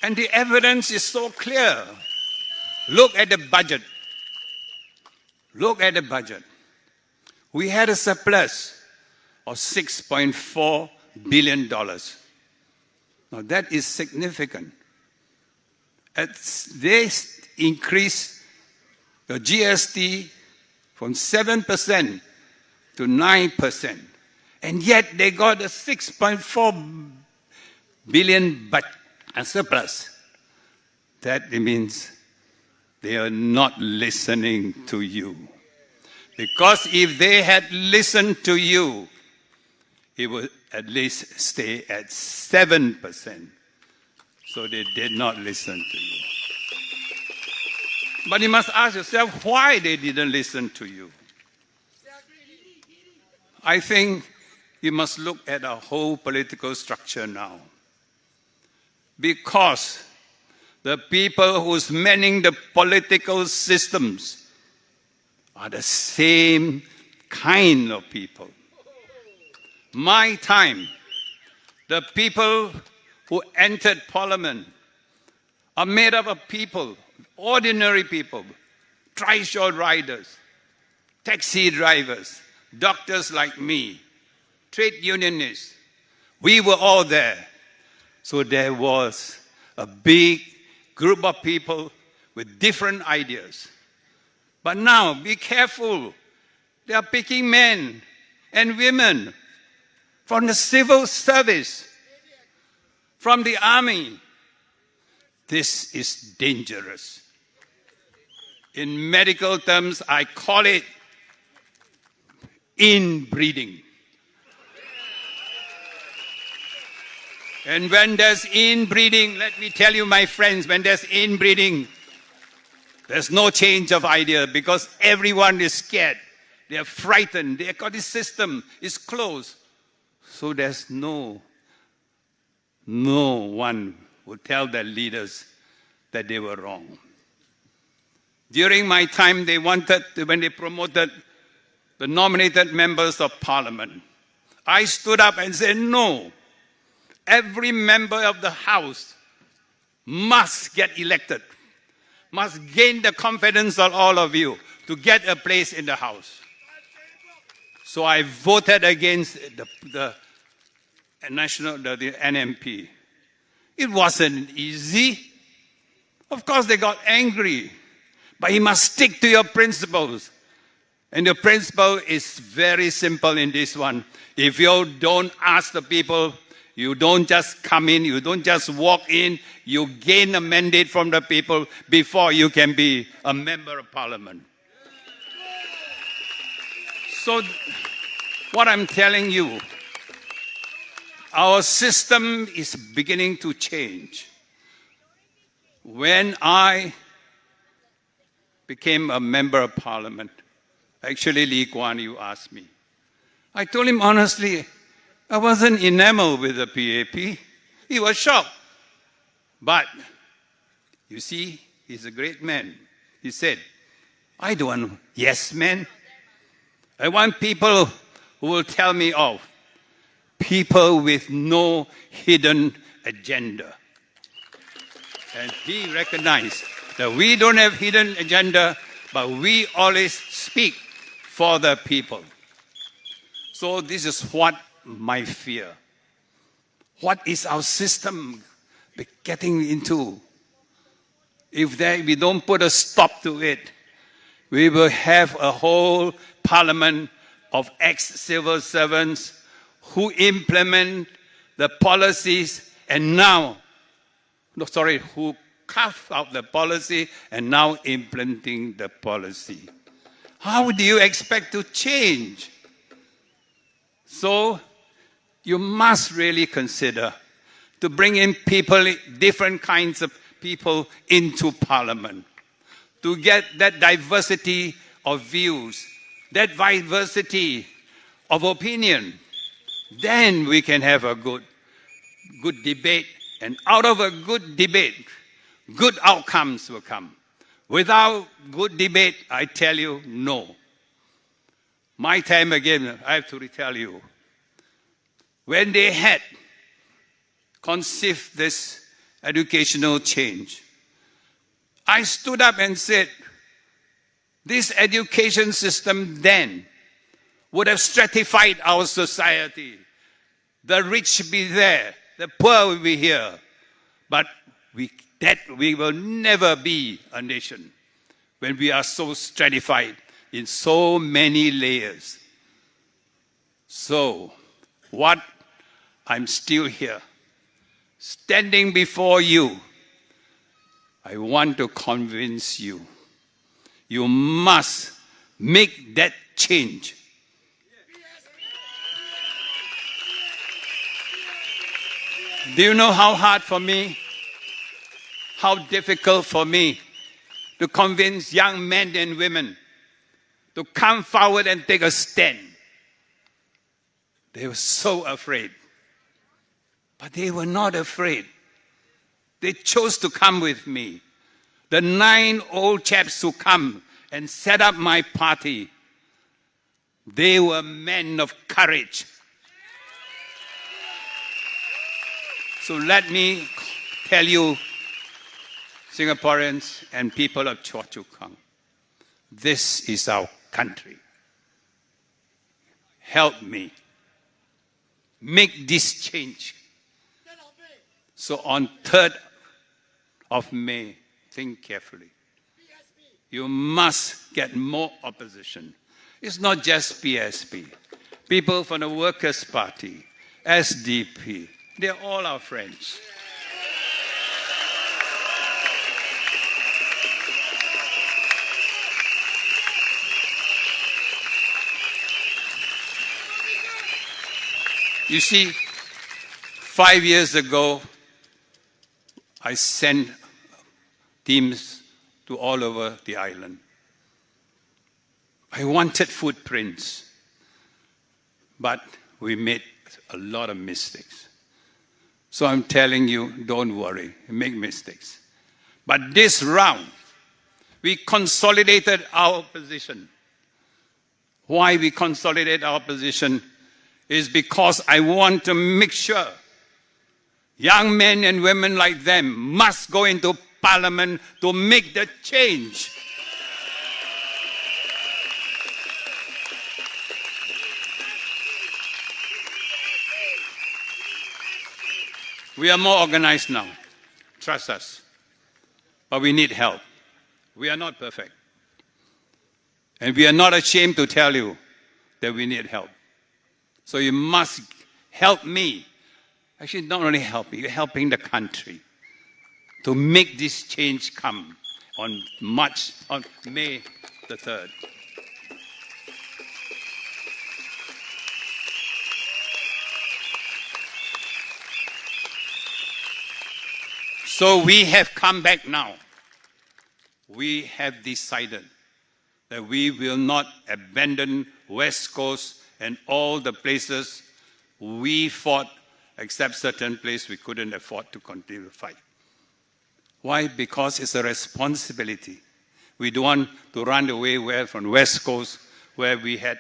And the evidence is so clear. Look at the budget. Look at the budget. We had a surplus of $6.4 billion. Now that is significant. They increased the GST from 7% to 9%. And yet they got a $6.4 billion surplus. That means they are not listening to you. Because if they had listened to you, it would at least stay at 7%. So they did not listen to you. But you must ask yourself why they didn't listen to you. I think you must look at our whole political structure now. Because the people who's manning the political systems are the same kind of people. My time, the people who entered parliament are made up of people, ordinary people, trishaw riders, taxi drivers, doctors like me, trade unionists. We were all there. So there was a big group of people with different ideas. But now, be careful. They are picking men and women from the civil service, from the army. This is dangerous. In medical terms, I call it inbreeding. And when there's inbreeding, let me tell you, my friends, when there's inbreeding, there's no change of idea because everyone is scared. They are frightened. The economic system is closed. So there's no one who tell their leaders that they were wrong. During my time, when they promoted the nominated members of parliament, I stood up and said, no, every member of the House must get elected, must gain the confidence of all of you to get a place in the House. So I voted against the NMP. It wasn't easy. Of course, they got angry. But you must stick to your principles. And the principle is very simple in this one. If you don't ask the people, you don't just come in, you don't just walk in, you gain a mandate from the people before you can be a member of parliament. So, what I'm telling you, our system is beginning to change. When I became a member of parliament, actually Lee Kuan Yew asked me, I told him honestly, I wasn't enamored with the PAP. He was shocked. But, you see, he's a great man. He said, I don't want yes men. I want people who will tell me off. People with no hidden agenda. And he recognized that we don't have hidden agenda, but we always speak for the people. So this is what my fear. What is our system getting into? If we don't put a stop to it, we will have a whole parliament of ex-civil servants who implement the policies and now, who carve out the policy and now implementing the policy. How do you expect to change? So, you must really consider to bring in people, different kinds of people into parliament, to get that diversity of views that diversity of opinion, then we can have a good debate. And out of a good debate, good outcomes will come. Without good debate, I tell you, no. My time again, I have to tell you, when they had conceived this educational change, I stood up and said, this education system then would have stratified our society. The rich be there, the poor will be here. But we will never be a nation when we are so stratified in so many layers. So, what I'm still here, standing before you, I want to convince you. You must make that change. Do you know how hard for me, how difficult for me to convince young men and women to come forward and take a stand? They were so afraid. But they were not afraid. They chose to come with me. The 9 old chaps who come and set up my party, they were men of courage. So let me tell you, Singaporeans and people of Choa Chu Kang, this is our country. Help me make this change. So on 3rd of May, think carefully. You must get more opposition. It's not just PSP. People from the Workers' Party, SDP, they're all our friends. You see, 5 years ago, I sent teams to all over the island. I wanted footprints, but we made a lot of mistakes. So I'm telling you, don't worry, make mistakes. But this round, we consolidated our position. Why we consolidate our position is because I want to make sure young men and women like them must go into Parliament to make the change. We are more organized now. Trust us. But we need help. We are not perfect. And we are not ashamed to tell you that we need help. So you must help me. Actually, not only help me, you're helping the country to make this change come on May the 3rd. So we have come back now. We have decided that we will not abandon West Coast and all the places we fought, except certain places we couldn't afford to continue to fight. Why? Because it's a responsibility. We don't want to run away from West Coast, where we had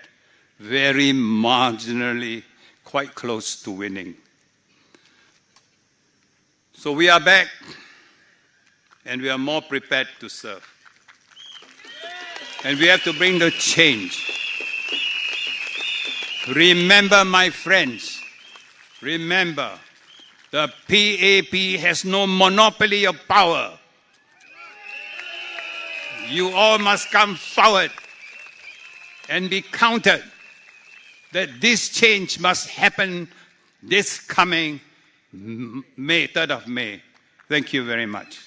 very marginally quite close to winning. So we are back, and we are more prepared to serve. And we have to bring the change. Remember, my friends, remember, the PAP has no monopoly of power. You all must come forward and be counted that this change must happen this coming May, 3rd of May. Thank you very much.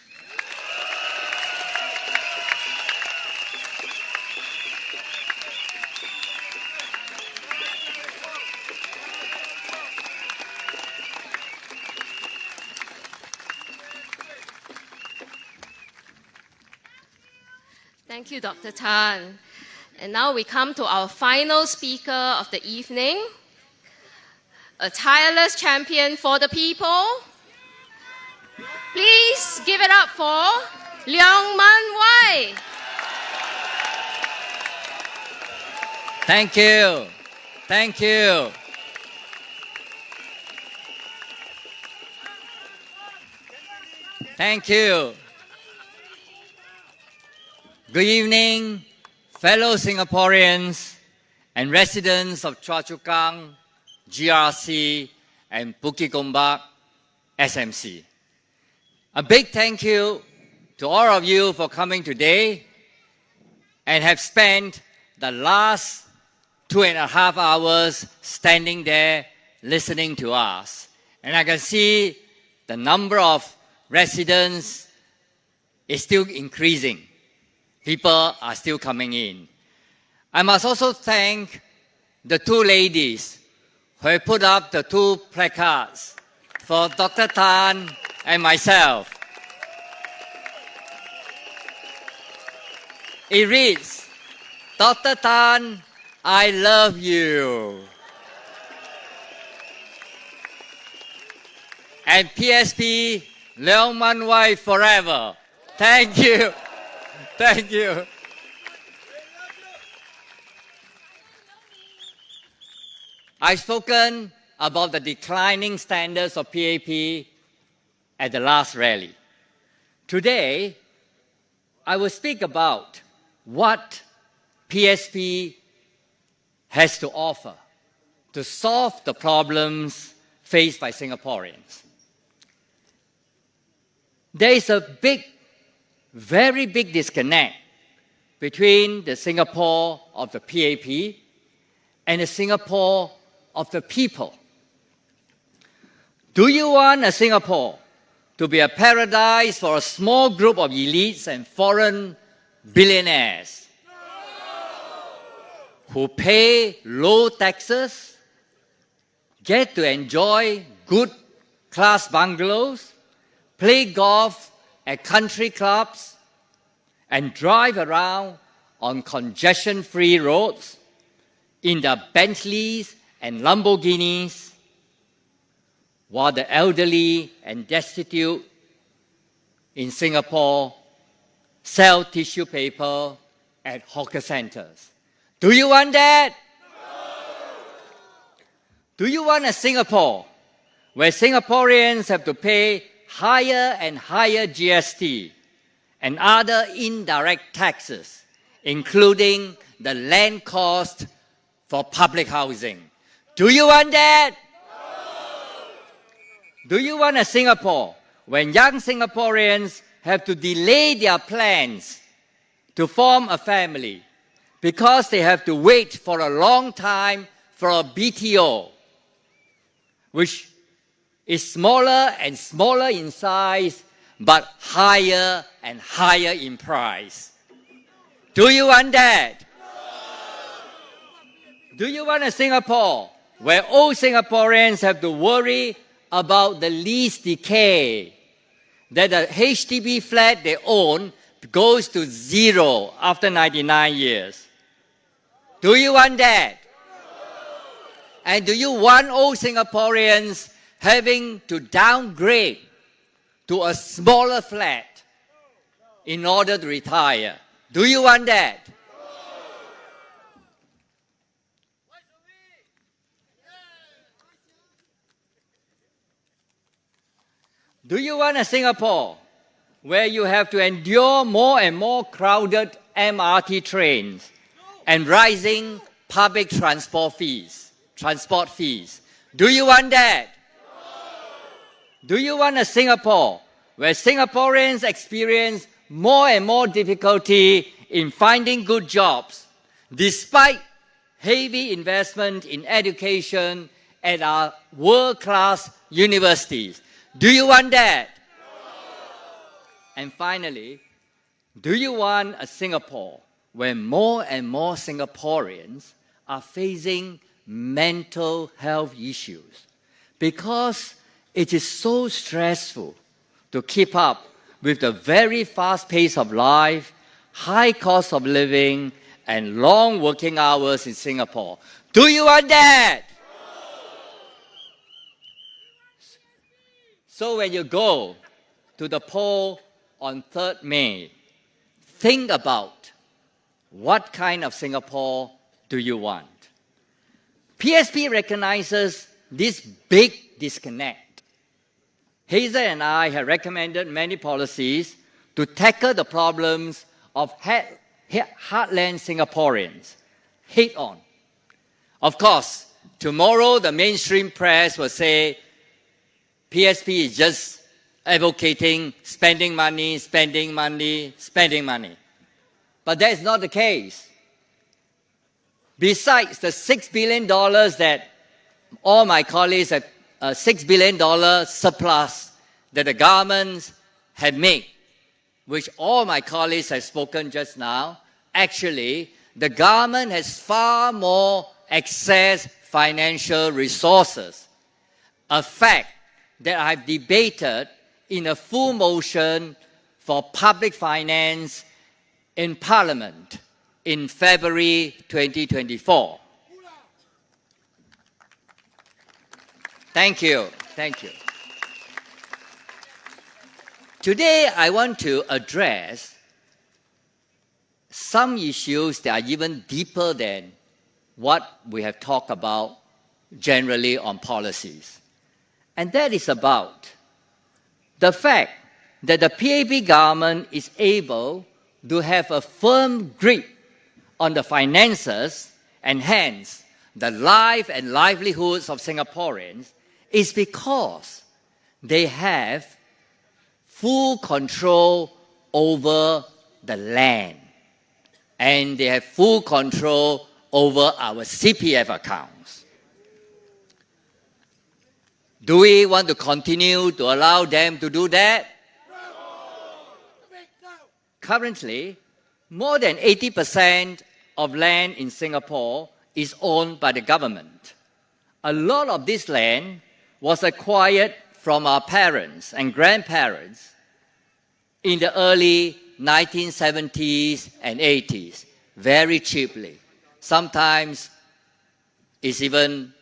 Thank you, Dr. Tan. And now we come to our final speaker of the evening, a tireless champion for the people. Please give it up for Leong Man Wai. Thank you. Thank you. Thank you. Good evening, fellow Singaporeans and residents of Choa Chu Kang, GRC, and Bukit Gombak, SMC. A big thank you to all of you for coming today and have spent the last 2.5 hours standing there listening to us. And I can see the number of residents is still increasing. People are still coming in. I must also thank the two ladies who have put up the two placards for Dr. Tan and myself. It reads, Dr. Tan, I love you. And PSP, Leong Man Wai forever. Thank you. Thank you. I've spoken about the declining standards of PAP at the last rally. Today, I will speak about what PSP has to offer to solve the problems faced by Singaporeans. There is a very big disconnect between the Singapore of the PAP and the Singapore of the people. Do you want a Singapore to be a paradise for a small group of elites and foreign billionaires who pay low taxes, get to enjoy good class bungalows, play golf at country clubs, and drive around on congestion-free roads in their Bentleys and Lamborghinis, while the elderly and destitute in Singapore sell tissue paper at hawker centers? Do you want that? No. Do you want a Singapore where Singaporeans have to pay higher and higher GST and other indirect taxes, including the land cost for public housing? Do you want that? No. Do you want a Singapore when young Singaporeans have to delay their plans to form a family because they have to wait for a long time for a BTO, which is smaller and smaller in size, but higher and higher in price? Do you want that? No. Do you want a Singapore where all Singaporeans have to worry about the lease decay, that the HDB flat they own goes to zero after 99 years? Do you want that? And do you want all Singaporeans having to downgrade to a smaller flat in order to retire? Do you want that? Do you want a Singapore where you have to endure more and more crowded MRT trains and rising public transport fees? Do you want that? No. Do you want a Singapore where Singaporeans experience more and more difficulty in finding good jobs despite heavy investment in education at our world-class universities? Do you want that? No. And finally, do you want a Singapore where more and more Singaporeans are facing mental health issues because it is so stressful to keep up with the very fast pace of life, high cost of living, and long working hours in Singapore. Do you want that? So when you go to the poll on 3rd May, think about what kind of Singapore do you want? PSP recognizes this big disconnect. Hazel and I have recommended many policies to tackle the problems of heartland Singaporeans head on. Of course, tomorrow the mainstream press will say PSP is just advocating spending money, spending money, spending money. But that is not the case. Besides the $6 billion that all my colleagues have, $6 billion surplus that the government had made, which all my colleagues have spoken just now, actually, the government has far more excess financial resources, a fact that I've debated in a full motion for public finance in Parliament in February 2024. Thank you. Thank you. Today, I want to address some issues that are even deeper than what we have talked about generally on policies. And that is about the fact that the PAP government is able to have a firm grip on the finances and hence the life and livelihoods of Singaporeans is because they have full control over the land and they have full control over our CPF accounts. Do we want to continue to allow them to do that? Currently, more than 80% of land in Singapore is owned by the government. A lot of this land was acquired from our parents and grandparents in the early 1970s and 80s, very cheaply. Sometimes it's even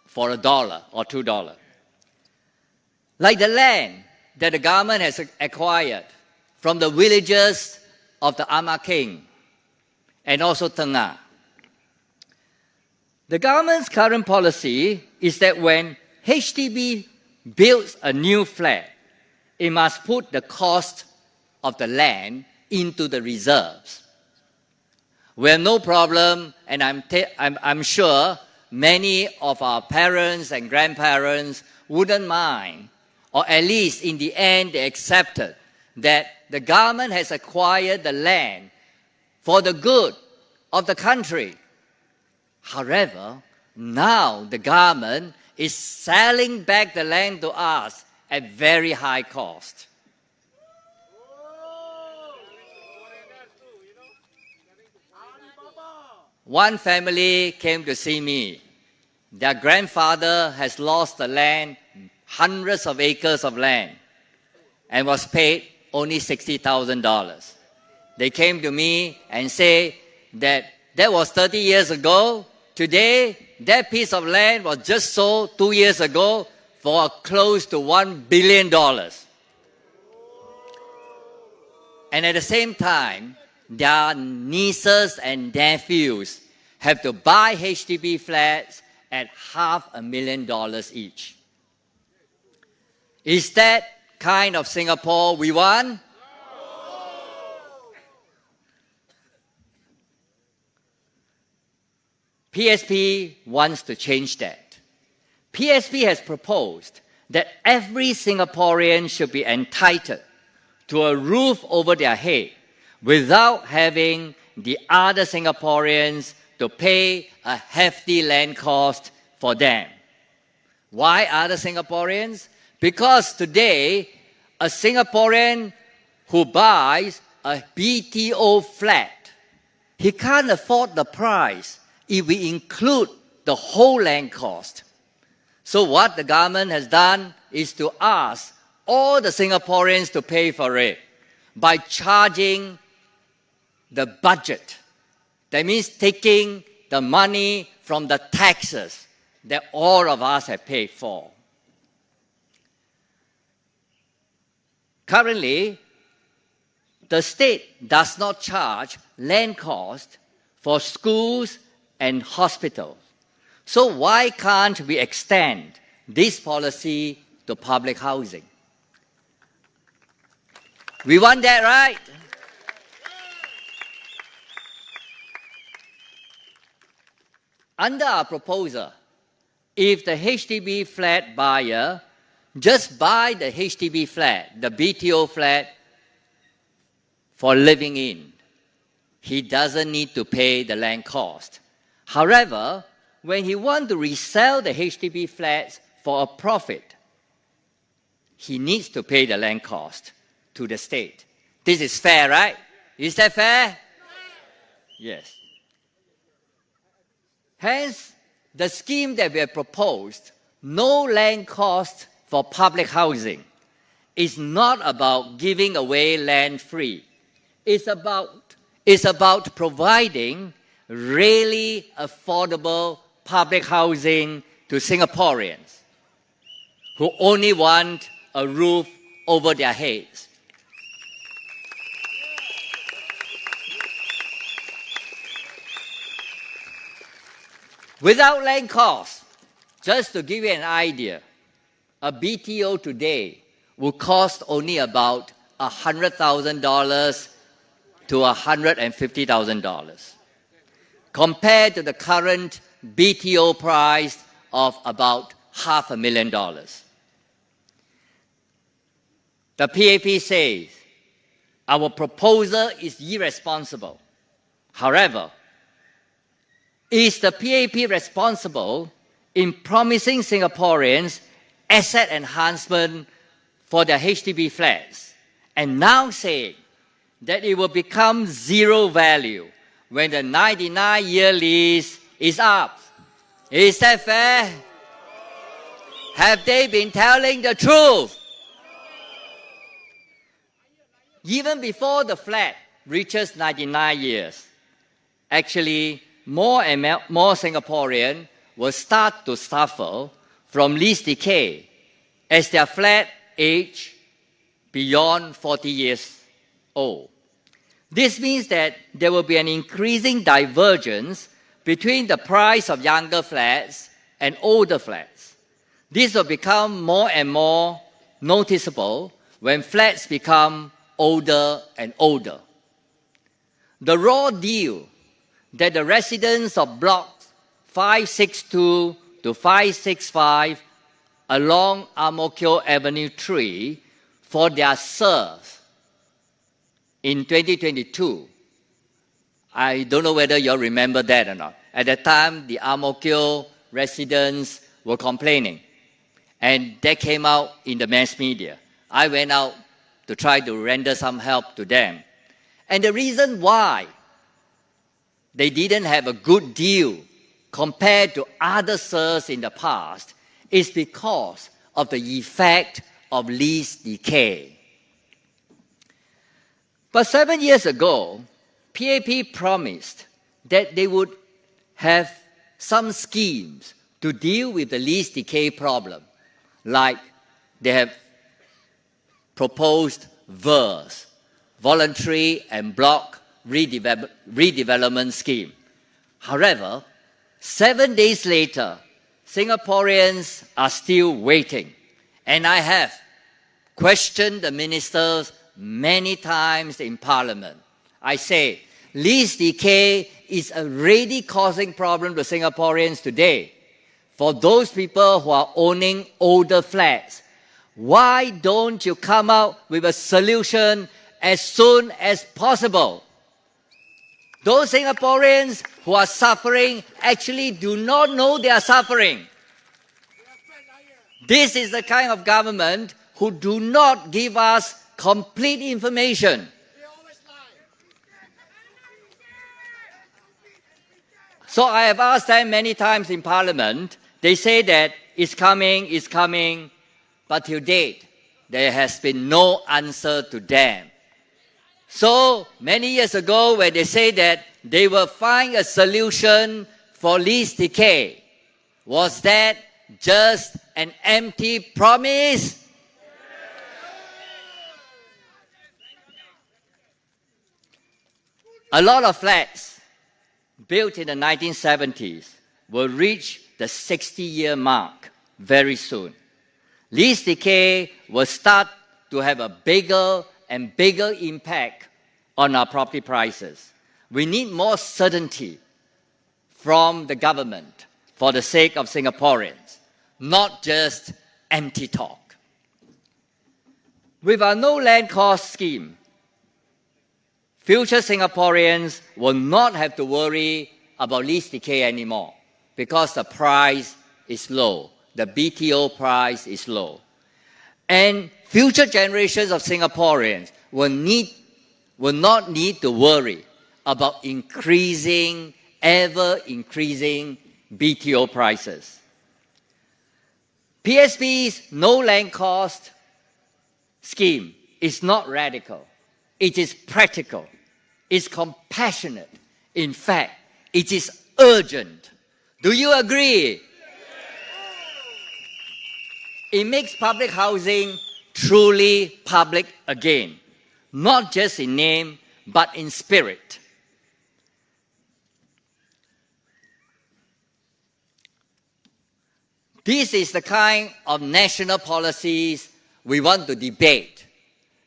for $1 or $2. Like the land that the government has acquired from the villages of the Ama King and also Tengah. The government's current policy is that when HDB builds a new flat, it must put the cost of the land into the reserves. We have no problem, and I'm sure many of our parents and grandparents wouldn't mind, or at least in the end they accepted that the government has acquired the land for the good of the country. However, now the government is selling back the land to us at very high cost. One family came to see me. Their grandfather has lost the land, hundreds of acres of land, and was paid only $60,000. They came to me and say that was 30 years ago. Today, that piece of land was just sold 2 years ago for close to $1 billion. And at the same time, their nieces and nephews have to buy HDB flats at $500,000 each. Is that kind of Singapore we want? PSP wants to change that. PSP has proposed that every Singaporean should be entitled to a roof over their head without having the other Singaporeans to pay a hefty land cost for them. Why other Singaporeans? Because today, a Singaporean who buys a BTO flat, he can't afford the price if we include the whole land cost. So what the government has done is to ask all the Singaporeans to pay for it by charging the budget That means taking the money from the taxes that all of us have paid for. Currently, the state does not charge land cost for schools and hospitals. So why can't we extend this policy to public housing? We want that, right? Under our proposal, if the HDB flat buyer just buy the HDB flat, the BTO flat, for living in, he doesn't need to pay the land cost. However, when he wants to resell the HDB flats for a profit, he needs to pay the land cost to the state. This is fair, right? Is that fair? Yes. Hence, the scheme that we have proposed, no land cost for public housing, is not about giving away land free. It's about providing really affordable public housing to Singaporeans who only want a roof over their heads. Without land costs, just to give you an idea, a BTO today would cost only about $100,000 to $150,000, compared to the current BTO price of about $500,000. The PAP says our proposal is irresponsible. However, is the PAP responsible in promising Singaporeans asset enhancement for their HDB flats and now saying that it will become zero value when the 99-year lease is up? Is that fair? Have they been telling the truth? Even before the flat reaches 99 years, actually more and more Singaporeans will start to suffer from lease decay as their flat age beyond 40 years old. This means that there will be an increasing divergence between the price of younger flats and older flats. This will become more and more noticeable when flats become older and older. The raw deal that the residents of blocks 562 to 565 along Ang Mo Kio Avenue 3 for their SERV in 2022. I don't know whether you all remember that or not. At that time, the Ang Mo Kio residents were complaining, and that came out in the mass media. I went out to try to render some help to them. And the reason why they didn't have a good deal compared to other SERVs in the past is because of the effect of lease decay. But 7 years ago, PAP promised that they would have some schemes to deal with the lease decay problem, like they have proposed VERS, Voluntary and Block Redevelopment Scheme. However, 7 days later, Singaporeans are still waiting. And I have questioned the ministers many times in Parliament. I say, lease decay is already causing problems to Singaporeans today. For those people who are owning older flats, why don't you come out with a solution as soon as possible? Those Singaporeans who are suffering actually do not know they are suffering. This is the kind of government who do not give us complete information. So I have asked them many times in Parliament. They say that it's coming, but till date, there has been no answer to them. So many years ago, when they say that they will find a solution for lease decay, was that just an empty promise? A lot of flats built in the 1970s will reach the 60-year mark very soon. Lease decay will start to have a bigger and bigger impact on our property prices. We need more certainty from the government for the sake of Singaporeans, not just empty talk. With our no land cost scheme, future Singaporeans will not have to worry about lease decay anymore because the price is low. The BTO price is low. And future generations of Singaporeans will not need to worry about ever-increasing BTO prices. PSP's no land cost scheme is not radical. It is practical. It's compassionate. In fact, it is urgent. Do you agree? It makes public housing truly public again, not just in name, but in spirit. This is the kind of national policies we want to debate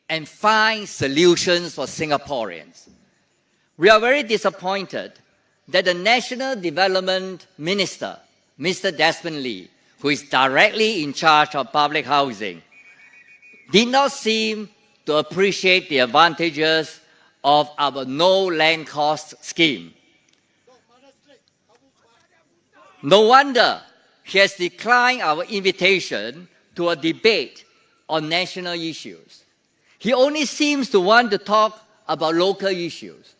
and find solutions for Singaporeans. We are very disappointed that the National Development Minister, Mr. Desmond Lee, who is directly in charge of public housing, did not seem to appreciate the advantages of our no land cost scheme. No wonder he has declined our invitation to a debate on national issues. He only seems to want to talk about local issues.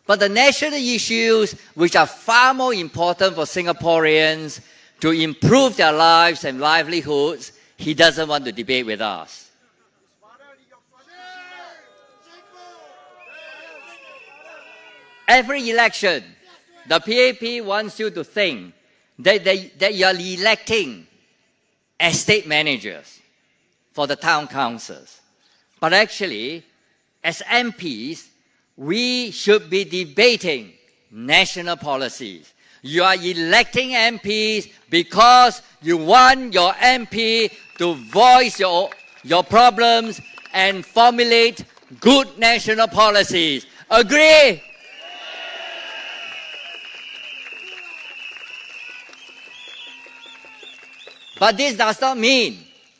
But the national issues, which are far more important for Singaporeans to improve their lives and livelihoods, he doesn't want to debate with us. Every election, the PAP wants you to think that you are electing estate managers for the town councils. But actually, as MPs, we should be debating national policies. You are electing MPs because you want your MP to voice your problems and formulate good national policies. Agree? But this does not mean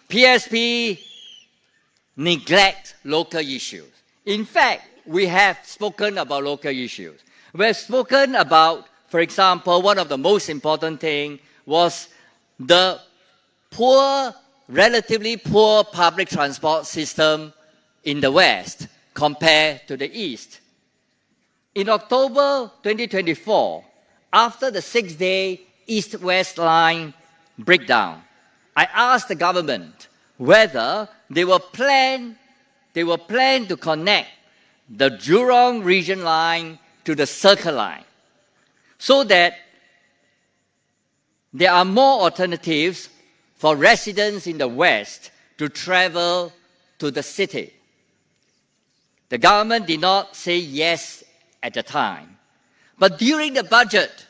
PSP neglect local issues. In fact, we have spoken about local issues. We have spoken about, for example, one of the most important things was the relatively poor public transport system in the West compared to the East. In October 2024, after the 6-day East-West line breakdown, I asked the government whether they will plan to connect the Jurong region line to the Circle line so that there are more alternatives for residents in the West to travel to the city. The government did not say yes at the time. But during the budget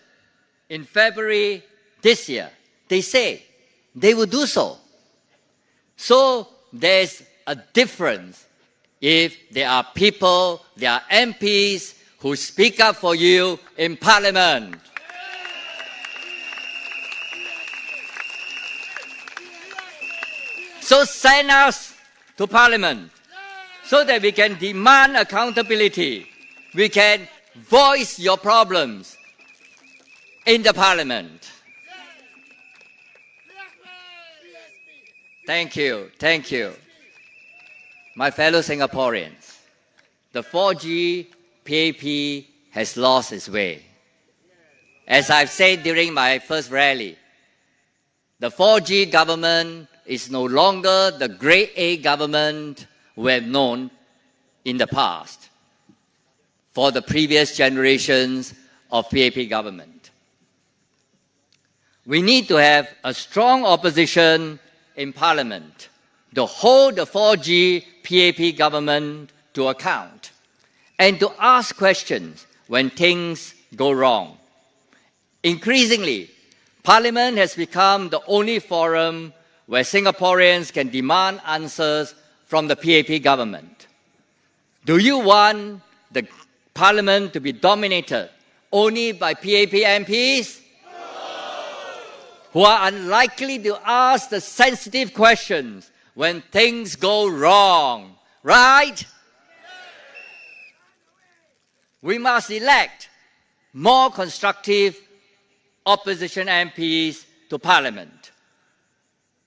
in February this year, they say they will do so. So there's a difference if there are people, there are MPs who speak up for you in Parliament. So send us to Parliament so that we can demand accountability. We can voice your problems in the Parliament. Thank you, thank you. My fellow Singaporeans, the 4G PAP has lost its way. As I've said during my first rally, the 4G government is no longer the grade A government we have known in the past. for the previous generations of PAP government. We need to have a strong opposition in Parliament to hold the 4G PAP government to account and to ask questions when things go wrong. Increasingly, Parliament has become the only forum where Singaporeans can demand answers from the PAP government. Do you want the Parliament to be dominated only by PAP MPs? Who are unlikely to ask the sensitive questions when things go wrong, right? We must elect more constructive opposition MPs to Parliament.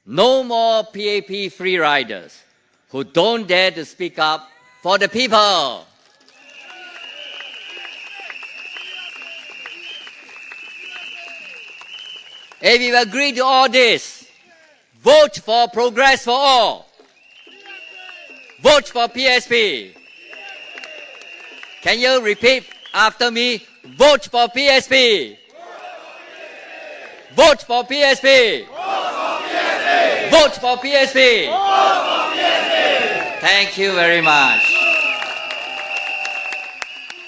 No more PAP free riders who don't dare to speak up for the people. If you agree to all this, vote for Progress for All. Vote for PSP. Can you repeat after me? Vote for PSP. Vote for PSP. Vote for PSP. Thank you very much.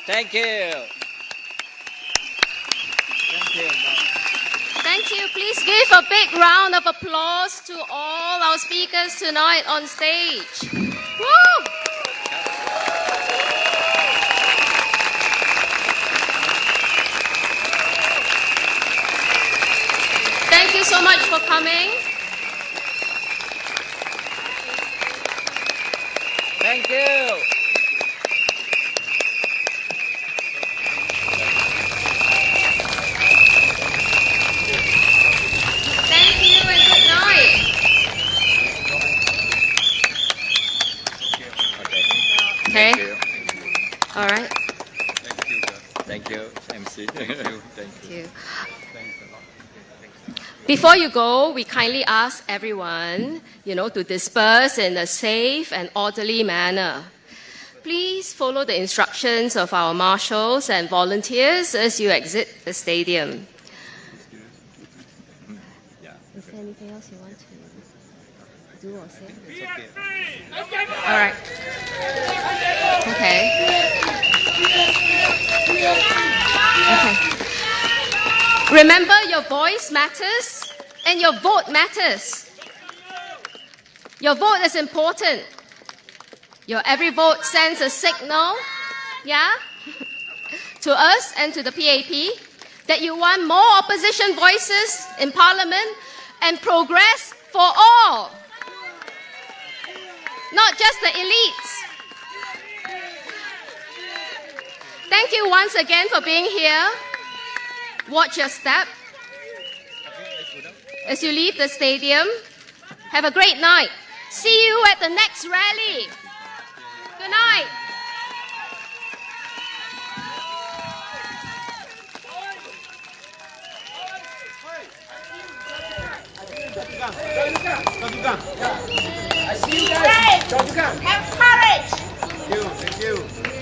Thank you. Thank you. Thank you. Please give a big round of applause to all our speakers tonight on stage. Woo! Thank you so much for coming. Thank you. Thank you and good night. Okay. All right. Thank you, MC. Thank you. Thank you. Before you go, we kindly ask everyone, to disperse in a safe and orderly manner. Please follow the instructions of our marshals and volunteers as you exit the stadium. Is there anything else you want to do or say? All right. Okay. Okay. Remember, your voice matters and your vote matters. Your vote is important. Your every vote sends a signal, to us and to the PAP that you want more opposition voices in Parliament and progress for all, not just the elites. Thank you once again for being here. Watch your step as you leave the stadium. Have a great night. See you at the next rally. Good night. I see you guys. Have courage. Thank you. Thank you.